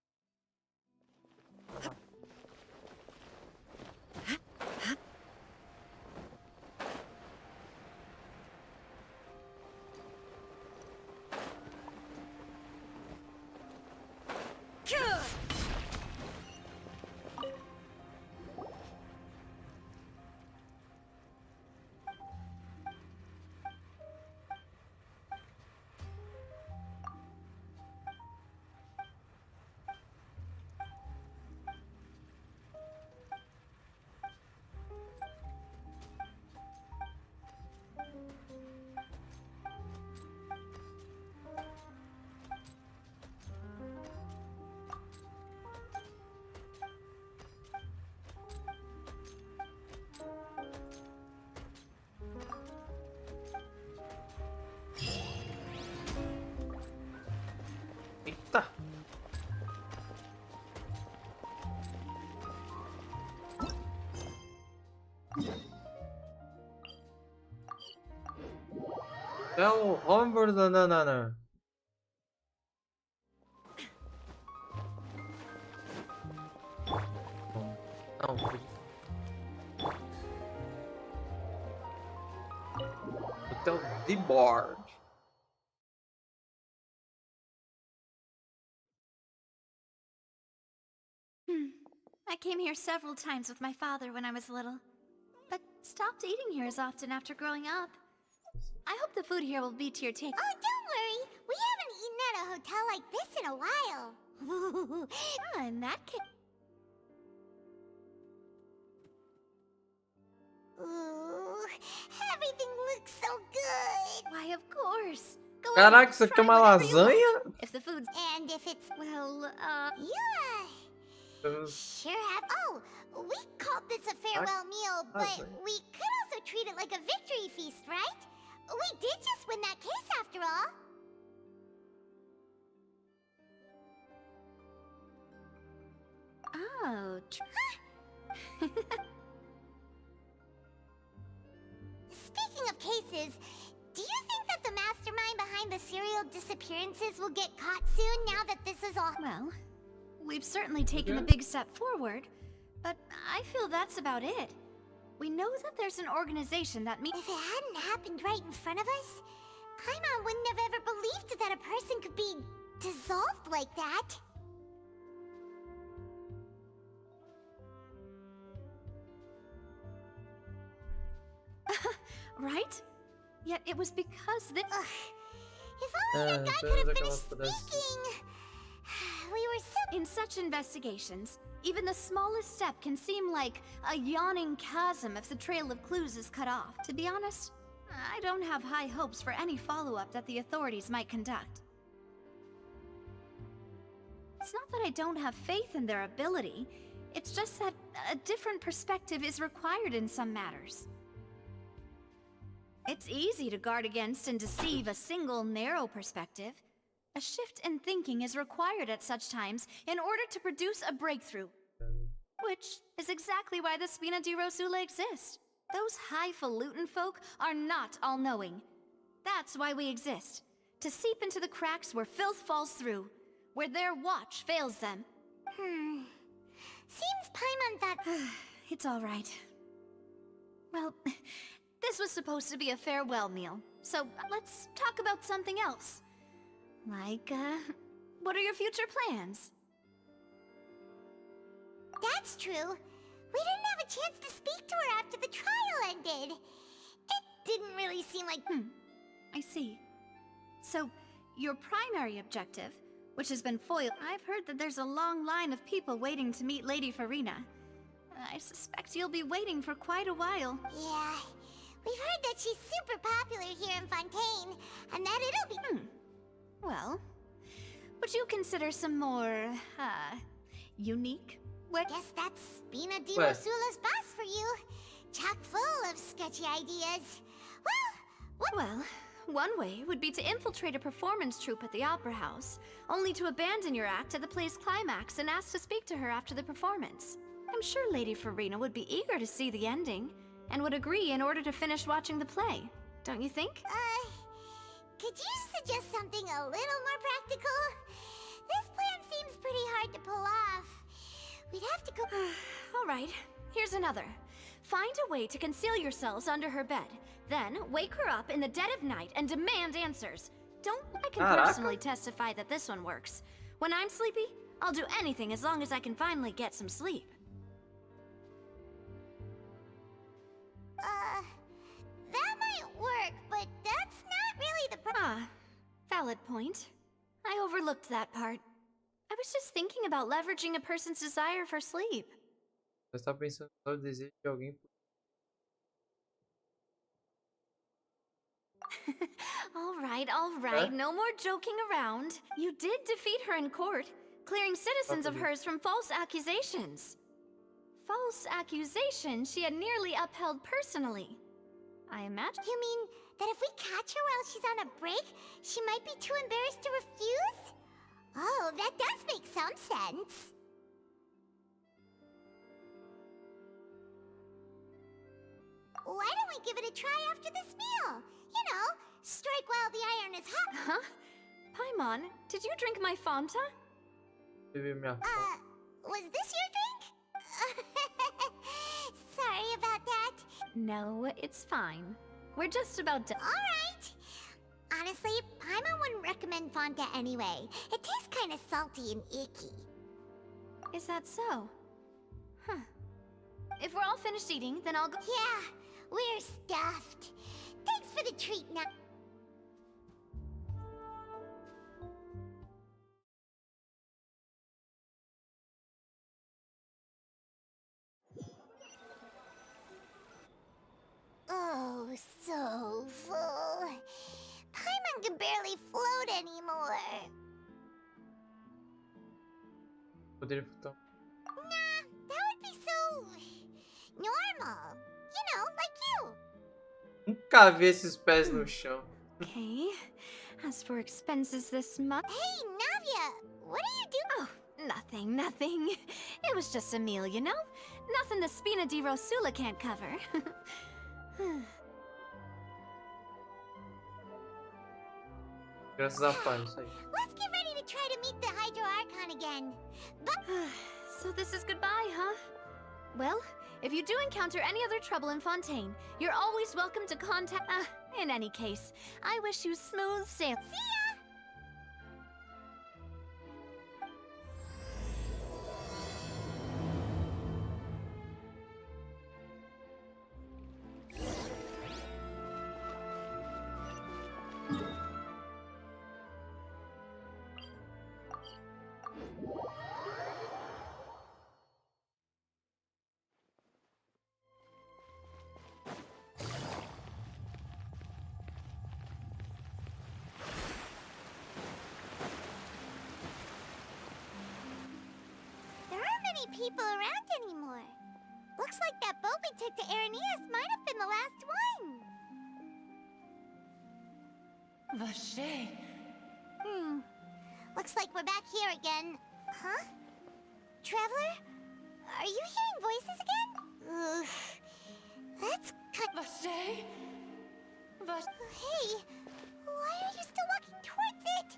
Eita! É o Homer da Nanana. Não, Hotel The Board. I came here several times with my father when I was little, but stopped eating here as often after growing up. I hope the food here will be to your taste. Oh, don't worry. We haven't eaten at a hotel like this in a while. In that case... Ooh, everything looks so good. Why, of course. Go Caraca, ahead, isso aqui try é uma whatever you lasanha? want. If the food's... And if it's... Well, You, Sure have. Oh, we called this a farewell meal, but we could also treat it like a victory feast, right? We did just win that case after all. Oh, Speaking of cases, do you think that the mastermind behind the serial disappearances will get caught soon now that this is all— Well, we've certainly taken a big step forward, but I feel that's about it. We know that there's an organization that If it hadn't happened right in front of us, Paimon wouldn't have ever believed that a person could be dissolved like that. right? Yet it was because this— If only that guy could have finished speaking! We were so— In such investigations, even the smallest step can seem like a yawning chasm if the trail of clues is cut off. To be honest, I don't have high hopes for any follow-up that the authorities might conduct. It's not that I don't have faith in their ability, it's just that a different perspective is required in some matters. It's easy to guard against and deceive a single narrow perspective. A shift in thinking is required at such times in order to produce a breakthrough. Which is exactly why the Spina di Rosula exist. Those highfalutin folk are not all-knowing. That's why we exist. To seep into the cracks where filth falls through. Where their watch fails them. Seems Paimon thought— It's alright. Well, this was supposed to be a farewell meal, so let's talk about something else. Like, what are your future plans? That's true. We didn't have a chance to speak to her after the trial ended. It didn't really seem like— I see. So, your primary objective, which has been foiled— I've heard that there's a long line of people waiting to meet Lady Farina. I suspect you'll be waiting for quite a while. Yeah, we've heard that she's super popular here in Fontaine, and that it'll be— Well, would you consider some more, unique? Guess that's Spina di Rosula's boss for you. Chock full of sketchy ideas. Well, one way would be to infiltrate a performance troupe at the Opera House, only to abandon your act at the play's climax and ask to speak to her after the performance. I'm sure Lady Farina would be eager to see the ending, and would agree in order to finish watching the play. Don't you think? Could you suggest something a little more practical? This plan seems pretty hard to pull off. We'd have to go— Alright, here's another. Find a way to conceal yourselves under her bed. Then, wake her up in the dead of night and demand answers. I can personally testify that this one works. When I'm sleepy, I'll do anything as long as I can finally get some sleep. That might work, but that's not really the Valid point. I overlooked that part. I was just thinking about leveraging a person's desire for sleep. Você está pensando só no desejo de alguém. Alright, no more joking around. You did defeat her in court, clearing citizens of hers from false accusations. False accusations she had nearly upheld personally. I imagine— You mean that if we catch her while she's on a break, she might be too embarrassed to refuse? Oh, that does make some sense. Why don't we give it a try after this meal? You know, strike while the iron is hot. Huh? Paimon, did you drink my Fanta? Was this your drink? Sorry about that. No, it's fine. We're just about done. Alright. Honestly, Paimon wouldn't recommend Fanta anyway. It tastes kind of salty and icky. Is that so? Huh. If we're all finished eating, then I'll go— Yeah, we're stuffed. Thanks for the treat now. Oh, so full. Paimon can barely float anymore. Poderia faltar. Normal. You know, like you. Nunca vi esses pés no chão. Okay. As for expenses this month. Hey, Navia! What are you doing? Oh, nothing. It was just a meal, you know? Nothing the Spina di Rosula can't cover. Graças a Pai, isso aí. Let's get ready to try to meet the Hydro Archon again. But So this is goodbye, huh? Well, if you do encounter any other trouble in Fontaine, you're always welcome to contact... in any case, I wish you smooth sail. see ya! There aren't many people around anymore. Looks like that boat we took to Araneas might have been the last one. Vache. Looks like we're back here again. Huh? Traveler? Are you hearing voices again? Ugh. That's kind of... Vache? Hey, why are you still walking towards it?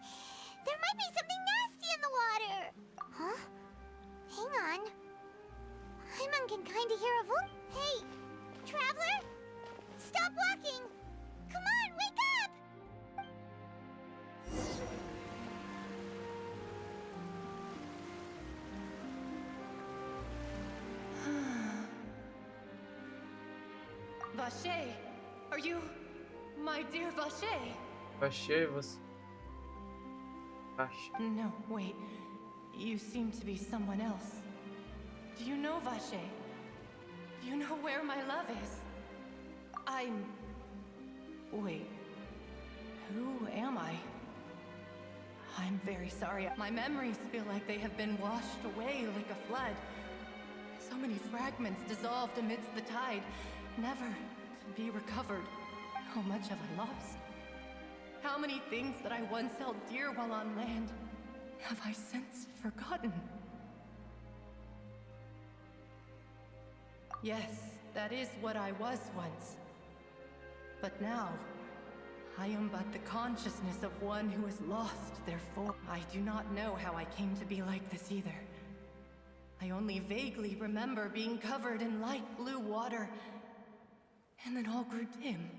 There might be something nasty in the water. Huh? Hang on. Paimon can kind of hear a voice. Hey, Traveler? Stop walking! Come on, wake up! Vache, are you my dear Vache? Achei você. Acha. No, wait. You seem to be someone else. Do you know Vache? Do you know where my love is? Wait. Who am I? I'm very sorry. My memories feel like they have been washed away like a flood. So many fragments dissolved amidst the tide, never to be recovered. How much have I lost? How many things that I once held dear while on land have I since forgotten? Yes, that is what I was once. But now, I am but the consciousness of one who is lost, therefore. I do not know how I came to be like this either. I only vaguely remember being covered in light blue water, and then all grew dim.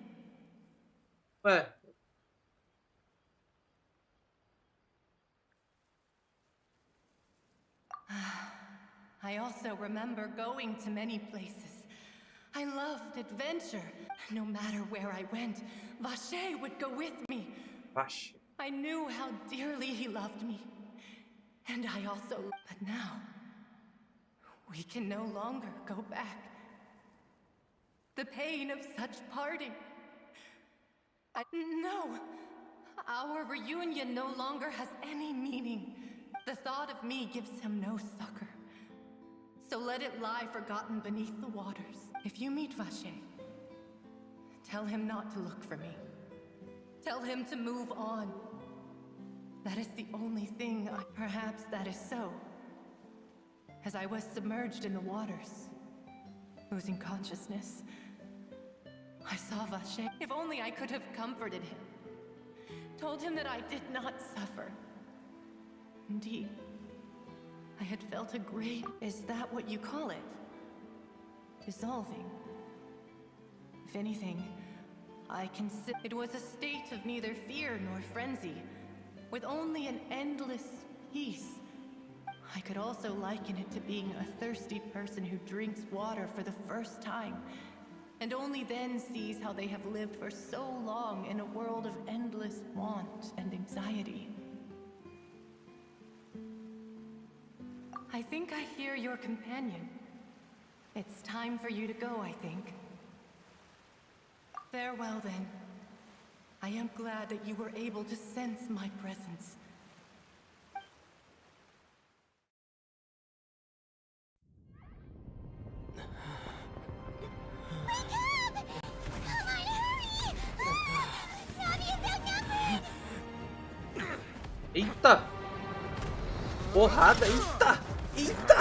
Ué. I also remember going to many places. I loved adventure. No matter where I went, Vache would go with me. Vache. I knew how dearly he loved me. And I also... But now, we can no longer go back. The pain of such parting. No! Our reunion no longer has any meaning. The thought of me gives him no succor. So let it lie forgotten beneath the waters. If you meet Vache, tell him not to look for me. Tell him to move on. That is the only thing Perhaps that is so. As I was submerged in the waters, losing consciousness, I saw Vache. If only I could have comforted him. Told him that I did not suffer. Indeed, I had felt a great... Is that what you call it? Dissolving. If anything, I consider... It was a state of neither fear nor frenzy, with only an endless peace. I could also liken it to being a thirsty person who drinks water for the first time, and only then sees how they have lived for so long in a world of endless want and anxiety. I think I hear your companion. It's time for you to go, I think. Farewell, then. I am glad that you were able to sense my presence. Eita! Porrada! Eita! Eita!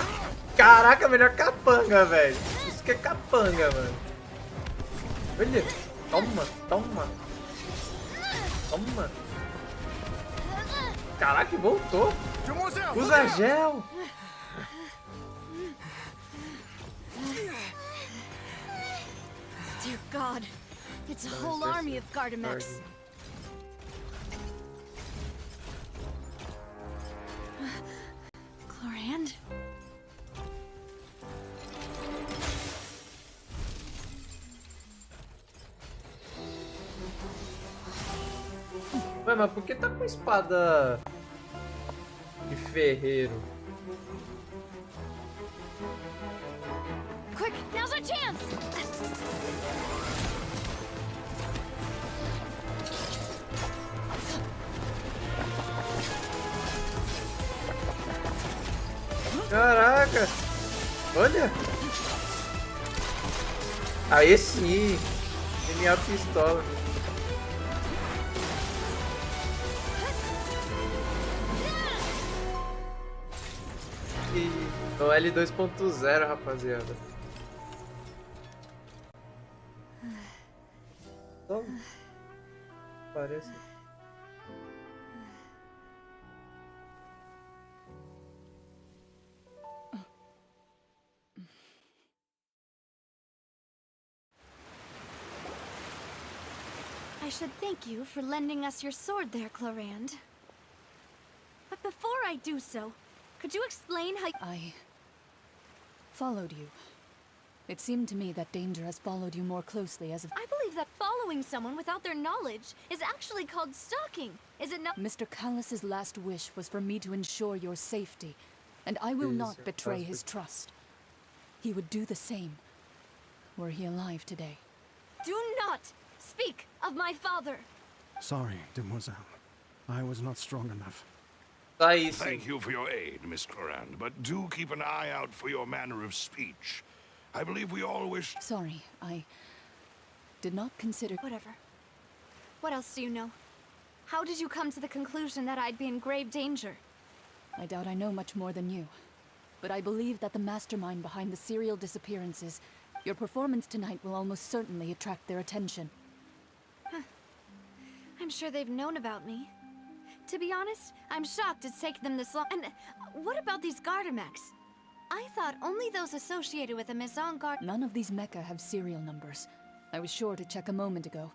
Caraca, melhor capanga, velho. Isso que é capanga, mano. Olha! Toma, toma! Toma! Caraca, voltou! Usa gel! Dear God, it's a whole army of Gardamex. Chlorand? Ué, mas por que tá com espada de ferreiro? Quick, now's our chance! Caraca! Olha! Aí sim! Tem minha pistola. E no L 2.0, rapaziada. Toma. Parece. I should thank you for lending us your sword there, Chlorand. But before I do so, could you explain how I followed you. It seemed to me that danger has followed you more closely as of— I believe that following someone without their knowledge is actually called stalking. Is it not? Mr. Callus's last wish was for me to ensure your safety, and I will not betray his trust. He would do the same, were he alive today. Do not speak of my father. Sorry, demoiselle. I was not strong enough. Thank you for your aid, Miss Chlorand, but do keep an eye out for your manner of speech. I believe we all wish— Sorry, I did not consider— Whatever. What else do you know? How did you come to the conclusion that I'd be in grave danger? I doubt I know much more than you, but I believe that the mastermind behind the serial disappearances— your performance tonight will almost certainly attract their attention. Huh. I'm sure they've known about me. To be honest, I'm shocked it's taken them this long. And what about these Gardamex? I thought only those associated with the Maison Garde— None of these mecha have serial numbers. I was sure to check a moment ago.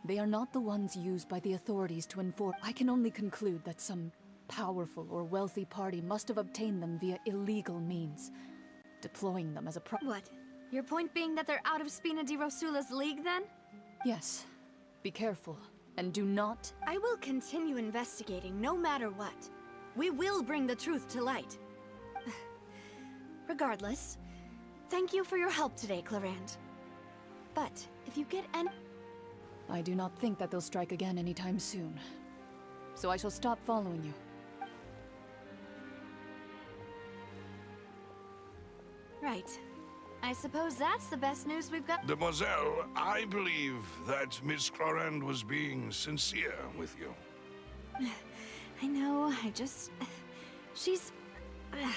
They are not the ones used by the authorities to enforce— I can only conclude that some powerful or wealthy party must have obtained them via illegal means, deploying them as a What? Your point being that they're out of Spina di Rosula's league, then? Yes. Be careful, and do not— I will continue investigating, no matter what. We will bring the truth to light. Regardless, thank you for your help today, Chlorand. But, if you get any— I do not think that they'll strike again anytime soon. So I shall stop following you. Right. I suppose that's the best news we've got. Demoiselle, I believe that Miss Chlorand was being sincere with you. I know, I just... She's... Oh,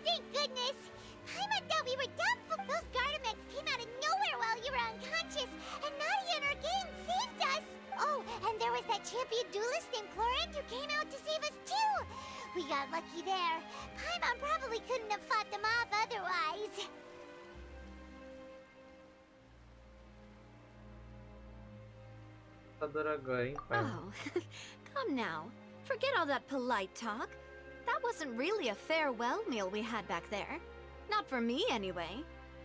thank goodness! Paimon thought we were done, but those Gardamex came out of nowhere while you were unconscious, and Nadia and her gang saved us! Oh, and there was that champion duelist named Chlorand who came out to save us too! We got lucky there. Paimon probably couldn't have fought them off otherwise. Oh, come now. Forget all that polite talk. That wasn't really a farewell meal we had back there. Not for me, anyway.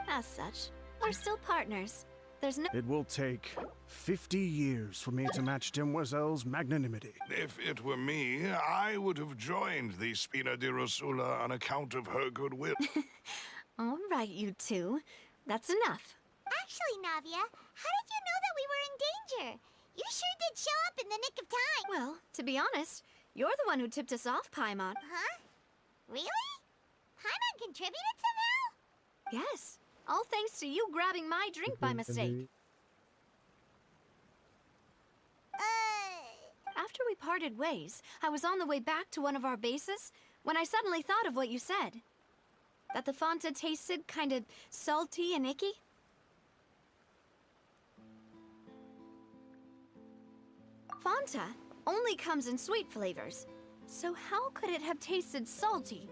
As such, we're still partners. There's no— It will take 50 years for me to match Demoiselle's magnanimity. If it were me, I would have joined the Spina di Rosula on account of her goodwill. All right, you two. That's enough. Actually, Navia, how did you know that we were in danger? You sure did show up in the nick of time. Well, to be honest, you're the one who tipped us off, Paimon. Huh? Really? Paimon contributed somehow? Yes. All thanks to you grabbing my drink by mistake. After we parted ways, I was on the way back to one of our bases when I suddenly thought of what you said. That the Fanta tasted kind of salty and icky. Fanta only comes in sweet flavors, so how could it have tasted salty?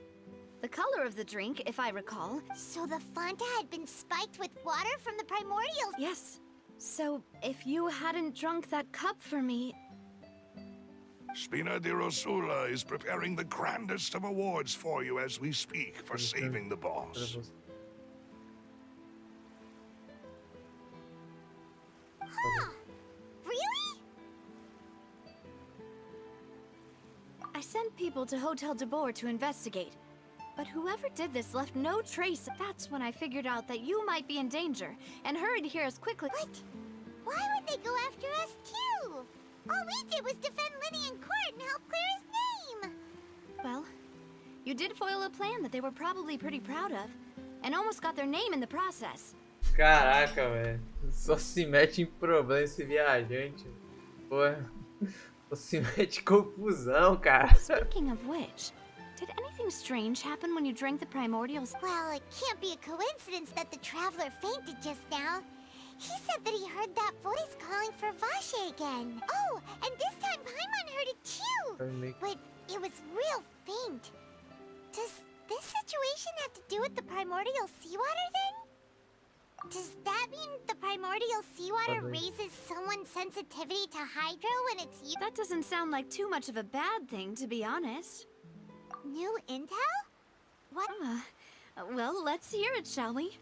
The color of the drink, if I recall. So the Fanta had been spiked with water from the primordials? Yes. So if you hadn't drunk that cup for me... Spina di Rosula is preparing the grandest of awards for you as we speak for saving the boss. Huh. Really? I sent people to Hotel de Boer to investigate. But whoever did this left no trace. That's when I figured out that you might be in danger and hurried here as quickly. What? Why would they go after us too? All we did was defend Lenny in court and help clear his name. Well, you did foil a plan that they were probably pretty proud of, and almost got their name in the process. Caraca, velho. Só se mete em problema esse viajante. Porra. Só se mete em confusão, cara. Speaking of which, did anything strange happen when you drank the primordials? Well, it can't be a coincidence that the traveler fainted just now. He said that he heard that voice calling for Vache again. Oh, and this time Paimon heard it too. But it was real faint. Does this situation have to do with the primordial seawater then? Does that mean the primordial seawater raises someone's sensitivity to hydro when it's used? That doesn't sound like too much of a bad thing, to be honest. New intel? What? Well, let's hear it, shall we?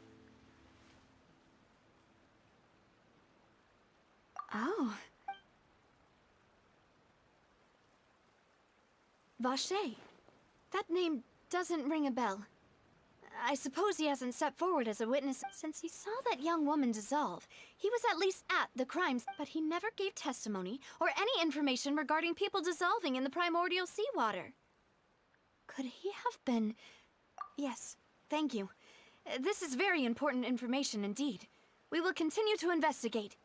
Oh. Vache. That name doesn't ring a bell. I suppose he hasn't stepped forward as a witness since he saw that young woman dissolve. He was at least at the crimes, but he never gave testimony or any information regarding people dissolving in the primordial seawater. Could he have been... Yes, thank you. This is very important information indeed. We will continue to investigate.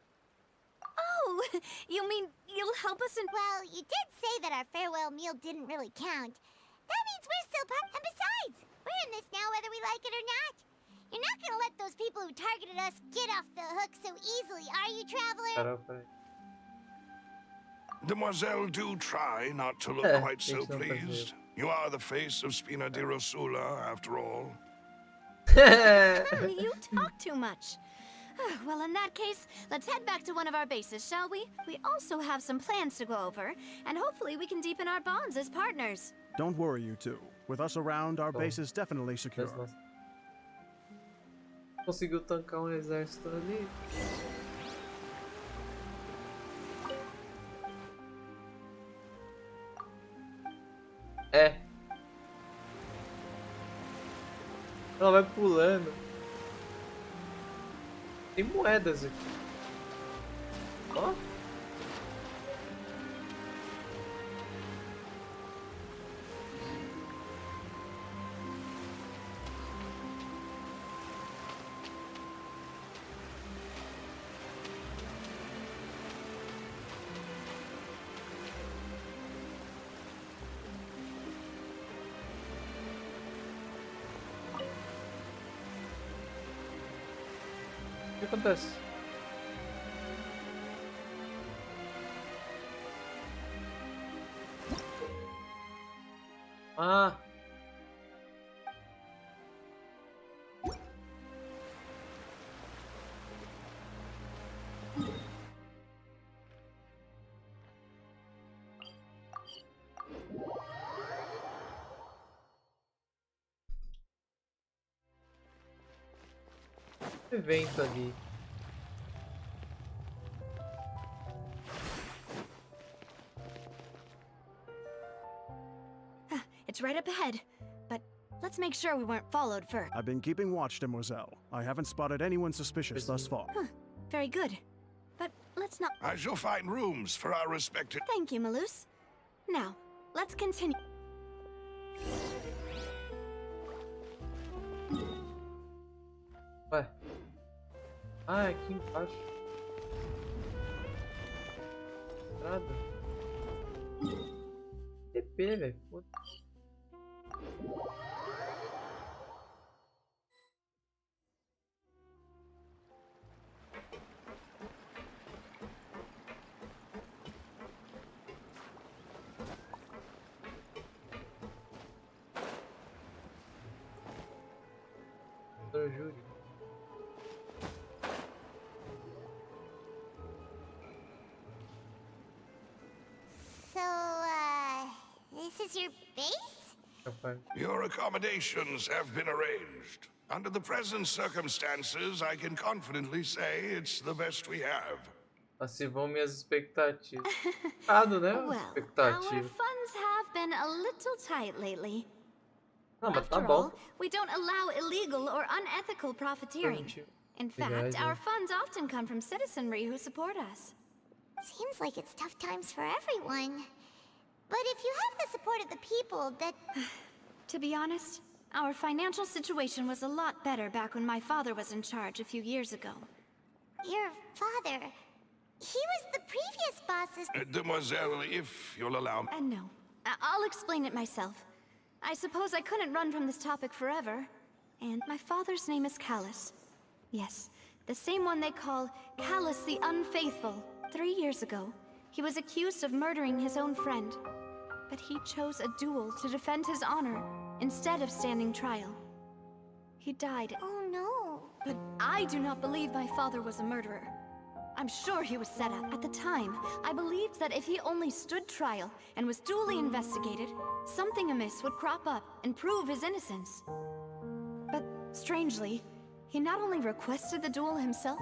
Oh, you mean you'll help us in... Well, you did say that our farewell meal didn't really count. That means we're still part... And besides, we're in this now whether we like it or not. You're not gonna let those people who targeted us get off the hook so easily, are you, Traveler? Demoiselle, do try not to look quite so pleased. You are the face of Spina di Rosula, after all. You talk too much. Well, in that case, let's head back to one of our bases, shall we? We also have some plans to go over, and hopefully we can deepen our bonds as partners. Don't worry, you two. With us around, our base is definitely secure. Conseguiu tancar exército ali. É. Ela vai pulando. Tem moedas aqui. Ó. O que acontece? Ah! Evento ali. It's right up ahead, but let's make sure we weren't followed first. I've been keeping watch, Demoiselle. I haven't spotted anyone suspicious thus far. Very good. But let's not... I shall find rooms for our respective... Thank you, Malus. Now, let's continue. Ué. Ah, é aqui embaixo. Entrada. IP, velho. Júlio. So, this is your base? Your accommodations have been arranged. Under the present circumstances, I can confidently say it's the best we have. Assim vão minhas expectativas. Né? Well, our funds have been a little tight lately. Ah, mas tá After bom. all, we don't allow illegal or unethical profiteering. In fact, our funds often come from citizenry who support us. Seems like it's tough times for everyone. But if you have the support of the people, that... To be honest, our financial situation was a lot better back when my father was in charge a few years ago. Your father... He was the previous boss's... Demoiselle, if you'll allow me... No. I'll explain it myself. I suppose I couldn't run from this topic forever. And my father's name is Callus. Yes, the same one they call Callus the Unfaithful. 3 years ago, he was accused of murdering his own friend. But he chose a duel to defend his honor, instead of standing trial. He died. Oh no. But I do not believe my father was a murderer. I'm sure he was set up. At the time, I believed that if he only stood trial and was duly investigated, something amiss would crop up and prove his innocence. But strangely, he not only requested the duel himself,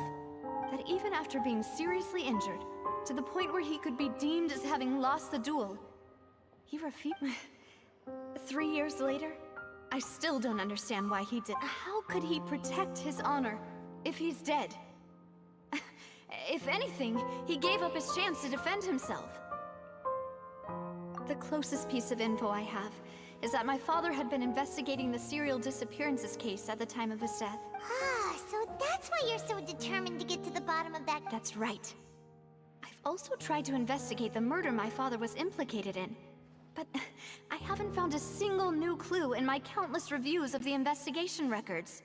that even after being seriously injured, to the point where he could be deemed as having lost the duel, he refused. 3 years later, I still don't understand why he did. How could he protect his honor if he's dead? If anything, he gave up his chance to defend himself. The closest piece of info I have is that my father had been investigating the serial disappearances case at the time of his death. Ah, so that's why you're so determined to get to the bottom of that... That's right. I've also tried to investigate the murder my father was implicated in, but I haven't found a single new clue in my countless reviews of the investigation records.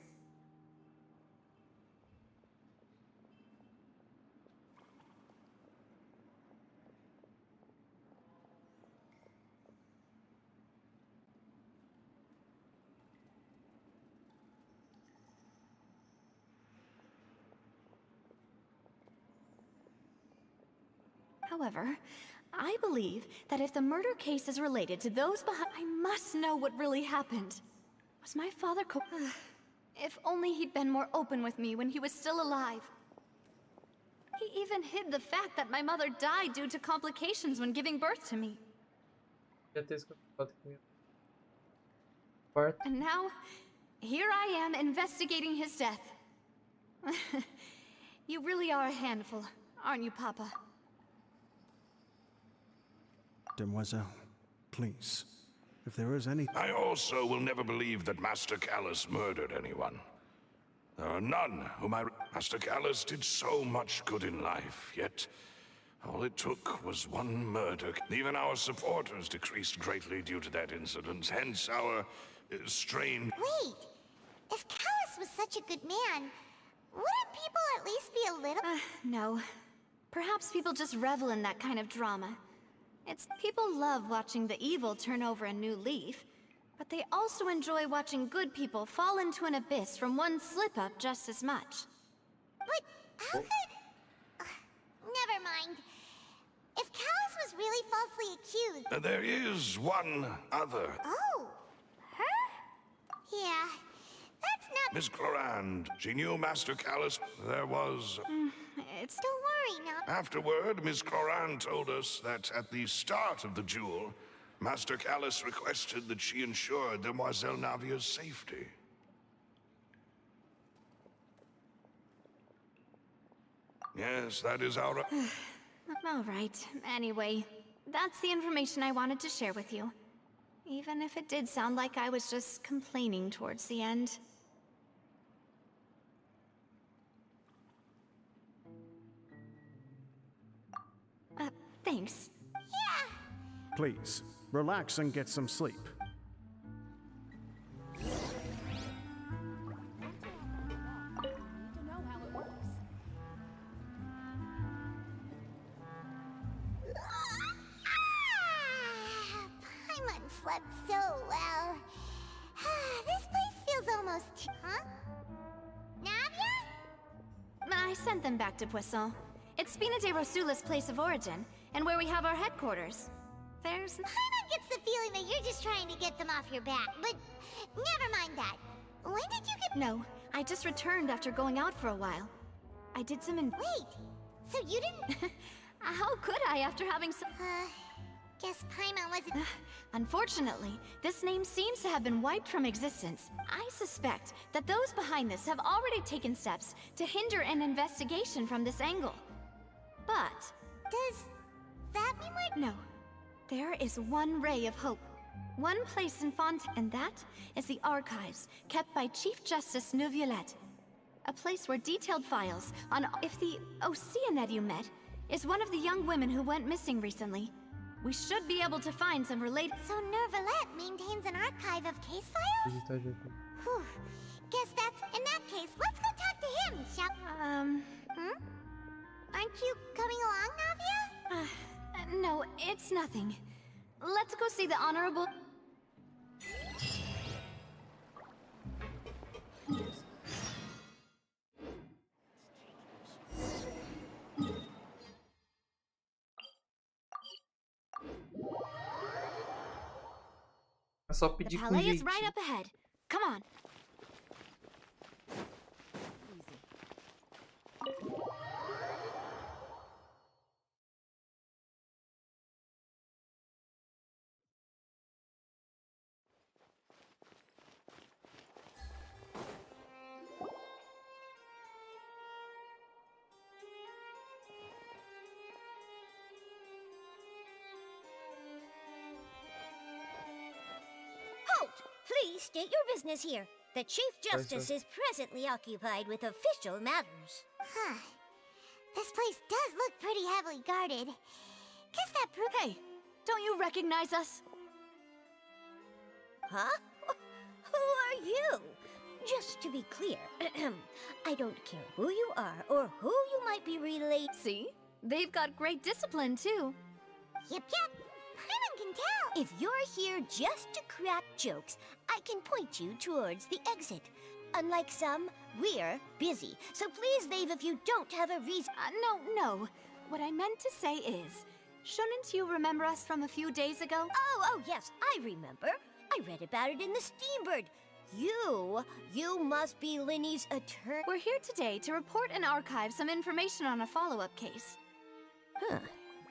However, I believe that if the murder case is related to those behind, I must know what really happened. Was my father If only he'd been more open with me when he was still alive. He even hid the fact that my mother died due to complications when giving birth to me. And now, here I am investigating his death. You really are a handful, aren't you, Papa? Demoiselle, please. If there is any... I also will never believe that Master Callus murdered anyone. There are none whom Master Callus did so much good in life, yet all it took was one murder. Even our supporters decreased greatly due to that incident, hence our strain... Wait! If Callus was such a good man, wouldn't people at least be a little... No. Perhaps people just revel in that kind of drama. People love watching the evil turn over a new leaf, but they also enjoy watching good people fall into an abyss from one slip-up just as much. But how could... never mind. If Callus was really falsely accused... There is one other. Oh! Her? Yeah. That's not... Miss Clorand. She knew Master Callus. There was... Don't worry now. Afterward, Miss Clorand told us that at the start of the duel, Master Callus requested that she ensure Demoiselle Navia's safety. Yes, that is our... All right. Anyway, that's the information I wanted to share with you. Even if it did sound like I was just complaining towards the end. Thanks. Yeah. Please, Relax and get some sleep. Paimon slept so well. This place feels almost... Huh? Navia? I sent them back to Poisson. It's Spina de Rosula's place of origin, and where we have our headquarters. There's... Paimon gets the feeling that you're just trying to get them off your back, but never mind that. When did you get... No, I just returned after going out for a while. I did some Wait, so you didn't... How could I after having some... Guess Paimon wasn't... Unfortunately, this name seems to have been wiped from existence. I suspect that those behind this have already taken steps to hinder an investigation from this angle. But... Does that mean we're... No. There is one ray of hope. One place in Fontaine, and that is the archives kept by Chief Justice Neuvillette. A place where detailed files on if the Oceanid you met is one of the young women who went missing recently. We should be able to find some related... So Neuvillette maintains an archive of case files? Whew. Guess that's... In that case, let's go talk to him, shall... Aren't you coming along, Navia? No, it's nothing. Let's go see the Honorable... É só The pedir com palais is jeitinho. right up ahead. Come on. Halt! Please state your business here. The Chief Justice is presently occupied with official matters. Huh. This place does look pretty heavily guarded. Guess that proves... Hey, don't you recognize us? Huh? Who are you? Just to be clear, I don't care who you are or who you might be related. See? They've got great discipline, too. Yep. Paimon can tell. If you're here just to crack jokes, I can point you towards the exit. Unlike some, we're busy, so please leave if you don't have a reason. No. What I meant to say is, shouldn't you remember us from a few days ago? Oh, yes, I remember. I read about it in the Steambird. You must be Linny's attorney. We're here today to report and archive some information on a follow-up case. Huh.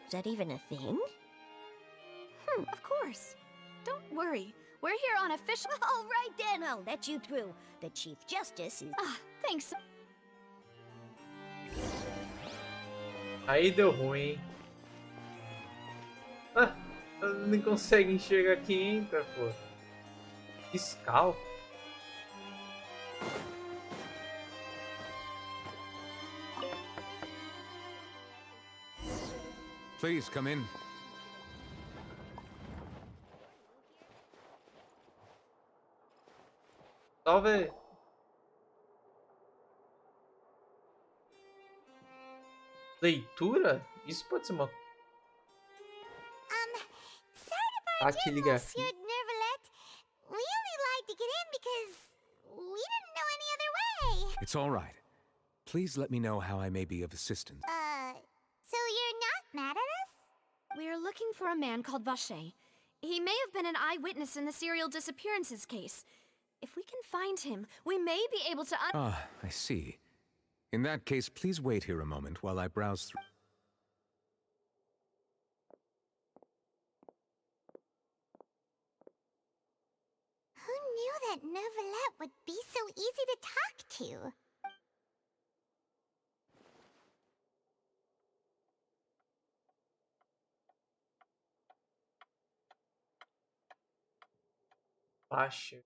Is that even a thing? Of course. Don't worry. We're here on official... All right then, I'll let you through. The Chief Justice is... Thanks. Aí deu ruim, hein? Nem consegue enxergar quem entra, pô. Fiscal? Please come in. Salve! Leitura? Isso pode ser uma... Sorry to que barge in, liga Monsieur Neuvillette. We only lied to get in because we didn't know any other way. It's all right. Please let me know how I may be of assistance. So you're not mad at us? We're looking for a man called Vacher. He may have been an eyewitness in the serial disappearances case. If we can find him, we may be able to I see. In that case, please wait here a moment while I browse through... Who knew that Neuvillette would be so easy to talk to? Vacher.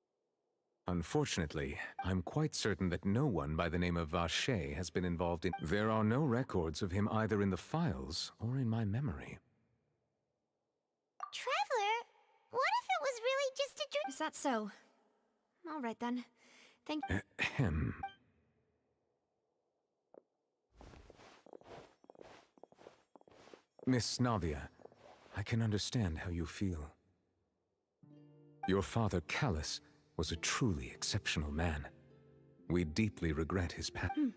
Unfortunately, I'm quite certain that no one by the name of Vacher has been involved in... There are no records of him either in the files or in my memory. Traveler, just a dream. Is that so? All right then. Thank you. Ahem. Miss Navia, I can understand how you feel. Your father, Callus, was a truly exceptional man. We deeply regret his passing.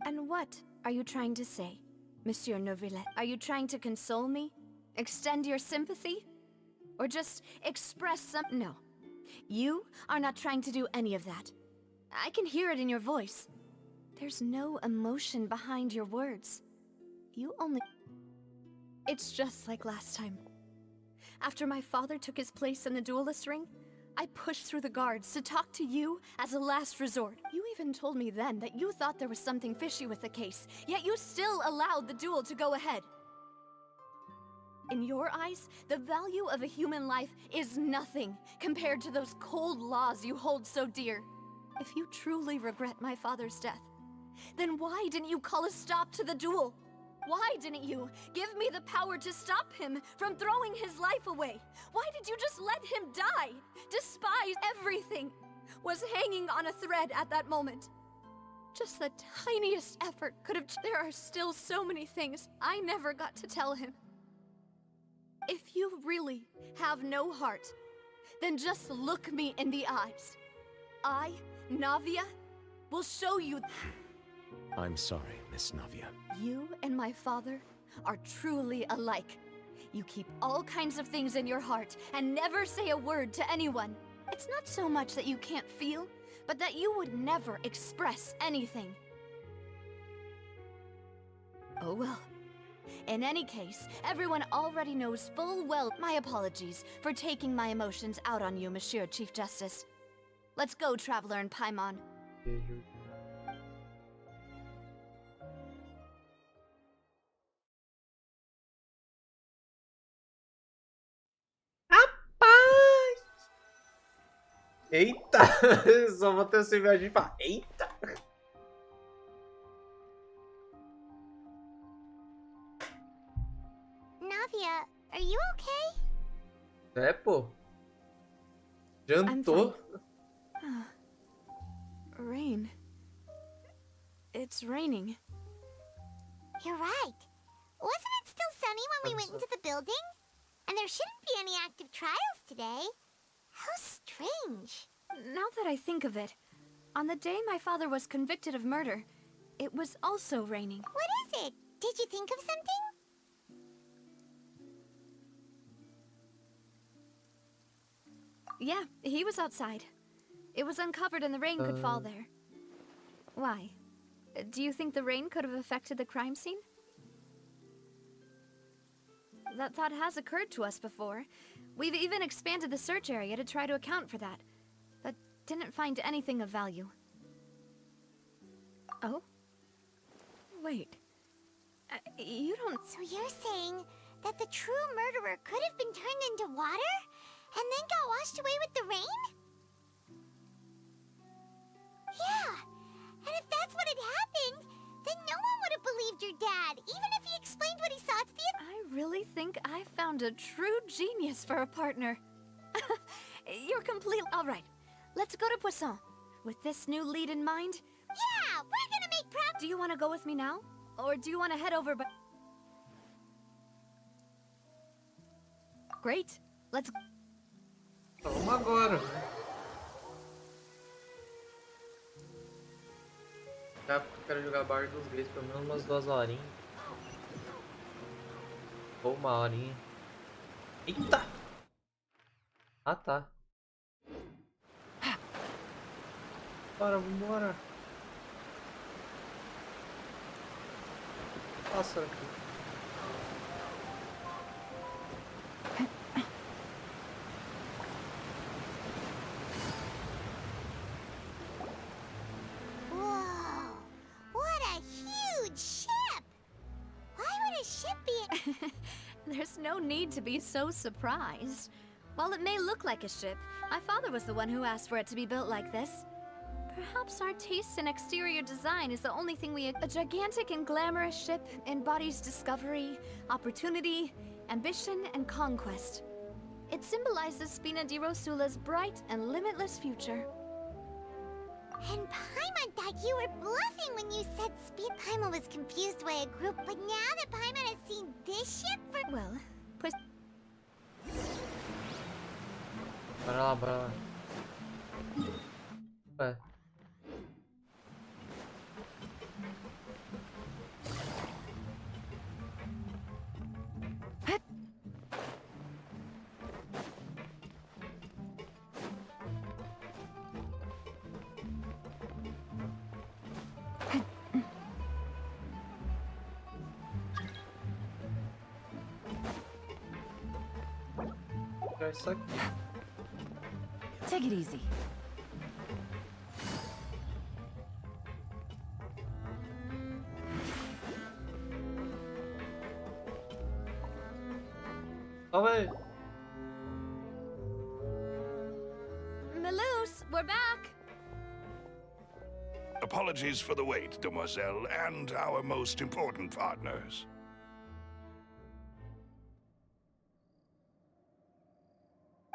And what are you trying to say, Monsieur Neuvillette? Are you trying to console me? Extend your sympathy? Or just express some— No. You are not trying to do any of that. I can hear it in your voice. There's no emotion behind your words. You only— It's just like last time. After my father took his place in the duelist ring, I pushed through the guards to talk to you as a last resort. You even told me then that you thought there was something fishy with the case, yet you still allowed the duel to go ahead. In your eyes, the value of a human life is nothing compared to those cold laws you hold so dear. If you truly regret my father's death, then why didn't you call a stop to the duel? Why didn't you give me the power to stop him from throwing his life away? Why did you just let him die? Despise everything was hanging on a thread at that moment. Just the tiniest effort could have— There are still so many things I never got to tell him. If you really have no heart, then just look me in the eyes. I, Navia, will show you— I'm sorry, Miss Navia. You and my father are truly alike. You keep all kinds of things in your heart and never say a word to anyone. It's not so much that you can't feel, but that you would never express anything. Oh well. In any case, everyone already knows full well— My apologies for taking my emotions out on you, Monsieur Chief Justice. Let's go, Traveler and Paimon. Eita! Só vou ter essa viagem e falar, eita! Navia, are you okay? É, pô. Jantou. Rain. It's raining. You're right. Wasn't it still sunny when we went into the building? And there shouldn't be any active trials today. How strange. Now that I think of it, on the day my father was convicted of murder, it was also raining. What is it? Did you think of something? Yeah, he was outside. It was uncovered and the rain could fall there. Why? Do you think the rain could have affected the crime scene? That thought has occurred to us before. We've even expanded the search area to try to account for that, but didn't find anything of value. Oh? Wait. You don't— So you're saying that the true murderer could have been turned into water? And then got washed away with the rain? Yeah, and if that's what had happened, then no one would have believed your dad, even if he explained what he saw to the— I really think I found a true genius for a partner. You're complete— All right, let's go to Poisson. With this new lead in mind— Yeah, we're gonna make progress! Do you want to go with me now? Or do you want to head over by— Great, let's— Vamos agora. Já porque eu quero jogar Baldur's Gate pelo menos umas 2 horinhas. Ou 1 horinha. Eita! Ah, tá. Bora, vambora. Pássaro aqui. Whoa, what a huge ship! Why would a ship be— There's no need to be so surprised. While it may look like a ship, my father was the one who asked for it to be built like this. Perhaps our taste in exterior design is the only thing we— A gigantic and glamorous ship embodies discovery, opportunity, ambition, and conquest. It symbolizes Spina di Rosula's bright and limitless future. And Paimon thought you were bluffing when you said Paimon was confused by a group, but now that Paimon has seen this ship for— Well, pues... Bora lá, bora lá. Ué. Isso aqui. Take it easy. Calma aí. Melus, we're back! Apologies for the wait, demoiselle, and our most important partners.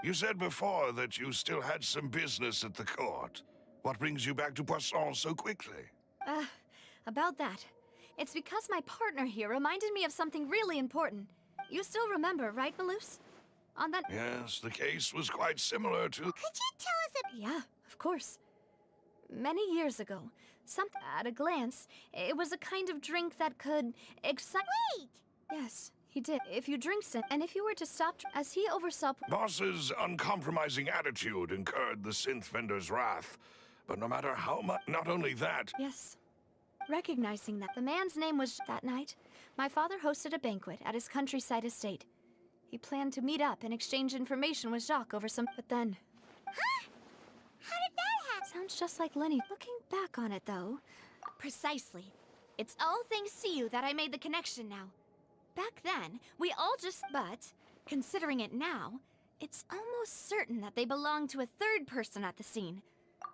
You said before that you still had some business at the court. What brings you back to Poisson so quickly? About that. It's because my partner here reminded me of something really important. You still remember, right, Melus? On that... Yes, the case was quite similar to... Could you tell us Yeah, of course. Many years ago, at a glance, it was a kind of drink that could excite... Wait! Yes, he did. If you drink it, and if you were to stop, as he oversaw... Boss's uncompromising attitude incurred the synth vendor's wrath. But no matter how much... Not only that... Yes. Recognizing that the man's name was that night, my father hosted a banquet at his countryside estate. He planned to meet up and exchange information with Jacques over some... But then... Huh? How did that happen? Sounds just like Lenny. Looking back on it, though... Precisely. It's all thanks to you that I made the connection now. Back then, we all just... But, considering it now, it's almost certain that they belong to a third person at the scene.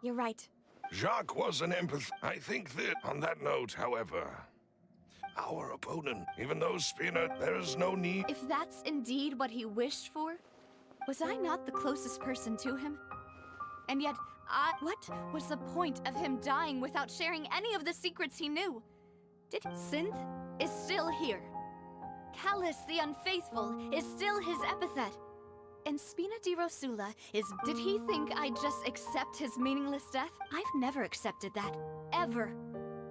You're right. Jacques was an empath. I think that, on that note, however, our opponent, even though Spina, there is no need... If that's indeed what he wished for, was I not the closest person to him? And yet, what was the point of him dying without sharing any of the secrets he knew? Synth is still here. Callus the Unfaithful is still his epithet. And Spina di Rosula is... Did he think I'd just accept his meaningless death? I've never accepted that. Ever.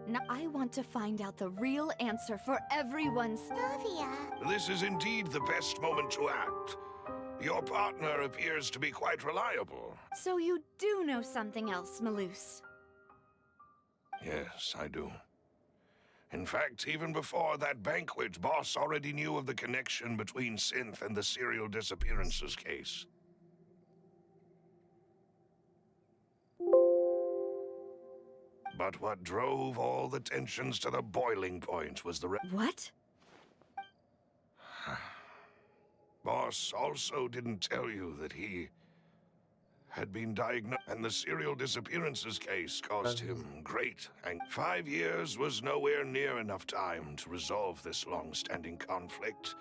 Now I want to find out the real answer for everyone's... Sylvia. This is indeed the best moment to act. Your partner appears to be quite reliable. So you do know something else, Melus? Yes, I do. In fact, even before that banquet, Boss already knew of the connection between Synth and the serial disappearances case. But what drove all the tensions to the boiling point was the What? Boss also didn't tell you that he had been diagnosed, and the serial disappearances case caused him great anguish. 5 years was nowhere near enough time to resolve this long-standing conflict.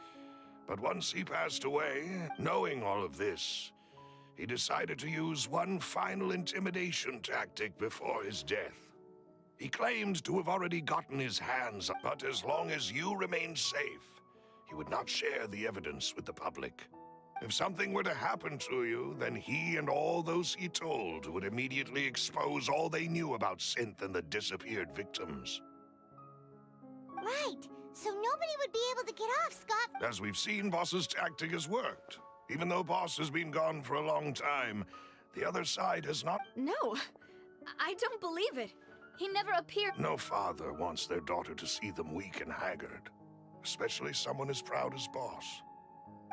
But once he passed away, knowing all of this, he decided to use one final intimidation tactic before his death. He claimed to have already gotten his hands, but as long as you remained safe, he would not share the evidence with the public. If something were to happen to you, then he and all those he told would immediately expose all they knew about Synth and the disappeared victims. Right. So nobody would be able to get off, Scott. As we've seen, Boss's tactic has worked. Even though Boss has been gone for a long time, the other side has not... No, I don't believe it. He never appeared... No father wants their daughter to see them weak and haggard, especially someone as proud as Boss.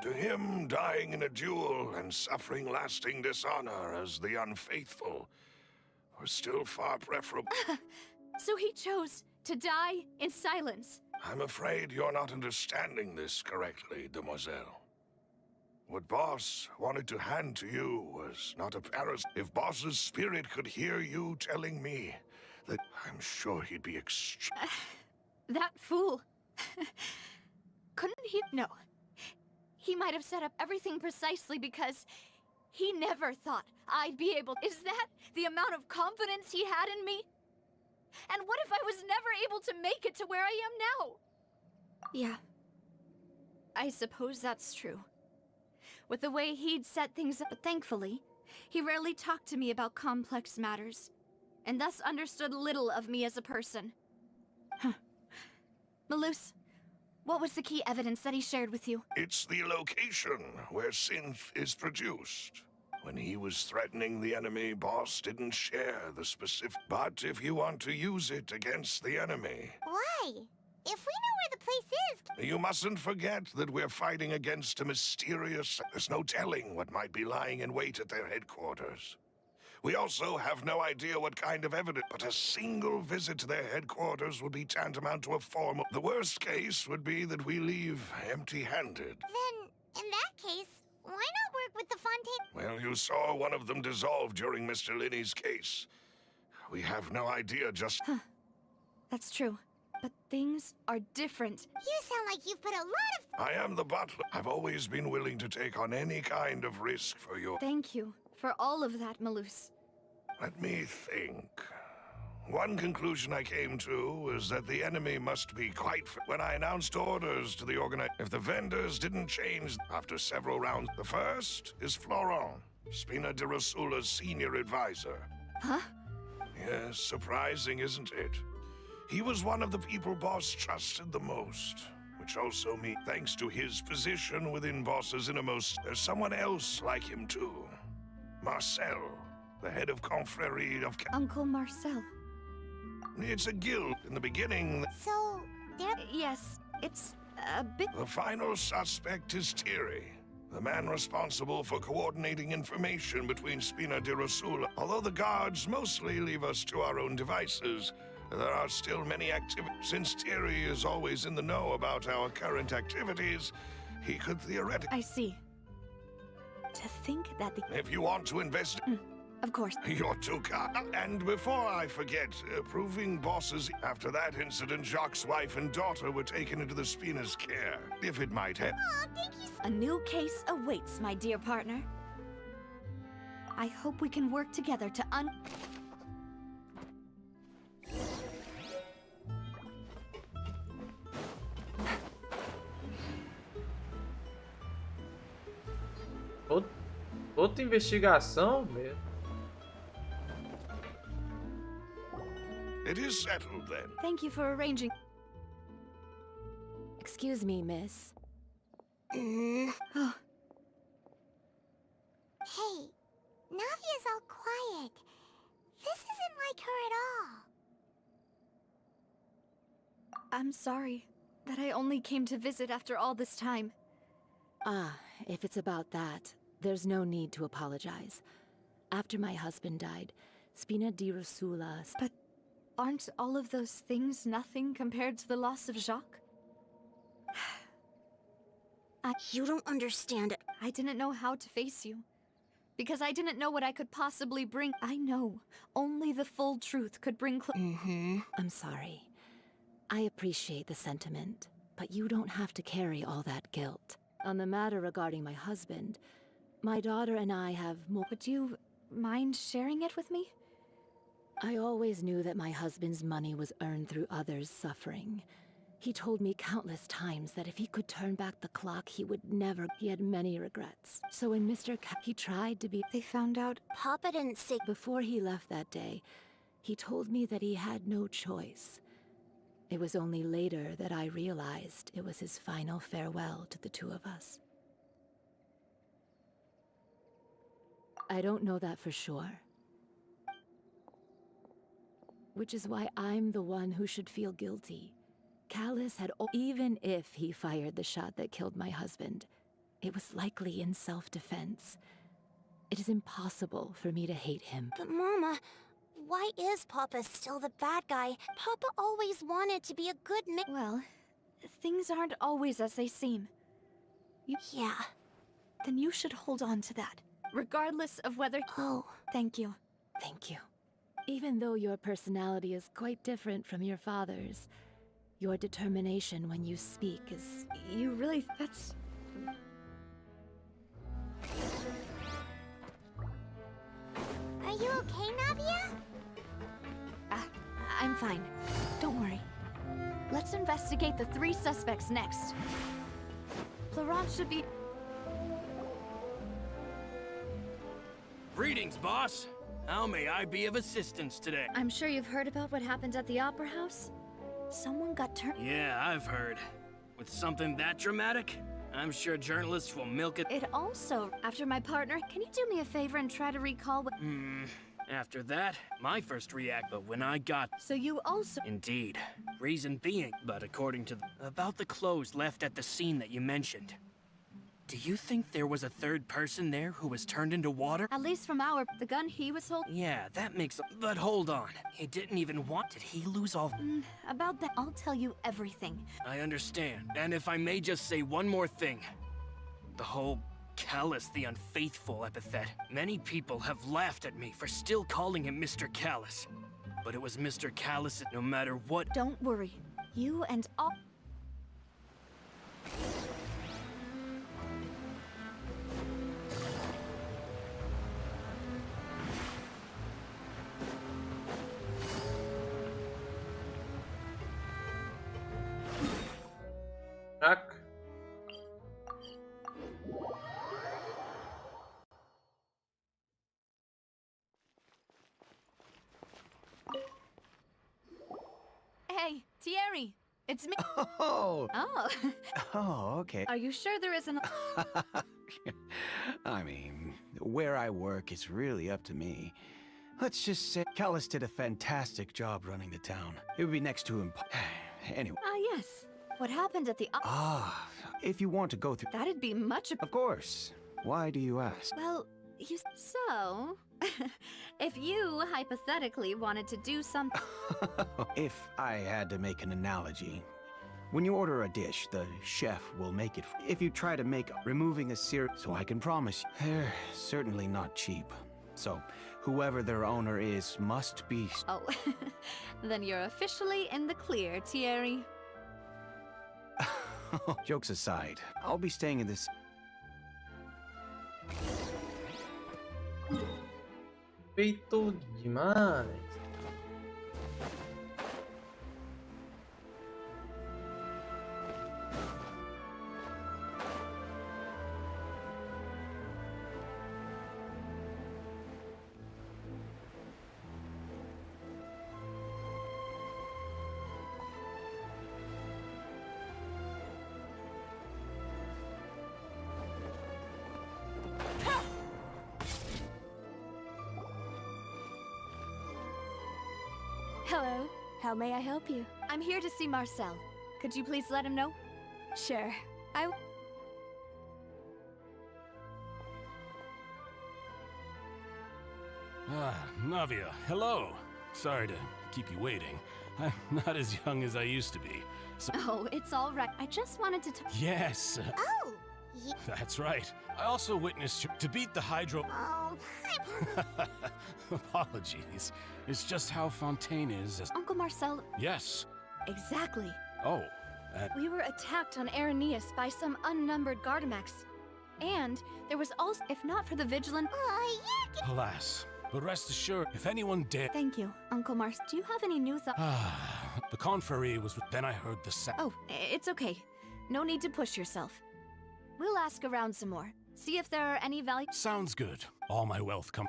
To him, dying in a duel and suffering lasting dishonor as the unfaithful were still far preferable. So he chose to die in silence. I'm afraid you're not understanding this correctly, demoiselle. What Boss wanted to hand to you was not a parasite. If Boss's spirit could hear you telling me that, I'm sure he'd be That fool. Couldn't he? No. He might have set up everything precisely because he never thought I'd be able. Is that the amount of confidence he had in me? And what if I was never able to make it to where I am now? Yeah. I suppose that's true. With the way he'd set things up, but thankfully, he rarely talked to me about complex matters, and thus understood little of me as a person. Huh. Malus, what was the key evidence that he shared with you? It's the location where synth is produced. When he was threatening the enemy, boss didn't share the specific. But if you want to use it against the enemy... Why? If we know where the place is... You mustn't forget that we're fighting against a mysterious... There's no telling what might be lying in wait at their headquarters. We also have no idea what kind of evidence, but a single visit to their headquarters would be tantamount to a formal... The worst case would be that we leave empty-handed. Then, in that case, why not work with the Fontaine? Well, you saw one of them dissolve during Mr. Linney's case. We have no idea just... Huh. That's true. But things are different. You sound like you've put a lot of... I am the butler. I've always been willing to take on any kind of risk for you. Thank you for all of that, Malus. Let me think. One conclusion I came to is that the enemy must be quite... When I announced orders to the organizer, if the vendors didn't change after several rounds... The first is Florent, Spina de Rosula's senior advisor. Huh? Yes, surprising, isn't it? He was one of the people Boss trusted the most. Which also means, thanks to his position within Boss's innermost, there's someone else like him too. Marcel, the head of Confrérie of... Uncle Marcel. It's a guild. In the beginning... So, yes, it's a bit... The final suspect is Thierry, the man responsible for coordinating information between Spina de Rosula. Although the guards mostly leave us to our own devices, there are still many activities. Since Thierry is always in the know about our current activities, he could theoretically... I see. To think that the... If you want to invest... Of course. You're too kind. And before I forget, proving bosses... After that incident, Jacques' wife and daughter were taken into the Spina's care. If it might help... Aw, thank you. A new case awaits, my dear partner. I hope we can work together to Outra investigação, velho. It is settled then. Thank you for arranging. Excuse me, miss. Oh. Hey, Navia's all quiet. This isn't like her at all. I'm sorry that I only came to visit after all this time. Ah, if it's about that, there's no need to apologize. After my husband died, Spina di Rosula... But aren't all of those things nothing compared to the loss of Jacques? You don't understand it. I didn't know how to face you. Because I didn't know what I could possibly bring. I know only the full truth could bring I'm sorry. I appreciate the sentiment, but you don't have to carry all that guilt. On the matter regarding my husband, my daughter and I have more... Would you mind sharing it with me? I always knew that my husband's money was earned through others' suffering. He told me countless times that if he could turn back the clock, he would never... He had many regrets. So when he tried to be... They found out... Papa didn't say... Before he left that day, he told me that he had no choice. It was only later that I realized it was his final farewell to the two of us. I don't know that for sure. Which is why I'm the one who should feel guilty. Callus had... Even if he fired the shot that killed my husband, it was likely in self-defense. It is impossible for me to hate him. But Mama, why is Papa still the bad guy? Papa always wanted to be a good man. Well, things aren't always as they seem. Yeah. Then you should hold on to that, regardless of whether... Oh. Thank you. Thank you. Even though your personality is quite different from your father's, your determination when you speak is... You really... That's... you okay, Navia? I'm fine. Don't worry. Let's investigate the 3 suspects next. Florent should be... Greetings, boss. How may I be of assistance today? I'm sure you've heard about what happened at the Opera House? Someone got turned... Yeah, I've heard. With something that dramatic, I'm sure journalists will milk it. It also... After my partner, can you do me a favor and try to recall what... After that, my first react, but when I got... So you also... Indeed. Reason being, but according to... About the clothes left at the scene that you mentioned. Do you think there was a third person there who was turned into water? At least from the gun he was holding... Yeah, that makes... But hold on. He didn't even want... Did he lose all... About that, I'll tell you everything. I understand. And if I may just say one more thing. The whole Callous the Unfaithful epithet. Many people have laughed at me for still calling him Mr. Callous. But it was Mr. Callous no matter what... Don't worry. You and all... Caraca. Hey, Thierry! It's me! Oh! Oh! Oh, okay. Are you sure there isn't... I mean, where I work is really up to me. Let's just say Callous did a fantastic job running the town. It would be next to him. Anyway. Yes. What happened at the... If you want to go through... That'd be much... Of course. Why do you ask? Well, you... So... if you, hypothetically, wanted to do something... If I had to make an analogy, when you order a dish, the chef will make it. If you try to make removing a syrup, so I can promise you, they're certainly not cheap. So, whoever their owner is must be... Oh, then you're officially in the clear, Thierry. Jokes aside, I'll be staying in this... Feito demais. Hello. How may I help you? I'm here to see Marcel. Could you please let him know? Sure. Navia, hello. Sorry to keep you waiting. I'm not as young as I used to be. So Oh, it's all right. I just wanted to... yes. Oh! That's right. I also witnessed to beat the hydro... Oh, Apologies. It's just how Fontaine is as... Uncle Marcel... Yes. Exactly. Oh, We were attacked on Arrhenius by some unnumbered Gardamex. And there was also... If not for the vigilant... alas. But rest assured, if anyone dare... Thank you, Uncle Mars. Do you have any new thoughts? The confrérie was... Then I heard the sound. Oh, it's okay. No need to push yourself. We'll ask around some more. See if there are any value... Sounds good. All my wealth come...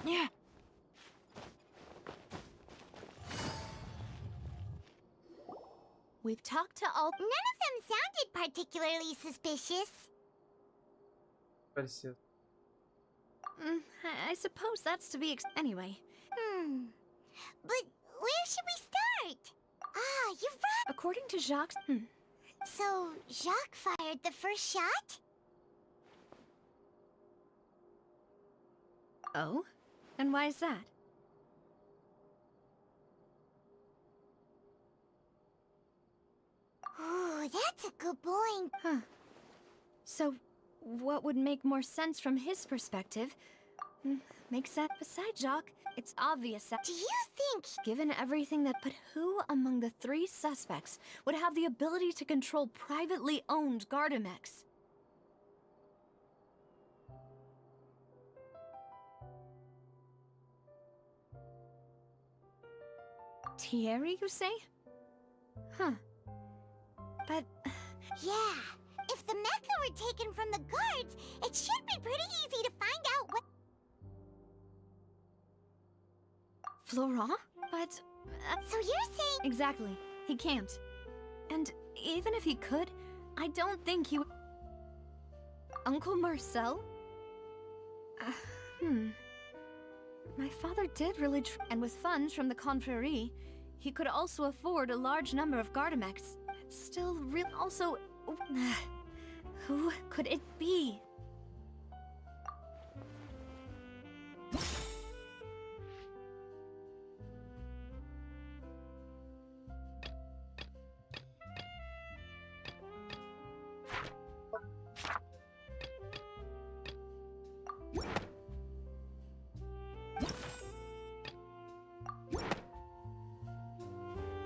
Yeah. We've talked to all... None of them sounded particularly suspicious. Pareceu. I suppose that's to be anyway. But where should we start? You're right. According to Jacques... So, Jacques fired the first shot? Oh? And why is that? Ooh, that's a good point. Huh. So, what would make more sense from his perspective? Makes sense. Besides, Jock, it's obvious that— Do you think— Given everything that— But who among the 3 suspects would have the ability to control privately owned Gardamex? Thierry, you say? Huh. But— Yeah, if the mecha were taken from the guards, it should be pretty easy to find out what— Florent? But— So you're saying— Exactly. He can't. And even if he could, I don't think he would— Uncle Marcel? My father did really and with funds from the Confrérie, he could also afford a large number of Gardamex. Still real— Also, who could it be?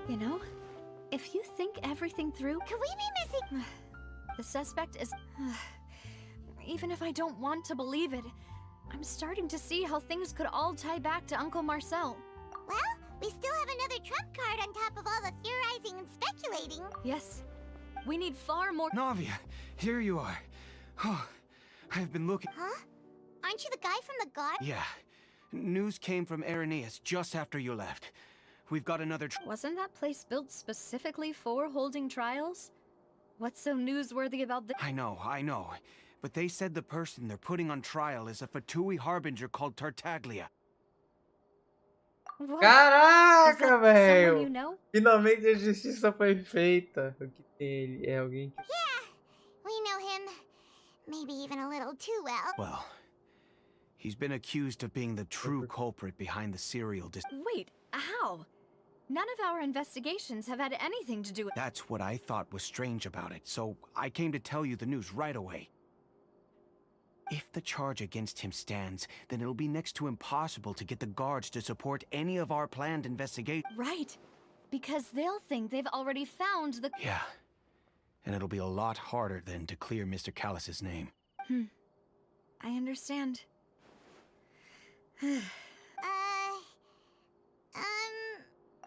You know, if you think everything through— Could we be missing— The suspect is— Even if I don't want to believe it, I'm starting to see how things could all tie back to Uncle Marcel. Well, we still have another trump card on top of all the theorizing and speculating. Yes. We need far more— Navia, here you are. Oh, I've been looking— Huh? Aren't you the guy from the guard? Yeah. News came from Irenaeus just after you left. We've got another— Wasn't that place built specifically for holding trials? What's so newsworthy about the— I know. But they said the person they're putting on trial is a Fatui harbinger called Tartaglia. What? Caraca, Someone velho! you know? Finalmente a justiça foi feita. O que tem ele? É alguém que... Yeah, we know him. Maybe even a little too well. Well, he's been accused of being the true culprit behind the serial Wait, how? None of our investigations have had anything to do with— That's what I thought was strange about it, so I came to tell you the news right away. If the charge against him stands, then it'll be next to impossible to get the guards to support any of our planned investigations. Right. Because they'll think they've already found the— Yeah. And it'll be a lot harder then to clear Mr. Callus's name. I understand.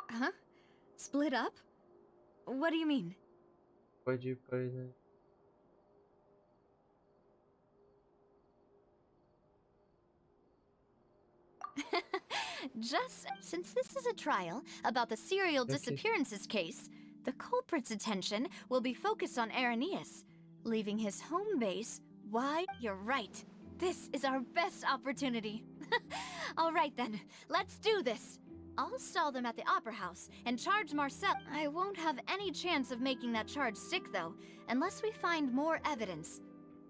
Huh? Split up? What do you mean? Pode, né? Just since this is a trial about the serial disappearances case, the culprit's attention will be focused on Irenaeus, leaving his home base wide. You're right. This is our best opportunity. All right then, let's do this. I'll stall them at the Opera House and charge Marcel. I won't have any chance of making that charge stick, though, unless we find more evidence.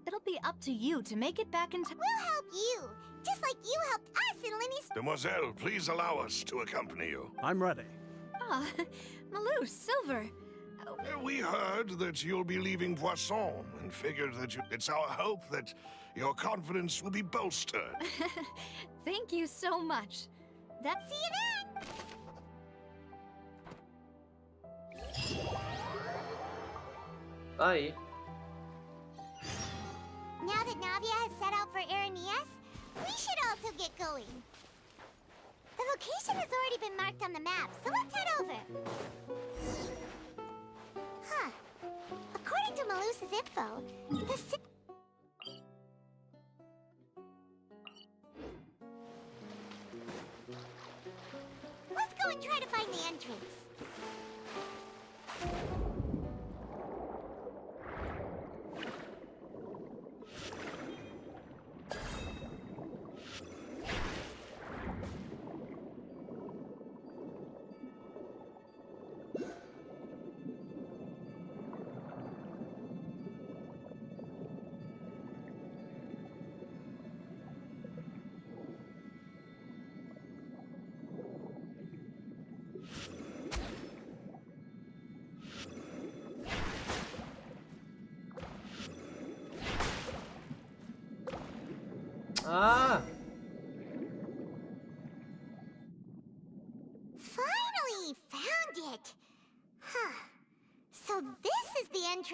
It'll be up to you to make it back in time. We'll help you, just like you helped us in Lenny's— Demoiselle, please allow us to accompany you. I'm ready. Ah, Malou, Silver. We heard that you'll be leaving Poisson and figured that it's our hope that your confidence will be bolstered. Thank you so much. See you then! Aí. Now that Navia has set out for Irenaeus, we should also get going. The location has already been marked on the map, so let's head over. Huh. According to Malus's info, the Let's go and try to find the entrance. Ah!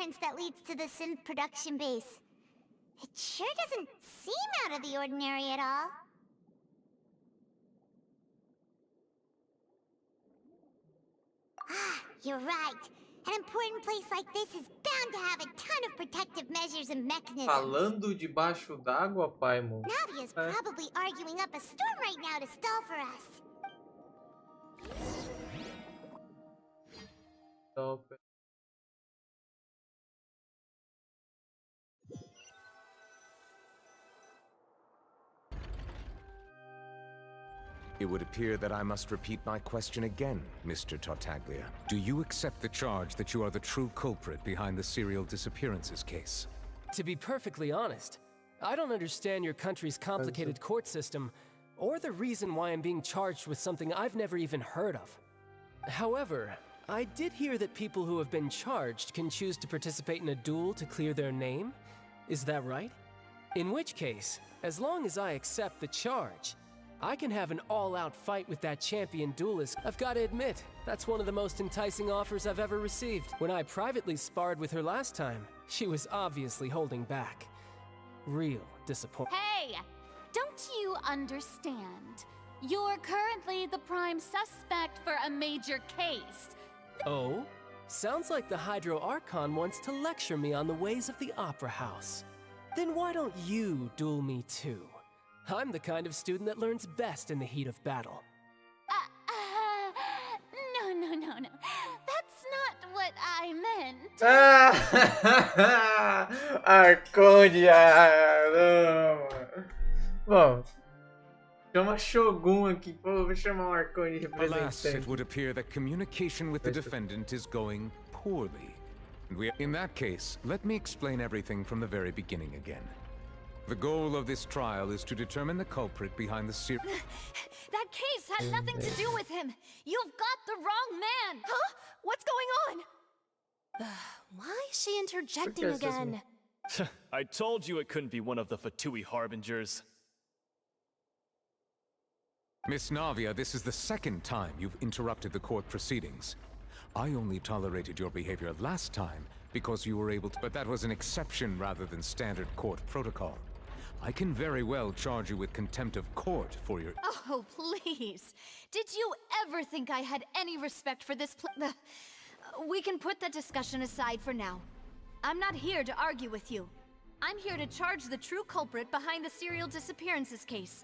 entrance that leads to the synth production base. It sure doesn't seem out of the ordinary at all. Ah, you're right. An important place like this is bound to have a ton of protective measures and mechanisms. Falando debaixo d'água, Paimon. Navia's probably arguing up a storm right now to stall for us. Top. It would appear that I must repeat my question again, Mr. Tartaglia. Do you accept the charge that you are the true culprit behind the serial disappearances case? To be perfectly honest, I don't understand your country's complicated court system, or the reason why I'm being charged with something I've never even heard of. However, I did hear that people who have been charged can choose to participate in a duel to clear their name. Is that right? In which case, as long as I accept the charge, I can have an all-out fight with that champion duelist. I've got to admit, that's one of the most enticing offers I've ever received. When I privately sparred with her last time, she was obviously holding back. Real disappointment. Hey! Don't you understand? You're currently the prime suspect for a major case. Oh? Sounds like the Hydro Archon wants to lecture me on the ways of the Opera House. Then why don't you duel me too? I'm the kind of student that learns best in the heat of battle. No. That's not what I meant. Arcondia! Bom, chama Shogun aqui. Pô, vou chamar um Arconde de Alas, it representante. would appear that communication with the defendant is going poorly. In that case, let me explain everything from the very beginning again. The goal of this trial is to determine the culprit behind the That case had nothing to do with him. You've got the wrong man. Huh? What's going on? Why is she interjecting again? I told you it couldn't be one of the Fatui Harbingers. Miss Navia, this is the second time you've interrupted the court proceedings. I only tolerated your behavior last time because you were able to, but that was an exception rather than standard court protocol. I can very well charge you with contempt of court for your— Oh, please. Did you ever think I had any respect for this We can put that discussion aside for now. I'm not here to argue with you. I'm here to charge the true culprit behind the serial disappearances case.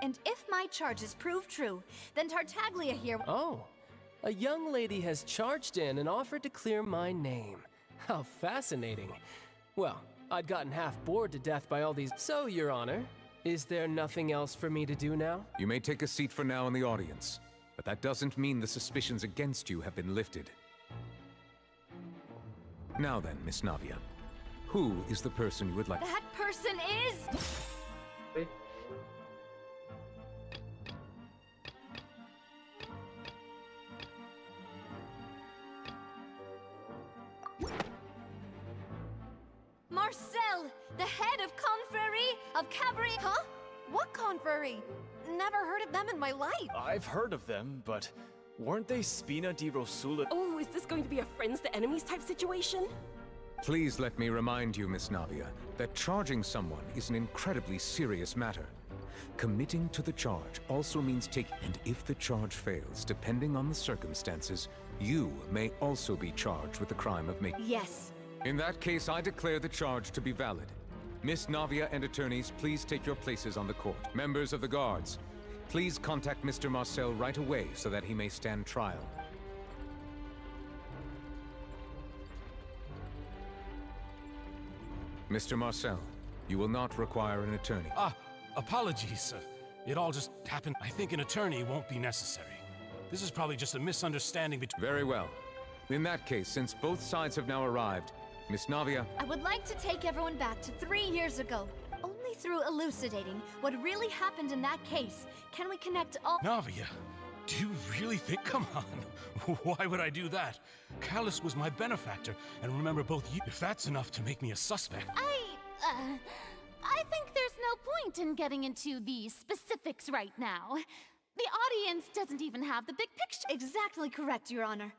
And if my charges prove true, then Tartaglia here— Oh, a young lady has charged in and offered to clear my name. How fascinating. Well, I'd gotten half bored to death by all these— So, Your Honor, is there nothing else for me to do now? You may take a seat for now in the audience, but that doesn't mean the suspicions against you have been lifted. Now then, Miss Navia, who is the person you would like— That person is— Wait. Marcel, the head of Confrérie of Cabaret— Huh? What Confrérie? Never heard of them in my life. I've heard of them, but weren't they Spina di Rosula? Oh, is this going to be a friends to enemies type situation? Please let me remind you, Miss Navia, that charging someone is an incredibly serious matter. Committing to the charge also means and if the charge fails, depending on the circumstances, you may also be charged with the crime of making— Yes. In that case, I declare the charge to be valid. Miss Navia and attorneys, please take your places on the court. Members of the guards, please contact Mr. Marcel right away so that he may stand trial. Mr. Marcel, you will not require an attorney. Apologies, sir. It all just happened. I think an attorney won't be necessary. This is probably just a misunderstanding between— Very well. In that case, since both sides have now arrived, Miss Navia— I would like to take everyone back to 3 years ago. Only through elucidating what really happened in that case can we connect all— Navia, do you really think— Come on. Why would I do that? Callus was my benefactor, and remember both you— If that's enough to make me a suspect— I think there's no point in getting into the specifics right now. The audience doesn't even have the big picture. Exactly correct, Your Honor.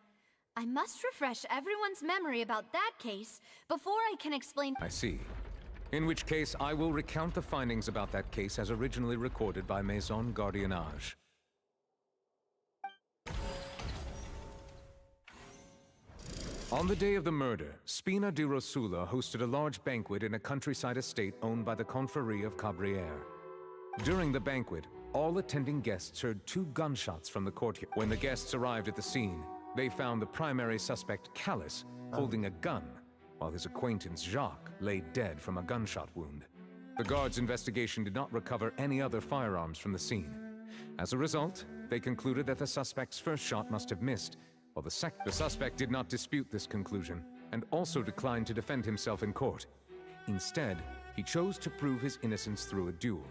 I must refresh everyone's memory about that case before I can explain. I see. In which case, I will recount the findings about that case as originally recorded by Maison Gardiennage. On the day of the murder, Spina di Rosula hosted a large banquet in a countryside estate owned by the Confrérie of Cabrières. During the banquet, all attending guests heard 2 gunshots from the courtyard. When the guests arrived at the scene, they found the primary suspect, Callus, holding a gun, while his acquaintance, Jacques, lay dead from a gunshot wound. The guards' investigation did not recover any other firearms from the scene. As a result, they concluded that the suspect's first shot must have missed, while the suspect did not dispute this conclusion, and also declined to defend himself in court. Instead, he chose to prove his innocence through a duel.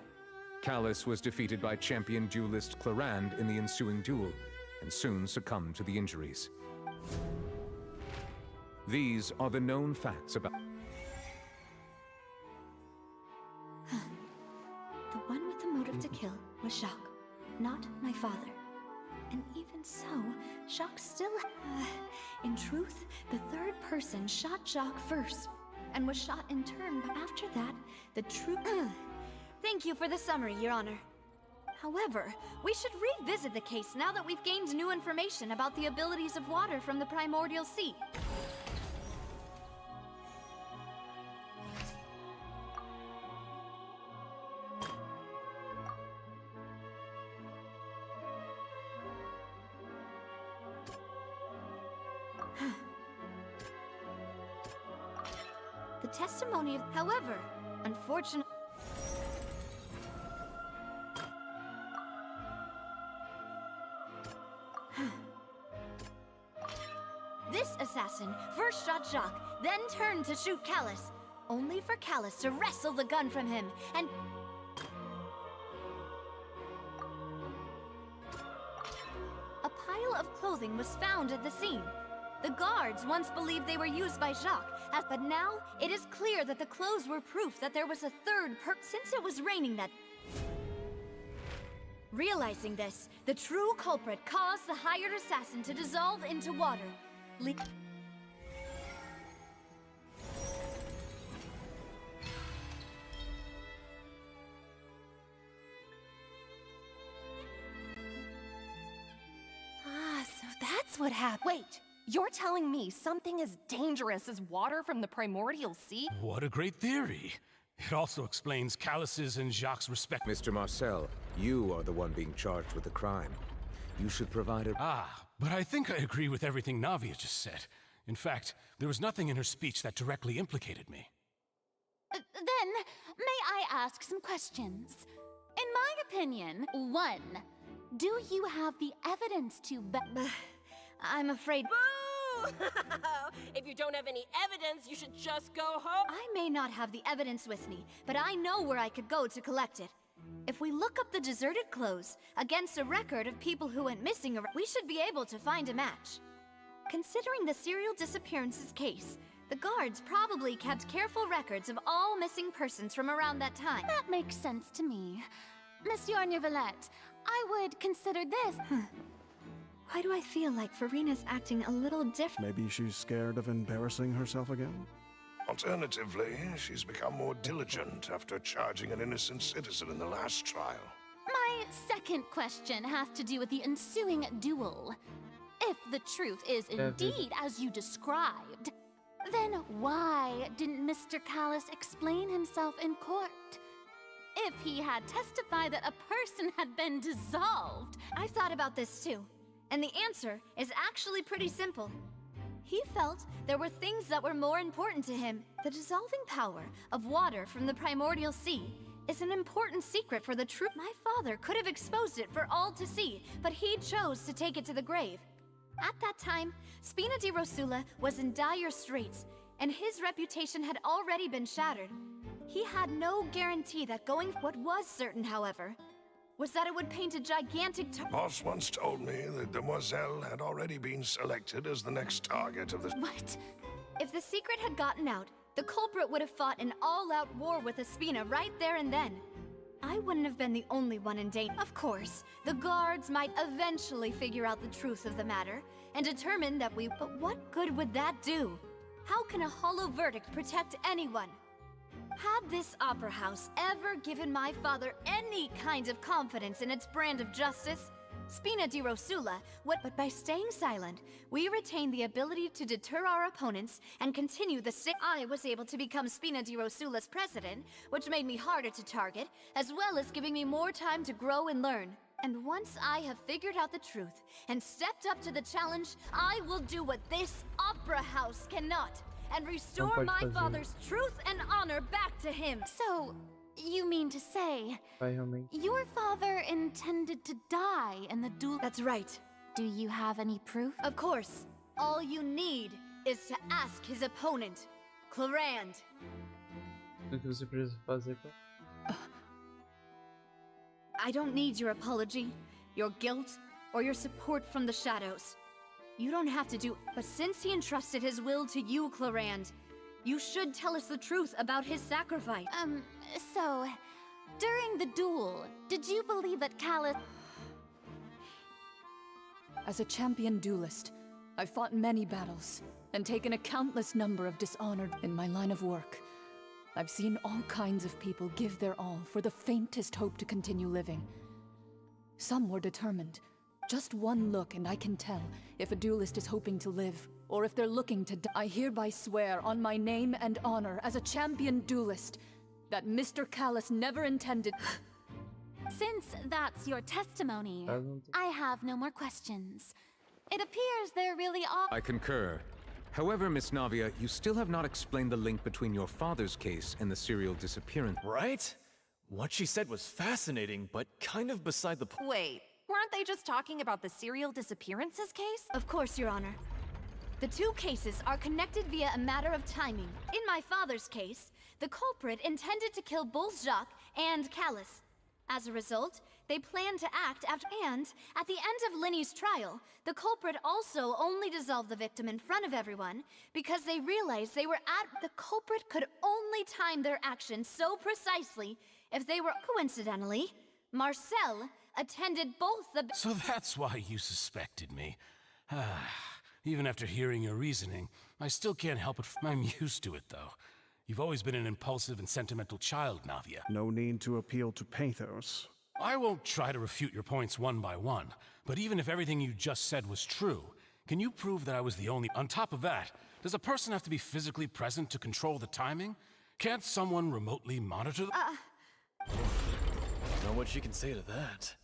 Callus was defeated by champion duelist Clarande in the ensuing duel, and soon succumbed to the injuries. These are the known facts about... The one with the motive to kill was Jacques, not my father. And even so, Jacques still... in truth, the third person shot Jacques first, and was shot in turn, but after that, the true... Thank you for the summary, Your Honor. However, we should revisit the case now that we've gained new information about the abilities of water from the primordial sea. The testimony of... However, unfortunately... This assassin first shot Jacques, then turned to shoot Callus, only for Callus to wrestle the gun from him, and... A pile of clothing was found at the scene. The guards once believed they were used by Jacques, but now it is clear that the clothes were proof that there was a third since it was raining that... Realizing this, the true culprit caused the hired assassin to dissolve into water. So that's what happened. Wait, you're telling me something as dangerous as water from the primordial sea? What a great theory. It also explains Callus's and Jacques' respect. Mr. Marcel, you are the one being charged with the crime. You should provide a... But I think I agree with everything Navia just said. In fact, there was nothing in her speech that directly implicated me. Then, may I ask some questions? In my opinion, 1, do you have the evidence to I'm afraid... Boo! If you don't have any evidence, you should just go home. I may not have the evidence with me, but I know where I could go to collect it. If we look up the deserted clothes against a record of people who went missing, we should be able to find a match. Considering the serial disappearances case, the guards probably kept careful records of all missing persons from around that time. That makes sense to me. Monsieur Neuvillette, I would consider this... Why do I feel like Farina's acting a little different? Maybe she's scared of embarrassing herself again? Alternatively, she's become more diligent after charging an innocent citizen in the last trial. My second question has to do with the ensuing duel. If the truth is indeed as you described, then why didn't Mr. Callus explain himself in court? If he had testified that a person had been dissolved... I've thought about this too, and the answer is actually pretty simple. He felt there were things that were more important to him. The dissolving power of water from the primordial sea is an important secret for the truth. My father could have exposed it for all to see, but he chose to take it to the grave. At that time, Spina di Rosula was in dire straits, and his reputation had already been shattered. He had no guarantee that going... What was certain, however, was that it would paint a gigantic... Boss once told me that Demoiselle had already been selected as the next target of the... What? If the secret had gotten out, the culprit would have fought an all-out war with Espina right there and then. I wouldn't have been the only one in danger. Of course, the guards might eventually figure out the truth of the matter and determine that we... But what good would that do? How can a hollow verdict protect anyone? Had this opera house ever given my father any kind of confidence in its brand of justice, Spina di Rosula would... But by staying silent, we retained the ability to deter our opponents and continue the I was able to become Spina di Rosula's president, which made me harder to target, as well as giving me more time to grow and learn. And once I have figured out the truth and stepped up to the challenge, I will do what this opera house cannot, and restore my father's truth and honor back to him. So, you mean to say, your father intended to die in the duel? That's right. Do you have any proof? Of course. All you need is to ask his opponent, Clarand. O que você precisa fazer? I don't need your apology, your guilt, or your support from the shadows. You don't have to do... But since he entrusted his will to you, Clarand, you should tell us the truth about his sacrifice. So... During the duel, did you believe that Callus... As a champion duelist, I've fought many battles, and taken a countless number of dishonored in my line of work. I've seen all kinds of people give their all for the faintest hope to continue living. Some were determined. Just one look and I can tell if a duelist is hoping to live, or if they're looking to die. I hereby swear on my name and honor as a champion duelist that Mr. Callus never intended... Since that's your testimony, I have no more questions. It appears there really are... I concur. However, Miss Navia, you still have not explained the link between your father's case and the serial disappearance. Right? What she said was fascinating, but kind of beside the point. Wait, weren't they just talking about the serial disappearances case? Of course, Your Honor. The two cases are connected via a matter of timing. In my father's case, the culprit intended to kill both Jacques and Callus. As a result, they planned to act after... And, at the end of Linny's trial, the culprit also only dissolved the victim in front of everyone because they realized they were at... The culprit could only time their actions so precisely if they were... Coincidentally, Marcel attended both the... So that's why you suspected me. Even after hearing your reasoning, I still can't help it. I'm used to it, though. You've always been an impulsive and sentimental child, Navia. No need to appeal to pathos. I won't try to refute your points one by one, but even if everything you just said was true, can you prove that I was the only... On top of that, does a person have to be physically present to control the timing? Can't someone remotely monitor... Know what she can say to that.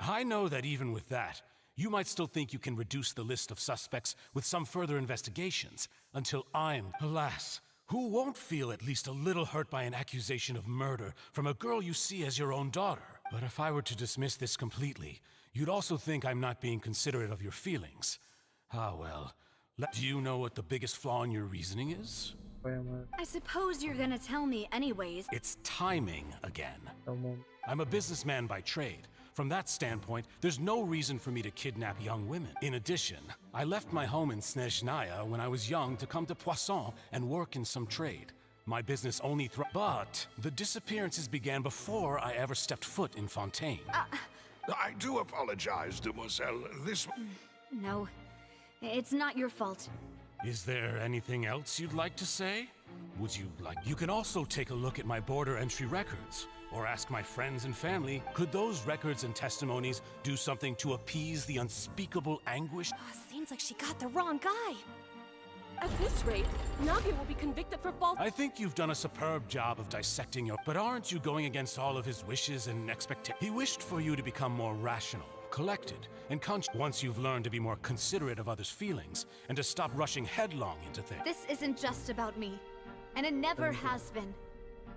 I know that even with that, you might still think you can reduce the list of suspects with some further investigations, until I'm... Alas, who won't feel at least a little hurt by an accusation of murder from a girl you see as your own daughter? But if I were to dismiss this completely, you'd also think I'm not being considerate of your feelings. Ah, well. Do you know what the biggest flaw in your reasoning is? I suppose you're gonna tell me anyways. It's timing again. I'm a businessman by trade. From that standpoint, there's no reason for me to kidnap young women. In addition, I left my home in Snezhnaya when I was young to come to Poisson and work in some trade. My business only But the disappearances began before I ever stepped foot in Fontaine. I do apologize, demoiselle. This... No, it's not your fault. Is there anything else you'd like to say? Would you like... You can also take a look at my border entry records. Or ask my friends and family, could those records and testimonies do something to appease the unspeakable anguish? Seems like she got the wrong guy. At this rate, Navia will be convicted for false... I think you've done a superb job of dissecting your... But aren't you going against all of his wishes and expectations? He wished for you to become more rational, collected, and conscious once you've learned to be more considerate of others' feelings, and to stop rushing headlong into things. This isn't just about me, and it never has been.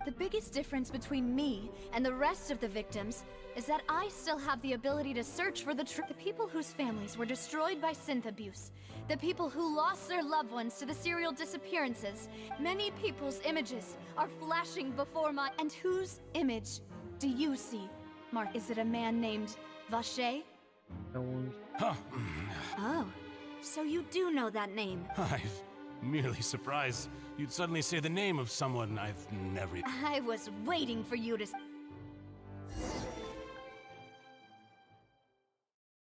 The biggest difference between me and the rest of the victims is that I still have the ability to search for the truth. The people whose families were destroyed by synth abuse, the people who lost their loved ones to the serial disappearances, many people's images are flashing before my... And whose image do you see, Mark? Is it a man named Vacher? Huh. Oh, so you do know that name. Merely surprised you'd suddenly say the name of someone I've never... I was waiting for you to...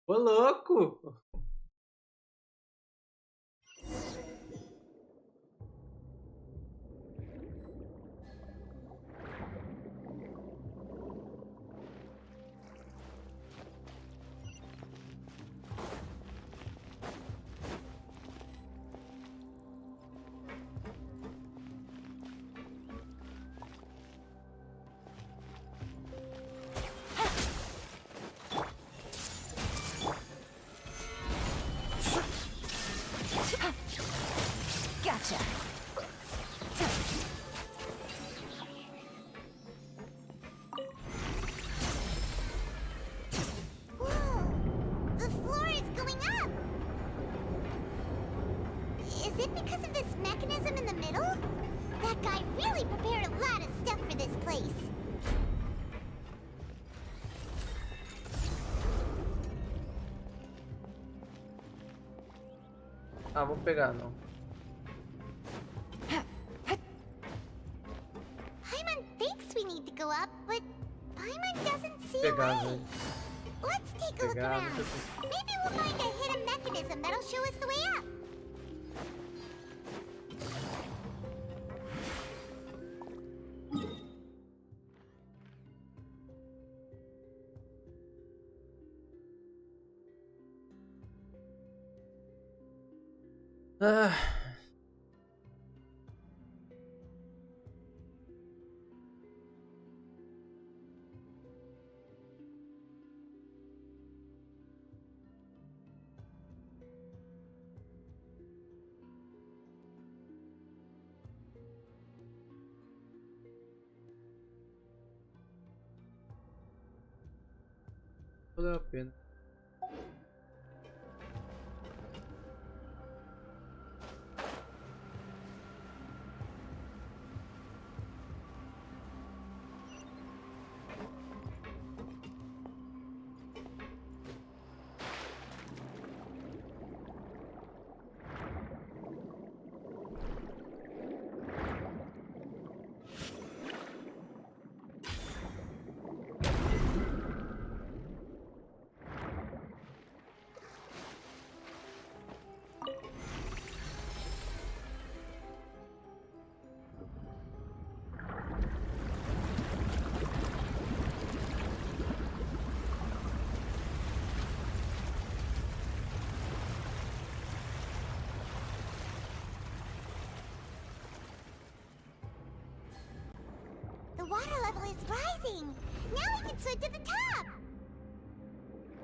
Ô, louco! Gotcha. Whoa! The floor is going up! Is it because of this mechanism in the middle? That guy really prepared a lot of stuff for this place. Ah, vou pegar, não. Paimon thinks we need to go up, but Paimon doesn't see a Pegar, way. velho. Let's take a look Pegar, around. Maybe we'll find a hidden mechanism that'll show us the way up. Ah. Valeu a pena. The water level is rising. Now we can swim to the top.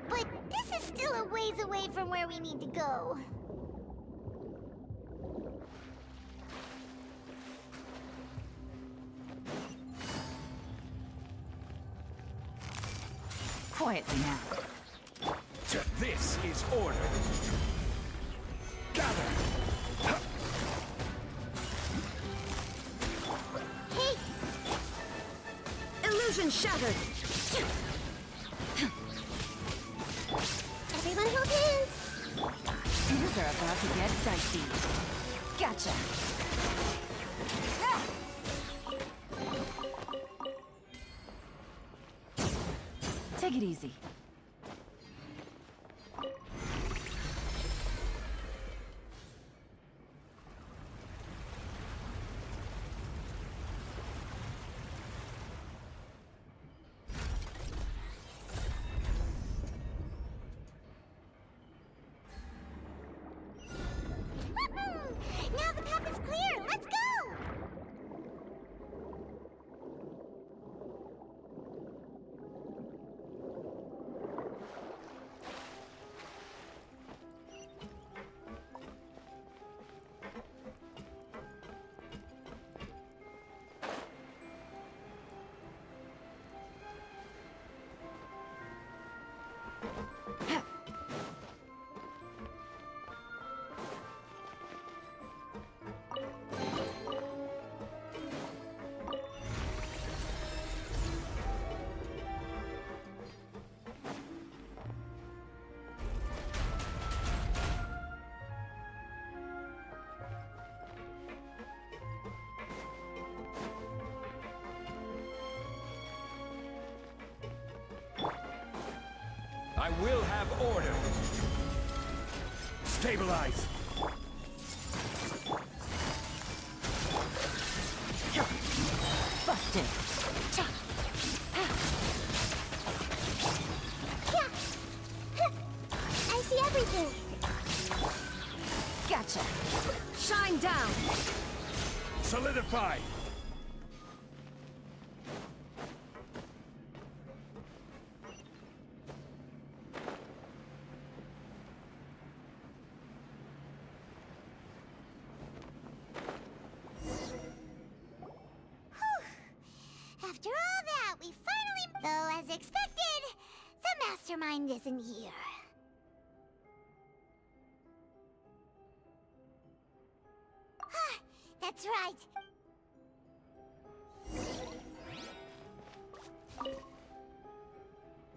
But this is still a ways away from where we need to go. Quietly now. This is order. Gather! Hey! Illusion shattered. Everyone hold hands. Things are about to get dicey. Gotcha. Take it easy. Now the path is clear. Let's go. I will have order. Stabilize. Busted. I see everything. Gotcha. Shine down. Solidify. After all that, we finally... Though, as expected, the mastermind isn't here. That's right.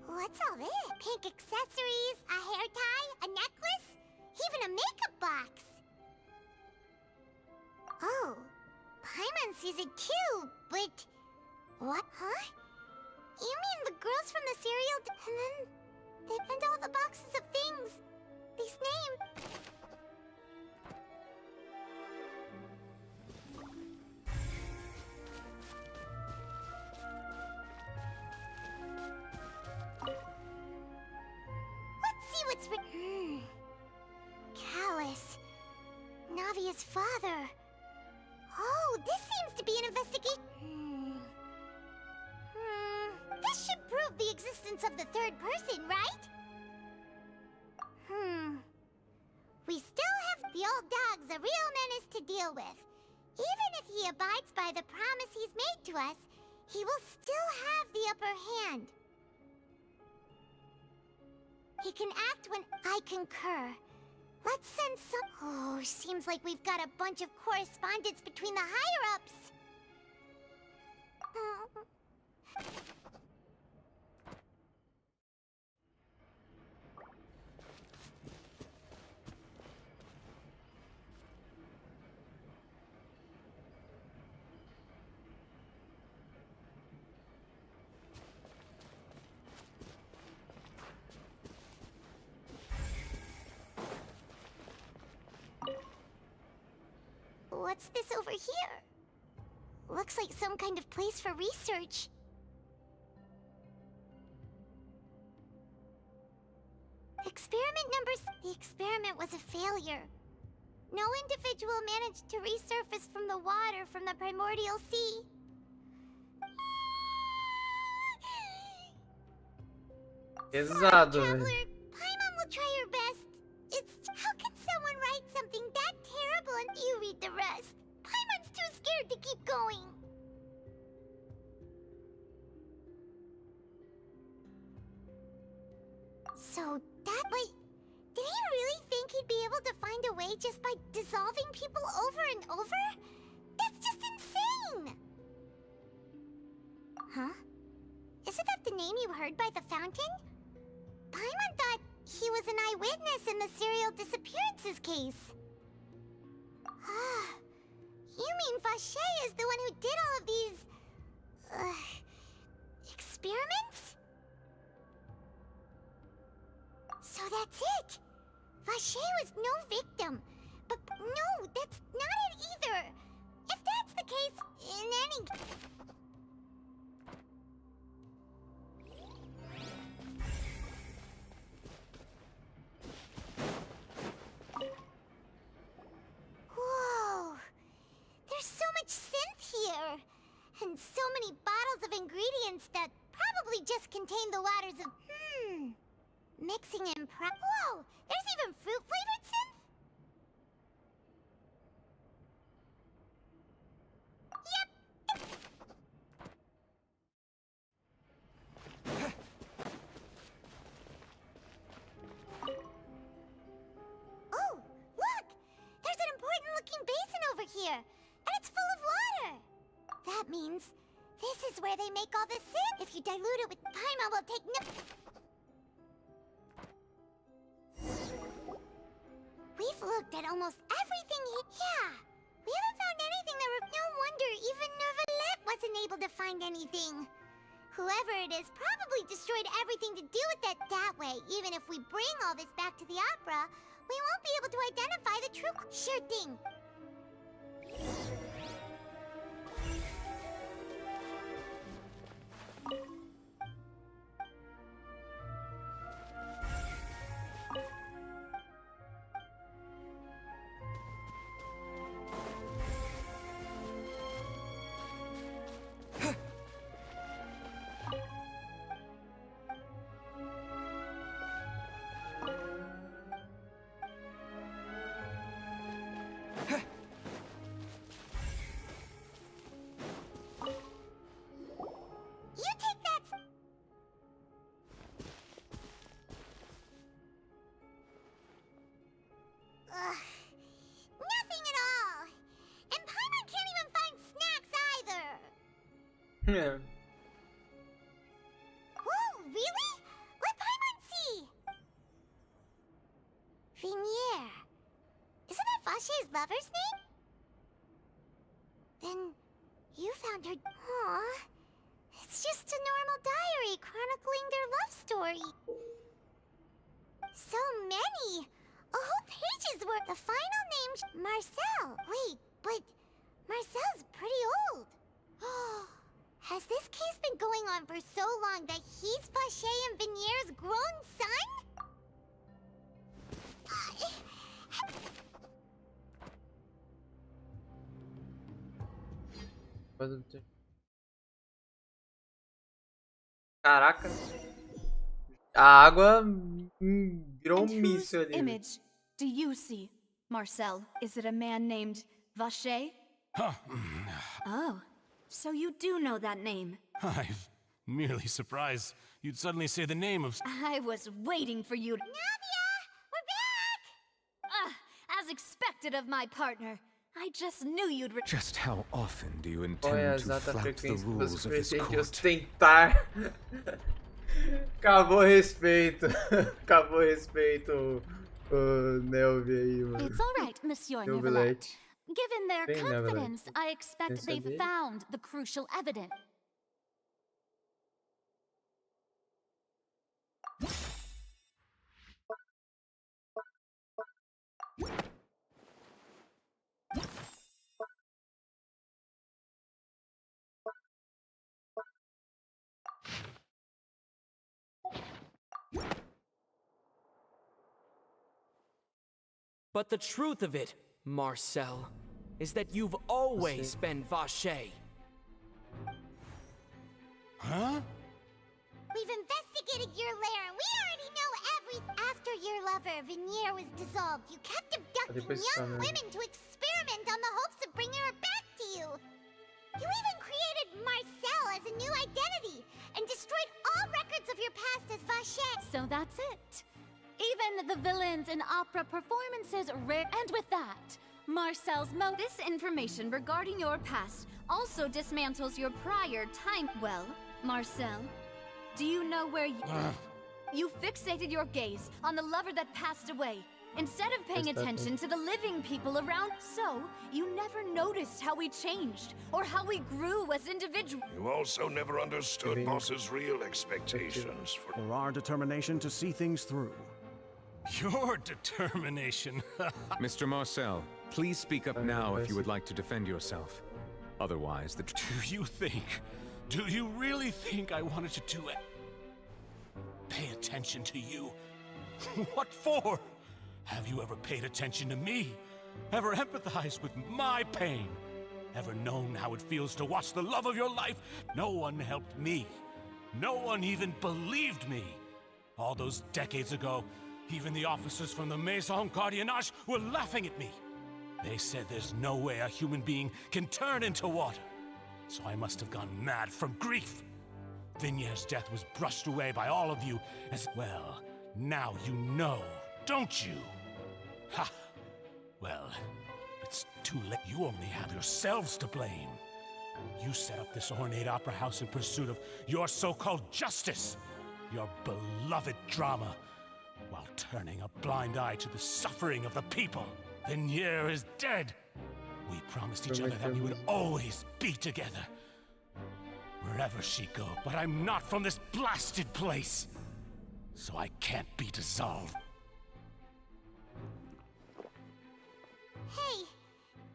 What's all this? Pink accessories, a hair tie, a necklace, even a makeup box. Oh, Paimon sees it too, but... What? Huh? You mean the girls from the cereal... And then... And all the boxes of things. These names... Let's see what's written. Callus. Navia's father. Oh, this seems to be an investigation. This should prove the existence of the third person, right? We still have the old dog's a real menace to deal with. Even if he abides by the promise he's made to us, he will still have the upper hand. He can act when I concur. Let's send some... Oh, seems like we've got a bunch of correspondence between the higher-ups. What's this over here? Looks like some kind of place for research. Experiment The experiment was a failure. No individual managed to resurface from the water from the primordial sea. Exato, Sorry, velho. Traveler. Paimon will try her best. It's... How can someone write something that terrible and you read the rest? Paimon's too scared to keep going. So that... Wait, did he really think he'd be able to find a way just by dissolving people over and over? That's just insane! Huh? Isn't that the name you heard by the fountain? Paimon thought he was an eyewitness in the serial disappearances case. You mean Vache is the one who did all of these... experiments? So that's it! Vache was no victim. But no, that's not it either! If that's the case, in any... Whoa! There's so much synth here! And so many bottles of ingredients that probably just contain the waters of... Mixing in Whoa! There's even fruit-flavored synth? Yep! Oh, look! There's an important-looking basin over here, and it's full of water! That means this is where they make all the synth. If you dilute it with Paimon, will take no... We've looked at almost everything Yeah! We haven't found anything that... No wonder even Nervalette wasn't able to find anything. Whoever it is probably destroyed everything to do with it that way. Even if we bring all this back to the opera, we won't be able to identify the true... Sure thing. You take that... Ugh. Nothing at all. And Paimon can't even find snacks either. Yeah. Whoa, really? Let Paimon see. Vinier. Isn't that Vache's lover's name? Then you found her... Aww. It's just a normal diary chronicling their love story. So many! A whole page's worth. The final name's Marcel. Wait, but Marcel's pretty old. Has this case been going on for so long that he's Vache and Vinier's grown son? Caraca. A água virou And whose míssil ali. image do you see, Marcel? Is it a man named Vache? Oh, so you do know that name. I'm merely surprised you'd suddenly say the name of... I was waiting for you to... Navia! We're back! As expected of my partner. I just knew you'd... Just how often do you Qual é a intend to exata flout the frequência que rules você of this pretende court? ostentar? Acabou o respeito. Acabou o respeito, o Nelvi aí, mano. It's all right, Monsieur Nelvi Neverlet. Leite. Given their Bem confidence, Neverlet. I expect Sem they've saber. found the crucial evidence. But the truth of it, Marcel, is that you've always been Vache. Huh? We've investigated your lair and we already know everything. After your lover, Vinier, was dissolved, you kept abducting Depois young some, né? women to experiment on the hopes of bringing her back to you. You even created Marcel as a new identity and destroyed all records of your past as Vache. So that's it. Even the villains in opera performances and with that, Marcel's This information regarding your past also dismantles your prior time. Well, Marcel, do you know where you fixated your gaze on the lover that passed away, instead of paying attention to the living people around. So, you never noticed how we changed, or how we grew as individuals. You also never understood Boss's real expectations for... Or our determination to see things through. Your determination. Mr. Marcel, please speak up now if you would like to defend yourself. Otherwise, the... Do you really think I wanted to do it? Pay attention to you? What for? Have you ever paid attention to me? Ever empathized with my pain? Ever known how it feels to watch the love of your life? No one helped me. No one even believed me. All those decades ago, even the officers from the Maison Gardiennage were laughing at me. They said there's no way a human being can turn into water. So I must have gone mad from grief. Vinier's death was brushed away by all of you as well. Now you know, don't you? Ha! Well, it's too late. You only have yourselves to blame. You set up this ornate opera house in pursuit of your so-called justice, your beloved drama, while turning a blind eye to the suffering of the people. Vinier is dead. We promised each other that we would always be together. wherever she go. But I'm not from this blasted place, so I can't be dissolved. Hey,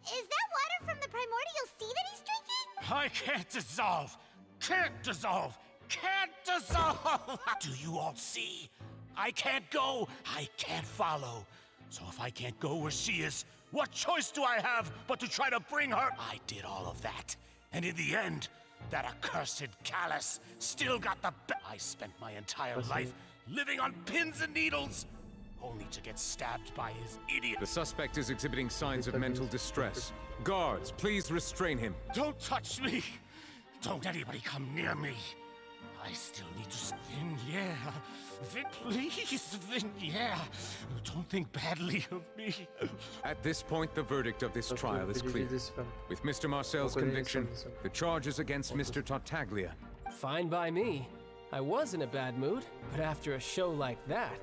is that water from the primordial sea that he's drinking? I can't dissolve! Can't dissolve! Can't dissolve! Do you all see? I can't go, I can't follow. So if I can't go where she is, what choice do I have but to try to bring her? I did all of that. And in the end, that accursed Callus still got the I spent my entire life living on pins and needles, only to get stabbed by his idiot. The suspect is exhibiting signs of mental distress. Guards, please restrain him. Don't touch me! Don't anybody come near me. I still need to... Please, Vinyera. Don't think badly of me. At this point, the verdict of this trial is clear. With Mr. Marcel's conviction, the charges against Mr. Tartaglia. Fine by me. I was in a bad mood, but after a show like that,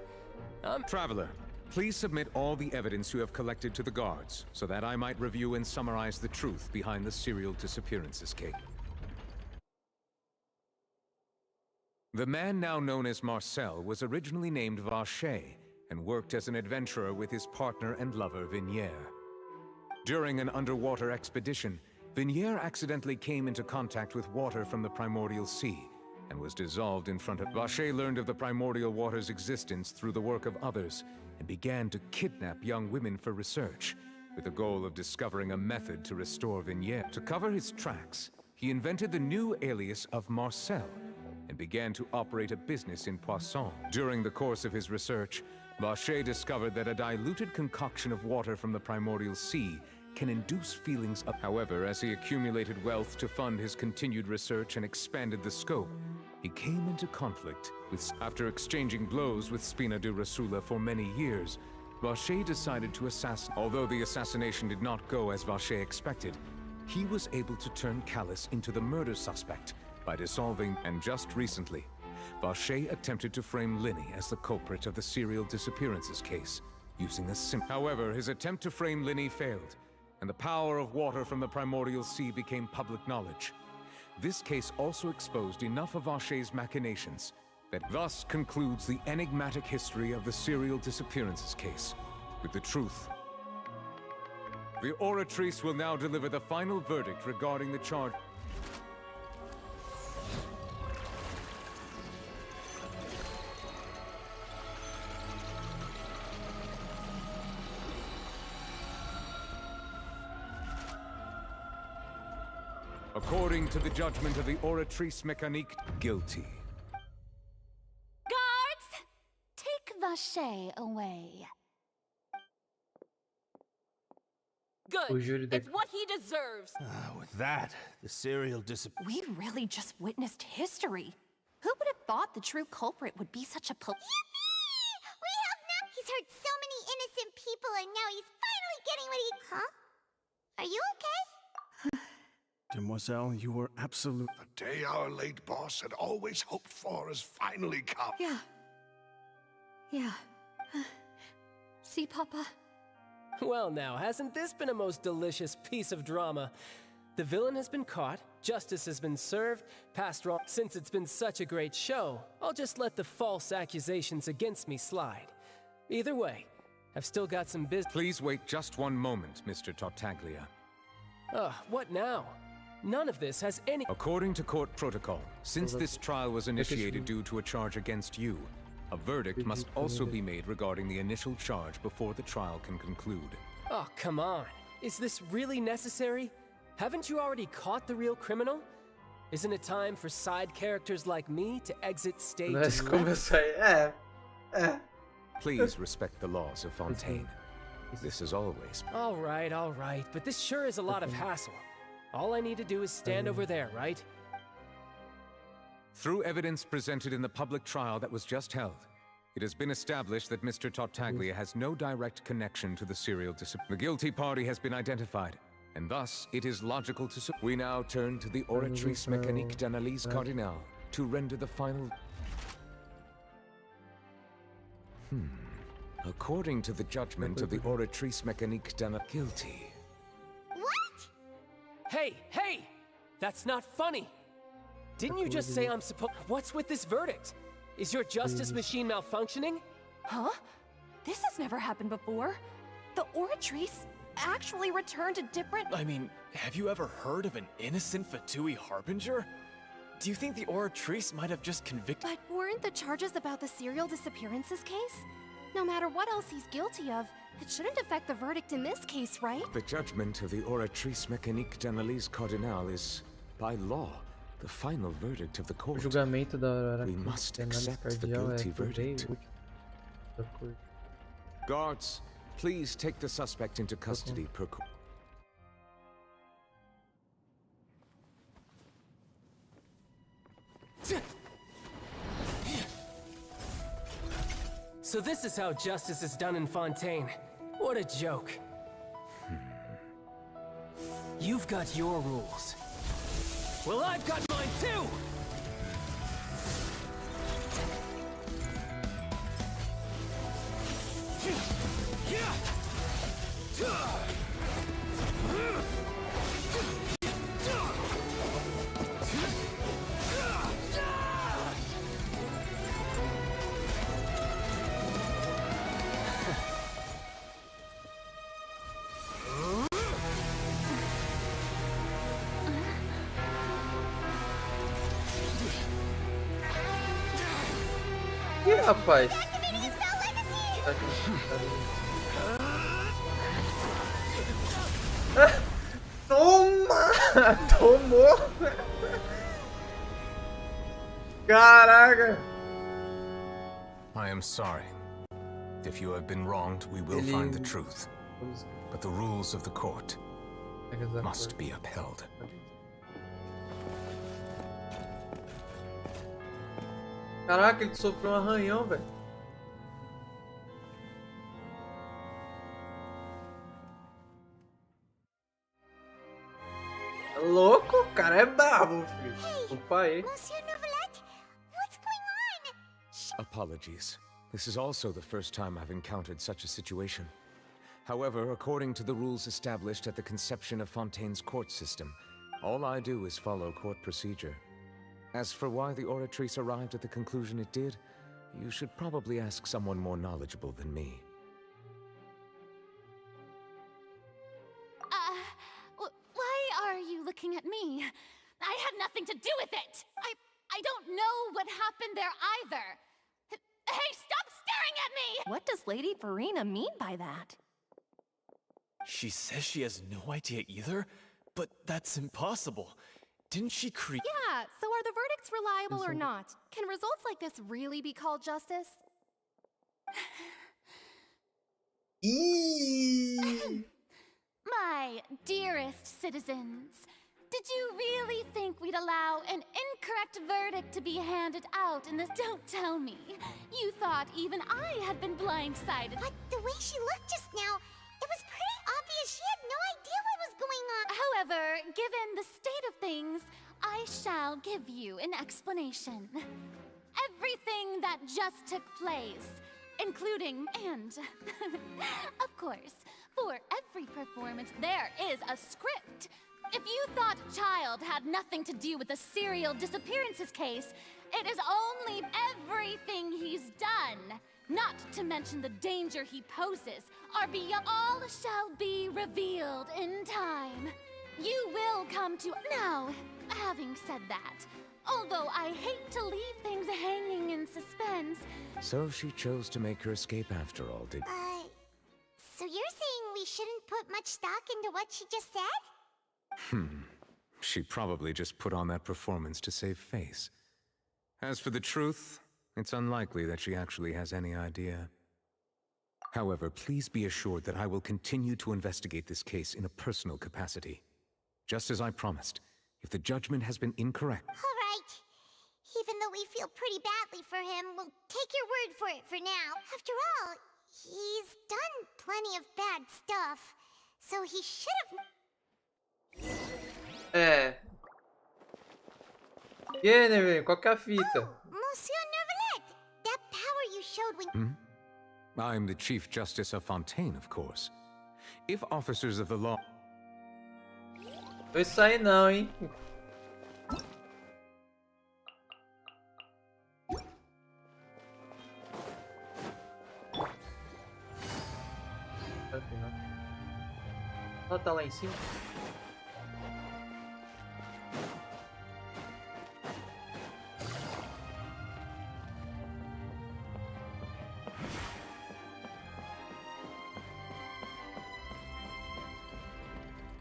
Traveler, please submit all the evidence you have collected to the guards, so that I might review and summarize the truth behind the serial disappearances case. The man now known as Marcel was originally named Vacher and worked as an adventurer with his partner and lover Vinyera. During an underwater expedition, Vinyera accidentally came into contact with water from the primordial sea and was dissolved in front of Vacher. Learned of the primordial water's existence through the work of others and began to kidnap young women for research, with the goal of discovering a method to restore Vinyera. To cover his tracks, he invented the new alias of Marcel and began to operate a business in Poisson. During the course of his research, Vacher discovered that a diluted concoction of water from the primordial sea can induce feelings of... However, as he accumulated wealth to fund his continued research and expanded the scope, he came into conflict with... After exchanging blows with Spina de Rasula for many years, Vacher decided to assassinate... Although the assassination did not go as Vacher expected, he was able to turn Callus into the murder suspect by dissolving... And just recently, Vacher attempted to frame Linny as the culprit of the serial disappearances case, using a However, his attempt to frame Linny failed, and the power of water from the primordial sea became public knowledge. This case also exposed enough of Vacher's machinations that thus concludes the enigmatic history of the serial disappearances case, with the truth. The Oratrice will now deliver the final verdict regarding the charge. According to the judgment of the Oratrice Mécanique, guilty. Guards! Take Vacher away. Good. It's what he deserves. With that, the serial We'd really just witnessed history. Who would have thought the true culprit would be such a Yippee! We have now... He's hurt so many innocent people and now he's finally getting what he... Huh? Are you okay? Demoiselle, you were absolute... The day our late boss had always hoped for has finally come. Yeah. See, Papa? Well now, hasn't this been a most delicious piece of drama? The villain has been caught, justice has been served, past wrong. Since it's been such a great show, I'll just let the false accusations against me slide. Either way, I've still got some business. Please wait just one moment, Mr. Tartaglia. What now? None of this has any... According to court protocol, since this trial was initiated due to a charge against you, a verdict must also be made regarding the initial charge before the trial can conclude. Oh, come on. Is this really necessary? Haven't you already caught the real criminal? Isn't it time for side characters like me to exit stage left? Please respect the laws of Fontaine. This is always... All right, but this sure is a lot of hassle. All I need to do is stand over there, right? Through evidence presented in the public trial that was just held, it has been established that Mr. Tartaglia has no direct connection to the serial disappearance. The guilty party has been identified, and thus it is logical to... We now turn to the Oratrice Mécanique d'Analyse Cardinale to render the final... According to the judgment of the Oratrice Mécanique d'Analyse... Guilty. What? Hey! That's not funny! Didn't you just say I'm supposed? What's with this verdict? Is your justice machine malfunctioning? Huh? This has never happened before. The Oratrice actually returned a different... I mean, have you ever heard of an innocent Fatui Harbinger? Do you think the Oratrice might have just convicted... But weren't the charges about the serial disappearances case? No matter what else he's guilty of, it shouldn't affect the verdict in this case, right? The judgment of the Oratrice Mécanique d'Analyse Cardinal is, by law, the final verdict of the court. O julgamento da We must accept the guilty verdict. Guards, please take the suspect into custody per court. So this is how justice is done in Fontaine. What a joke. You've got your rules. Well, I've got mine too! Ih, rapaz. Toma! Tomou! Caraca! I am sorry. If you have been wronged, we will find the truth. But the rules of the court must be upheld. Caraca, ele sofreu um arranhão, velho. Louco, o cara é bravo, filho. O pai. Monsieur Neuvillette, what's going on? Apologies. This is also the first time I've encountered such a situation. However, according to the rules established at the conception of Fontaine's court system, all I do is follow court procedure. As for why the Oratrice arrived at the conclusion it did, you should probably ask someone more knowledgeable than me. Why are you looking at me? I had nothing to do with it! I don't know what happened there either! Hey, stop staring at me! What does Lady Farina mean by that? She says she has no idea either? But that's impossible. Didn't she create... Yeah, so are the verdicts reliable or not? Can results like this really be called justice? My dearest citizens, did you really think we'd allow an incorrect verdict to be handed out in this? Don't tell me. You thought even I had been blindsided. But the way she looked just now, it was pretty obvious she had no idea what was going on. However, given the state of things, I shall give you an explanation. Everything that just took place, including and of course, for every performance there is a script. If you thought Child had nothing to do with the serial disappearances case, it is only everything he's done, not to mention the danger he poses, are beyond. All shall be revealed in time. You will come to... Now, having said that, although I hate to leave things hanging in suspense... So she chose to make her escape after all, did... So you're saying we shouldn't put much stock into what she just said? She probably just put on that performance to save face. As for the truth, it's unlikely that she actually has any idea. However, please be assured that I will continue to investigate this case in a personal capacity. Just as I promised, if the judgment has been incorrect... All right. Even though we feel pretty badly for him, we'll take your word for it for now. After all, he's done plenty of bad stuff, so he should have... É. E aí, Neville, qual que é a fita? Monsieur Neuvillette, that power you showed when... I'm the Chief Justice of Fontaine, of course. If officers of the law... Não isso aí não, hein? Ah, tem nada. Ela tá lá em cima?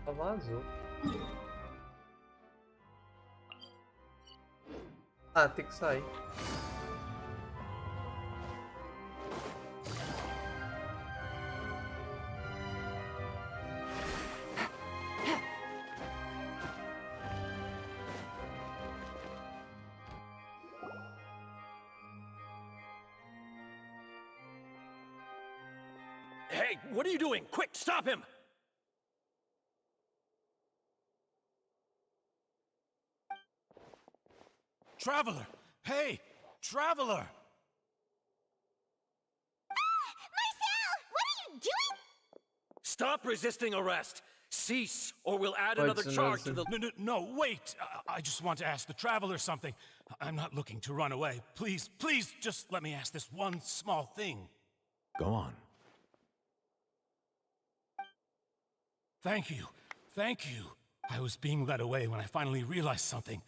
Ela vazou. Ah, tem que sair. Hey, what are you doing? Quick, stop him! Traveler! Hey! Traveler! Marcel! What are you doing? Stop resisting arrest! Cease, or we'll add another charge to the... No, wait! I just want to ask the Traveler something. I'm not looking to run away. Please, please, just let me ask this one small thing. Go on. Thank you. Thank you. I was being led away when I finally realized something.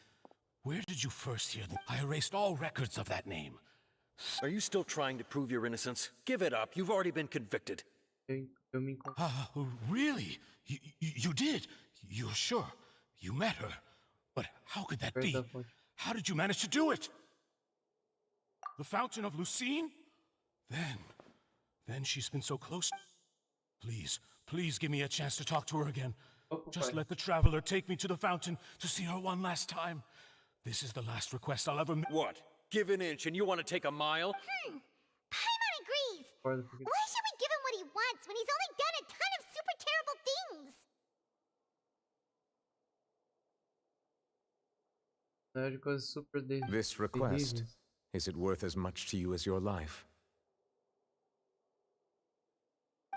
Where did you first hear them? I erased all records of that name. Are you still trying to prove your innocence? Give it up. You've already been convicted. Really? You did? You're sure? You met her? But how could that be? How did you manage to do it? The Fountain of Lucine? Then she's been so close. Please, please give me a chance to talk to her again. Just let the Traveler take me to the fountain to see her one last time. This is the last request I'll ever make. What? Give an inch and you want to take a mile? Paimon agrees. Why should we give him what he wants when he's only done a ton of super terrible things? This request, is it worth as much to you as your life?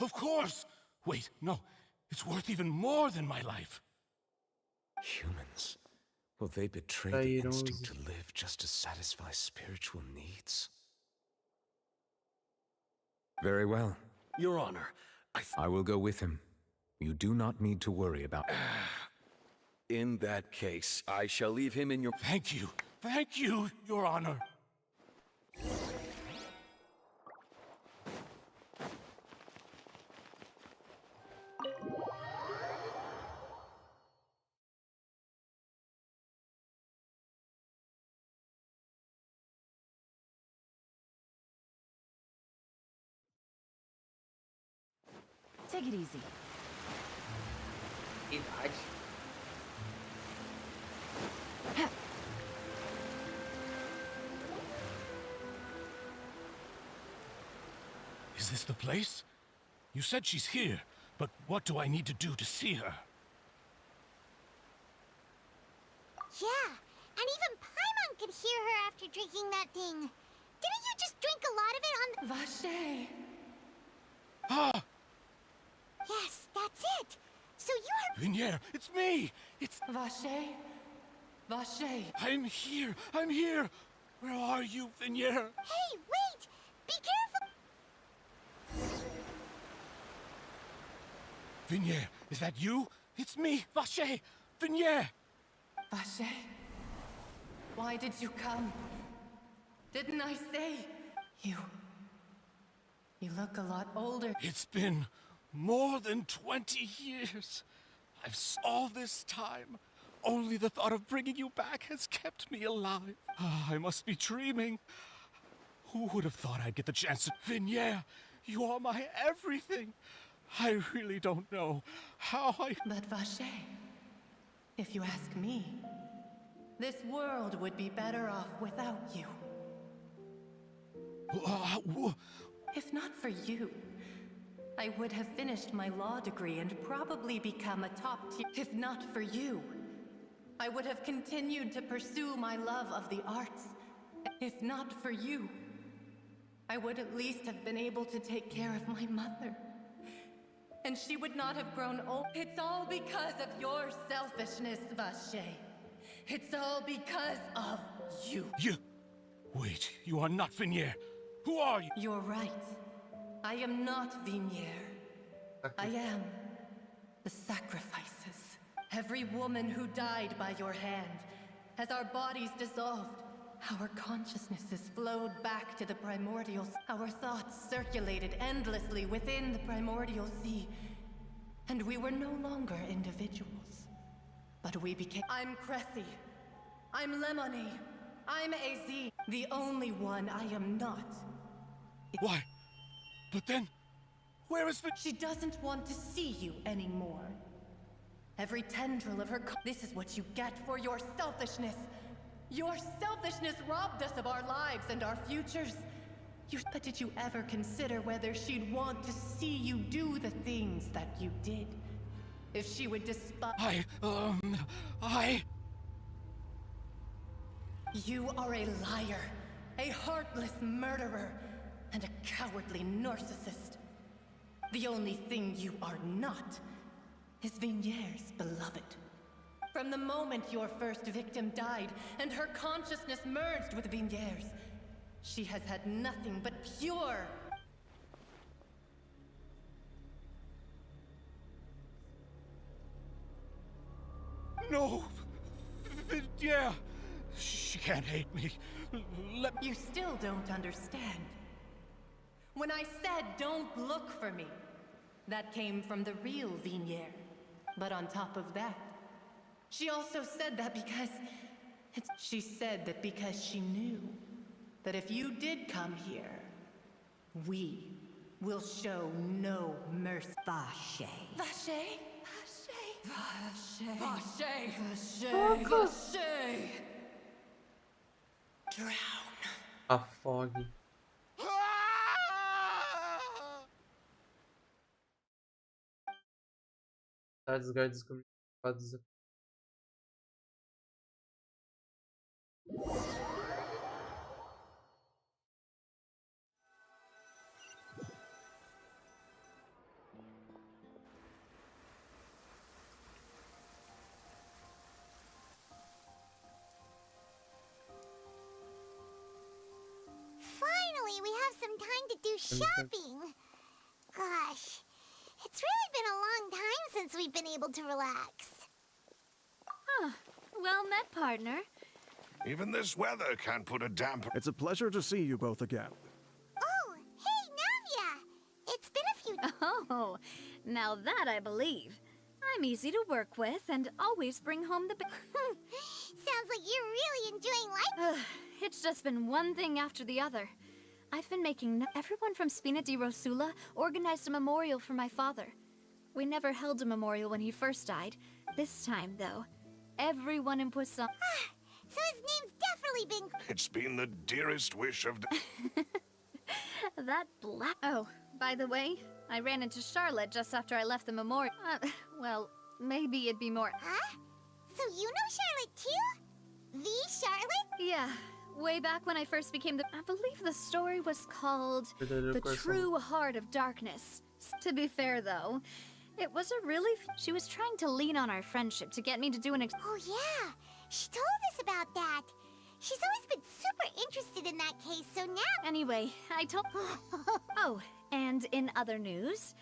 Of course! Wait, no. It's worth even more than my life. Humans. Will they betray the instinct to live just to satisfy spiritual needs? Very well. Your Honor, I will go with him. You do not need to worry about... In that case, I shall leave him in your... Thank you, Your Honor. Take it easy. Is this the place? You said she's here, but what do I need to do to see her? Yeah, and even Paimon could hear her after drinking that thing. Didn't you just drink a lot of it on the... Vache! Ah! Yes, that's it! So you are... Vinier, it's me! It's... Vache? Vache! I'm here! Where are you, Vinier? Hey, wait! Be careful! Vinier, is that you? It's me, Vache! Vinier! Vache? Why did you come? Didn't I say? You look a lot older. It's been more than 20 years. All this time. Only the thought of bringing you back has kept me alive. I must be dreaming. Who would have thought I'd get the chance to... Vinier, you are my everything. I really don't know how I... But Vache, if you ask me, this world would be better off without you. If not for you, I would have finished my law degree and probably become a top tier. If not for you, I would have continued to pursue my love of the arts. If not for you, I would at least have been able to take care of my mother. And she would not have grown old. It's all because of your selfishness, Vache. It's all because of you. Wait, you are not Vinier. Who are you? You're right. I am not Vinier. I am the sacrifices. Every woman who died by your hand. As our bodies dissolved, our consciousnesses flowed back to the primordial. Our thoughts circulated endlessly within the primordial sea. And we were no longer individuals. But we became... I'm Cressy. I'm Lemony. I'm AZ. The only one I am not. Why? But then, where is the... She doesn't want to see you anymore. Every tendril of her... This is what you get for your selfishness. Your selfishness robbed us of our lives and our futures. But did you ever consider whether she'd want to see you do the things that you did? If she would despise... You are a liar, a heartless murderer, and a cowardly narcissist. The only thing you are not is Vigniere's beloved. From the moment your first victim died and her consciousness merged with Vigniere's, she has had nothing but pure... No! Yeah! She can't hate me. You still don't understand. When I said don't look for me, that came from the real Vigniere. But on top of that, she also said that because... She said that because she knew that if you did come here, we will show no mercy. Vache. Vache? Vache. Vache. Vache. Vache. Drown. Afogue. Dos guardas comunicados. Finally, we have some time to do shopping. Gosh, it's really been a long time since we've been able to relax. Huh. Well met, partner. Even this weather can't put a damper. It's a pleasure to see you both again. Oh, hey, Navia! It's been a few... Oh, now that I believe. I'm easy to work with and always bring home the... Sounds like you're really enjoying life. It's just been one thing after the other. I've been making... Everyone from Spina di Rosula organized a memorial for my father. We never held a memorial when he first died. This time, though, everyone in Poisson... So his name's definitely been... It's been the dearest wish of... That black... Oh, by the way, I ran into Charlotte just after I left the memorial. Well, maybe it'd be more... Huh? So you know Charlotte too? The Charlotte? Yeah. Way back when I first became the... I believe the story was called The True Heart of Darkness. To be fair, though, it was a really... She was trying to lean on our friendship to get me to do an... Oh, yeah. She told us about that. She's always been super interested in that case, so now... Anyway, I told... Oh, and in other news,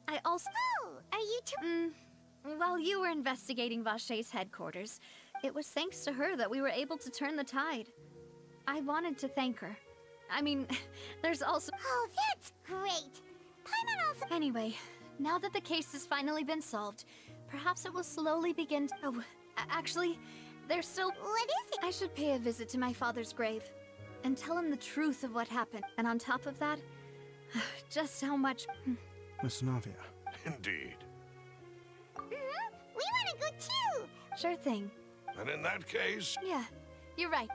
I also... Oh, are you two... While you were investigating Vache's headquarters, it was thanks to her that we were able to turn the tide. I wanted to thank her. I mean, there's also... Oh, that's great. Paimon also... Anyway, now that the case has finally been solved, perhaps it will slowly begin to... Oh, actually, there's still... What is it? I should pay a visit to my father's grave and tell him the truth of what happened. And on top of that, just how much... Miss Navia. Indeed. We want to go too. Sure thing. And in that case... Yeah, you're right.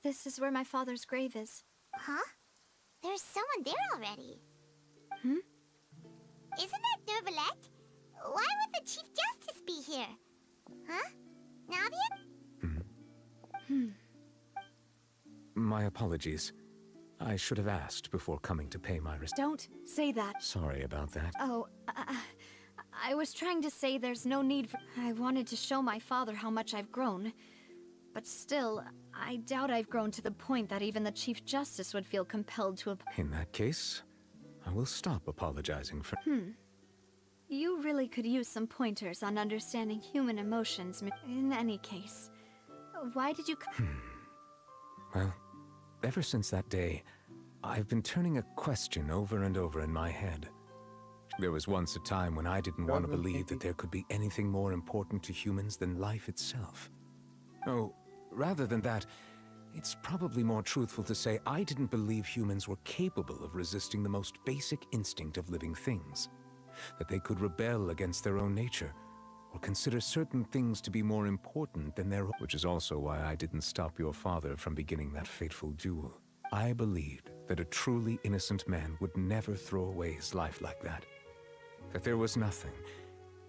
This is where my father's grave is. Huh? There's someone there already. Isn't that Nervalette? Why would the Chief Justice be here? Huh? Navia? My apologies. I should have asked before coming to pay my respects. Don't say that. Sorry about that. Oh, I was trying to say there's no need for... I wanted to show my father how much I've grown. But still, I doubt I've grown to the point that even the Chief Justice would feel compelled to... In that case, I will stop apologizing for... You really could use some pointers on understanding human emotions. In any case, why did you... Well, ever since that day, I've been turning a question over and over in my head. There was once a time when I didn't want to believe that there could be anything more important to humans than life itself. Oh, rather than that, it's probably more truthful to say I didn't believe humans were capable of resisting the most basic instinct of living things. That they could rebel against their own nature, or consider certain things to be more important than their own. Which is also why I didn't stop your father from beginning that fateful duel. I believed that a truly innocent man would never throw away his life like that. That there was nothing,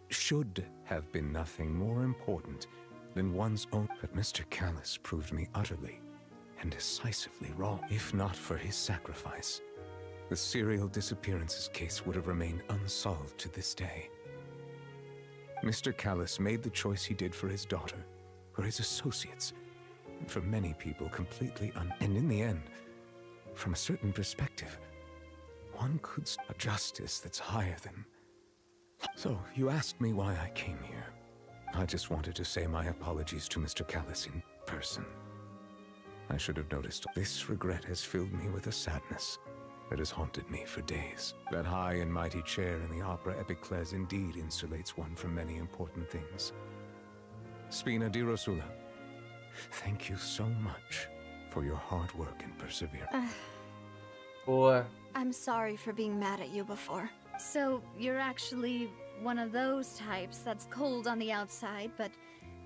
should have been nothing more important than one's own. But Mr. Callus proved me utterly and decisively wrong. If not for his sacrifice, the serial disappearances case would have remained unsolved to this day. Mr. Callus made the choice he did for his daughter, for his associates, and for many people completely And in the end, from a certain perspective, one could a justice that's higher than... So, you asked me why I came here. I just wanted to say my apologies to Mr. Callus in person. I should have noticed. This regret has filled me with a sadness that has haunted me for days. That high and mighty chair in the opera Epicles indeed insulates one from many important things. Spina di Rosula, thank you so much for your hard work and perseverance. Boa. I'm sorry for being mad at you before. So, you're actually one of those types that's cold on the outside, but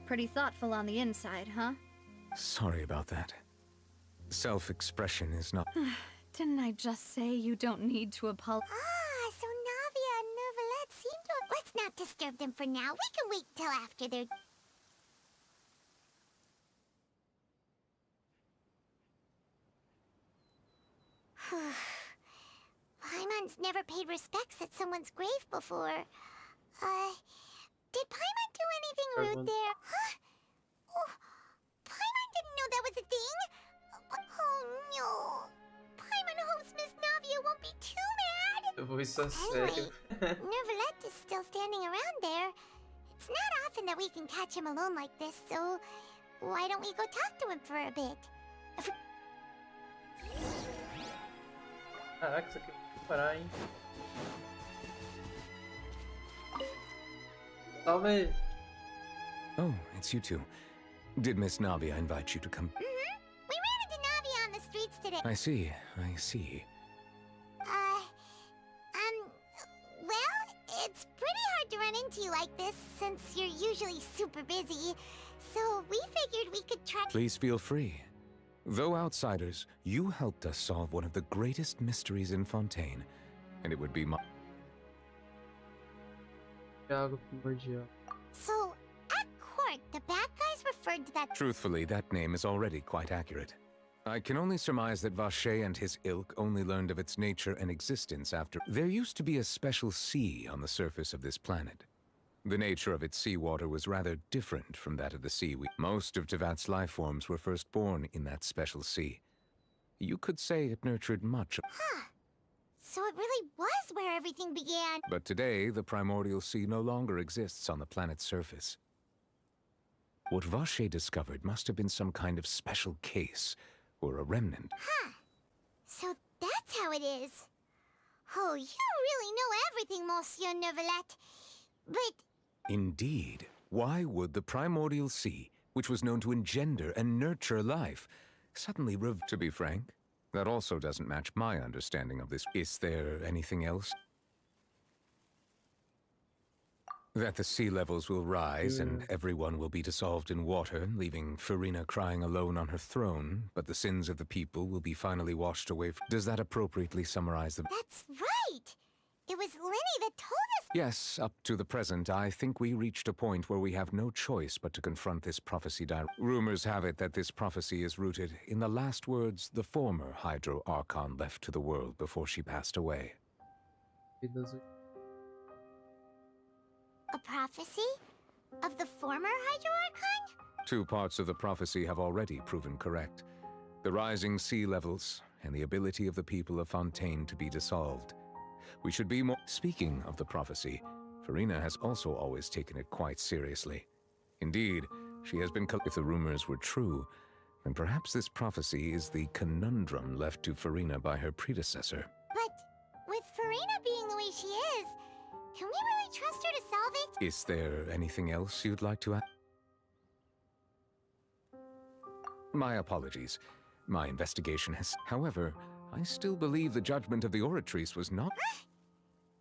pretty thoughtful on the inside, huh? Sorry about that. Self-expression is not... Didn't I just say you don't need to apologize? Ah, so Navia and Neuvillette seem to... Let's not disturb them for now. We can wait till after they're... Paimon's never paid respects at someone's grave before. Did Paimon do anything rude there? Huh? Oh, Paimon didn't know that was a thing? Oh no. Paimon hopes Miss Navia won't be too mad. Anyway, Neuvillette is still standing around there. It's not often that we can catch him alone like this, so why don't we go talk to him for a bit? Caraca, isso aqui vai parar, hein? Salve! Oh, it's you two. Did Miss Navia invite you to come? Mm-hmm. We ran into Navia on the streets today. I see, I see. Well, it's pretty hard to run into you like this since you're usually super busy. So we figured we could try... Please feel free. Though outsiders, you helped us solve one of the greatest mysteries in Fontaine, and it would be my... So, at court, the bad guys referred to that... Truthfully, that name is already quite accurate. I can only surmise that Vacher and his ilk only learned of its nature and existence after... There used to be a special sea on the surface of this planet. The nature of its seawater was rather different from that of the sea. Most of Tevat's life forms were first born in that special sea. You could say it nurtured much. Huh. So it really was where everything began. But today, the primordial sea no longer exists on the planet's surface. What Vacher discovered must have been some kind of special case, or a remnant. Huh. So that's how it is. Oh, you really know everything, Monsieur Neuvillette. But... Indeed. Why would the primordial sea, which was known to engender and nurture life, suddenly To be frank, that also doesn't match my understanding of this. Is there anything else? That the sea levels will rise and everyone will be dissolved in water, leaving Farina crying alone on her throne, but the sins of the people will be finally washed away. Does that appropriately summarize the... That's right! It was Lenny that told us... Yes, up to the present, I think we reached a point where we have no choice but to confront this prophecy Rumors have it that this prophecy is rooted in the last words the former Hydro Archon left to the world before she passed away. A prophecy? Of the former Hydro Archon? 2 parts of the prophecy have already proven correct. The rising sea levels and the ability of the people of Fontaine to be dissolved. We should be more... Speaking of the prophecy, Farina has also always taken it quite seriously. Indeed, she has been... If the rumors were true, then perhaps this prophecy is the conundrum left to Farina by her predecessor. But with Farina being the way she is, can we really trust her to solve it? Is there anything else you'd like to add? My apologies. My investigation has... However, I still believe the judgment of the Oratrice was not...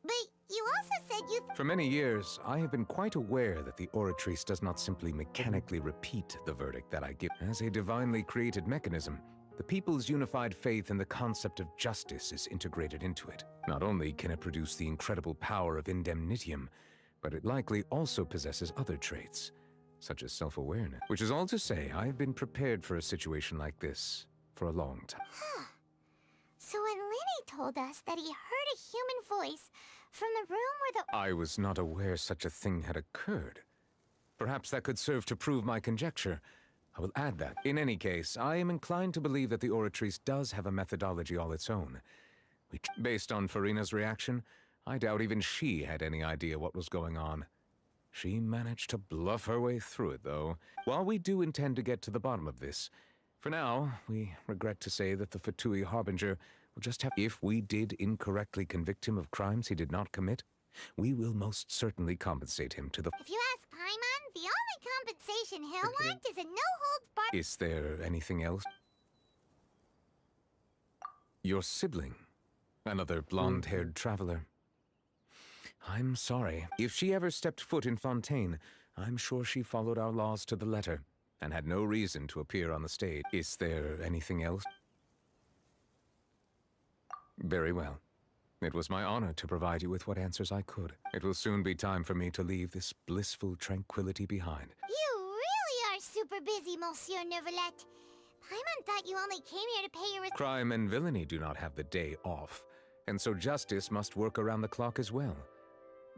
But you also said you... For many years, I have been quite aware that the Oratrice does not simply mechanically repeat the verdict that I give. As a divinely created mechanism, the people's unified faith in the concept of justice is integrated into it. Not only can it produce the incredible power of indemnitium, but it likely also possesses other traits, such as self-awareness. Which is all to say, I have been prepared for a situation like this for a long time. So when Lenny told us that he heard a human voice from the room where the... I was not aware such a thing had occurred. Perhaps that could serve to prove my conjecture. I will add that. In any case, I am inclined to believe that the Oratrice does have a methodology all its own. Based on Farina's reaction, I doubt even she had any idea what was going on. She managed to bluff her way through it, though. While we do intend to get to the bottom of this, for now, we regret to say that the Fatui Harbinger will just have... If we did incorrectly convict him of crimes he did not commit, we will most certainly compensate him to the... If you ask Paimon, the only compensation he'll want is a no-holds-barred... Is there anything else? Your sibling, another blonde-haired traveler. I'm sorry. If she ever stepped foot in Fontaine, I'm sure she followed our laws to the letter, and had no reason to appear on the stage. Is there anything else? Very well. It was my honor to provide you with what answers I could. It will soon be time for me to leave this blissful tranquility behind. You really are super busy, Monsieur Neuvillette. Paimon thought you only came here to pay your... Crime and villainy do not have the day off, and so justice must work around the clock as well.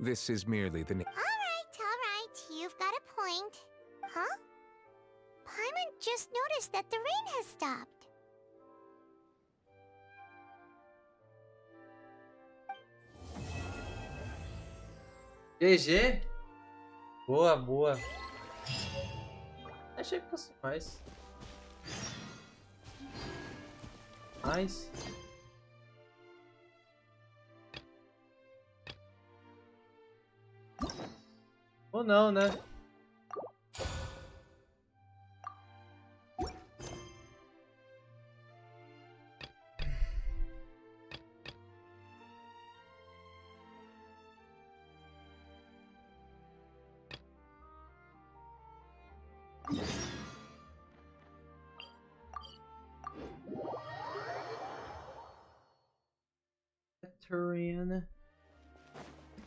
This is merely the... All right. You've got a point. Huh? Paimon just noticed that the rain has stopped. GG. Boa, boa. Achei que fosse mais. Mais. Ou não, né?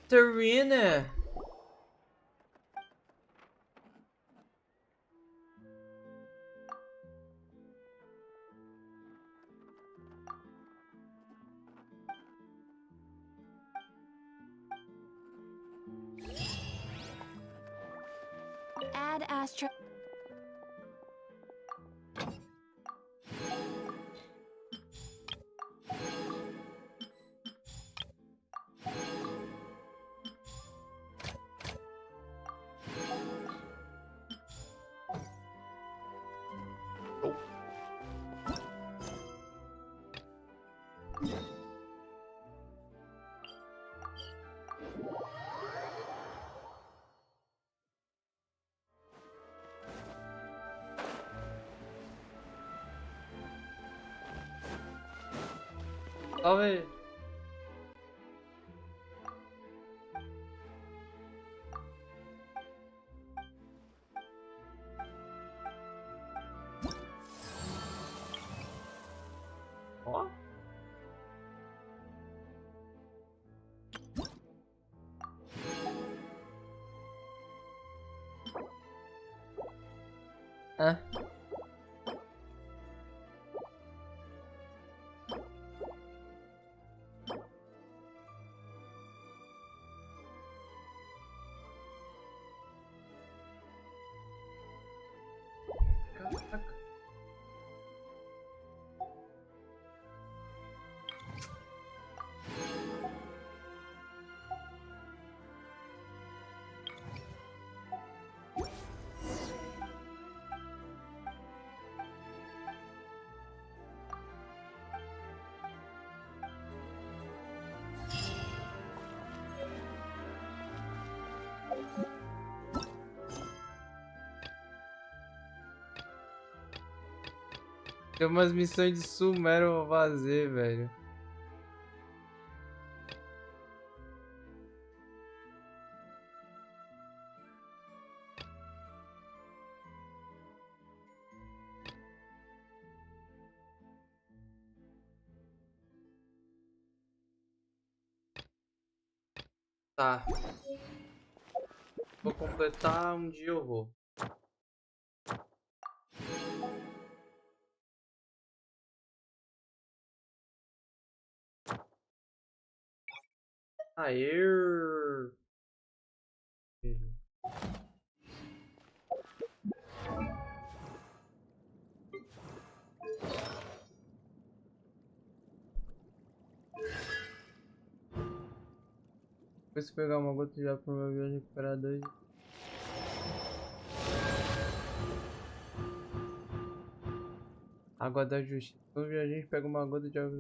Tarina. Add Astra. Salve. Ó. Ah. Tem umas missões de Sumero pra fazer, velho. Tá. Vou completar, um dia eu vou. Aê! Depois se pegar uma gota já pro meu viagem recuperar 2. Água da justiça. Quando a gente pega uma gota de água.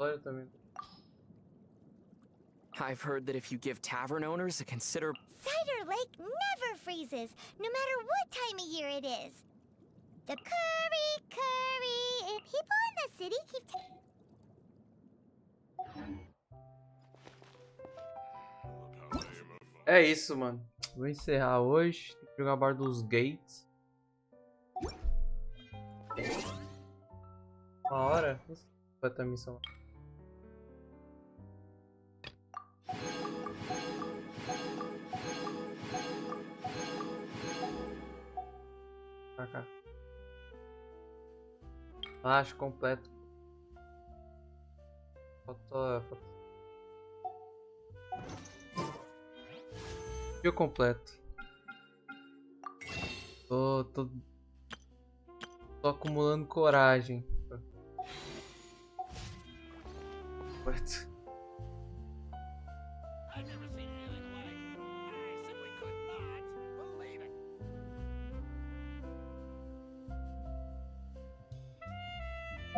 Olha também. I've heard that if you give tavern owners a considerable... Cider Lake never freezes, no matter what time of year it is. The curry. People in the city keep... É isso, mano. Vou encerrar hoje. Tem que jogar Bar dos Gates. Uma hora? Não sei se vai ter a missão. Pra cá. Acho completo. Falta. Fio completo. Tô acumulando coragem. Completo.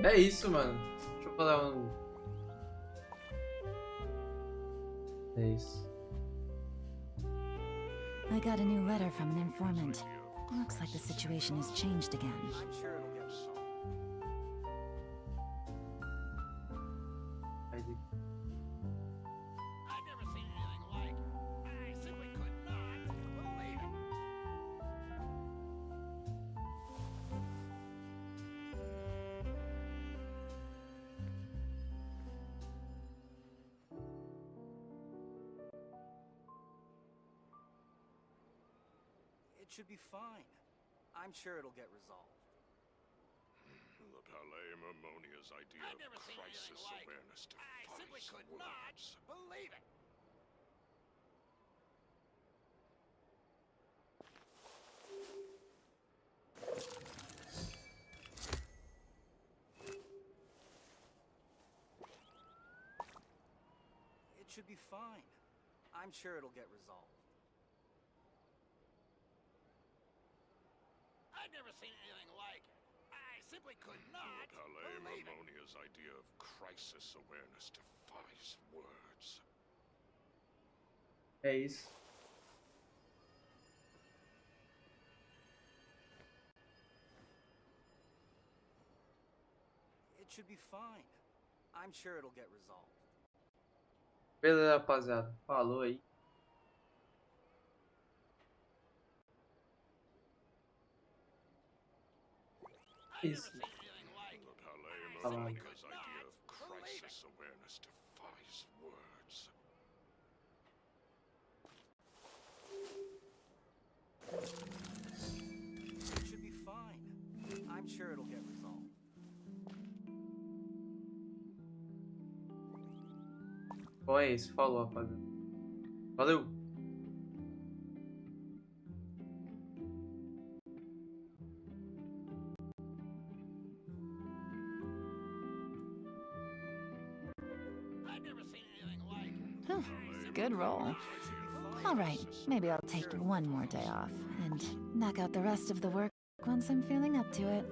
É isso, mano. Deixa eu falar um. É isso. I got a new letter from an informant. Looks like the situation has changed again. It should be fine. I'm sure it'll get resolved. The Palais Mermonia's idea of crisis awareness defies words. Believe it. It should be fine. I'm sure it'll get resolved. I've never seen anything like it. I simply could not The Palais believe it. Mermonia's idea of crisis awareness defies words. É isso. It should be fine. I'm sure it'll get resolved. Beleza, rapaziada. Falou aí. Isso. The Palais Mermonia's idea of crisis awareness defies words. It should be fine. I'm sure it'll get resolved. Bom, é isso. Falou, rapaziada. Valeu! Whew, good roll. All right, maybe I'll take one more day off and knock out the rest of the work once I'm feeling up to it.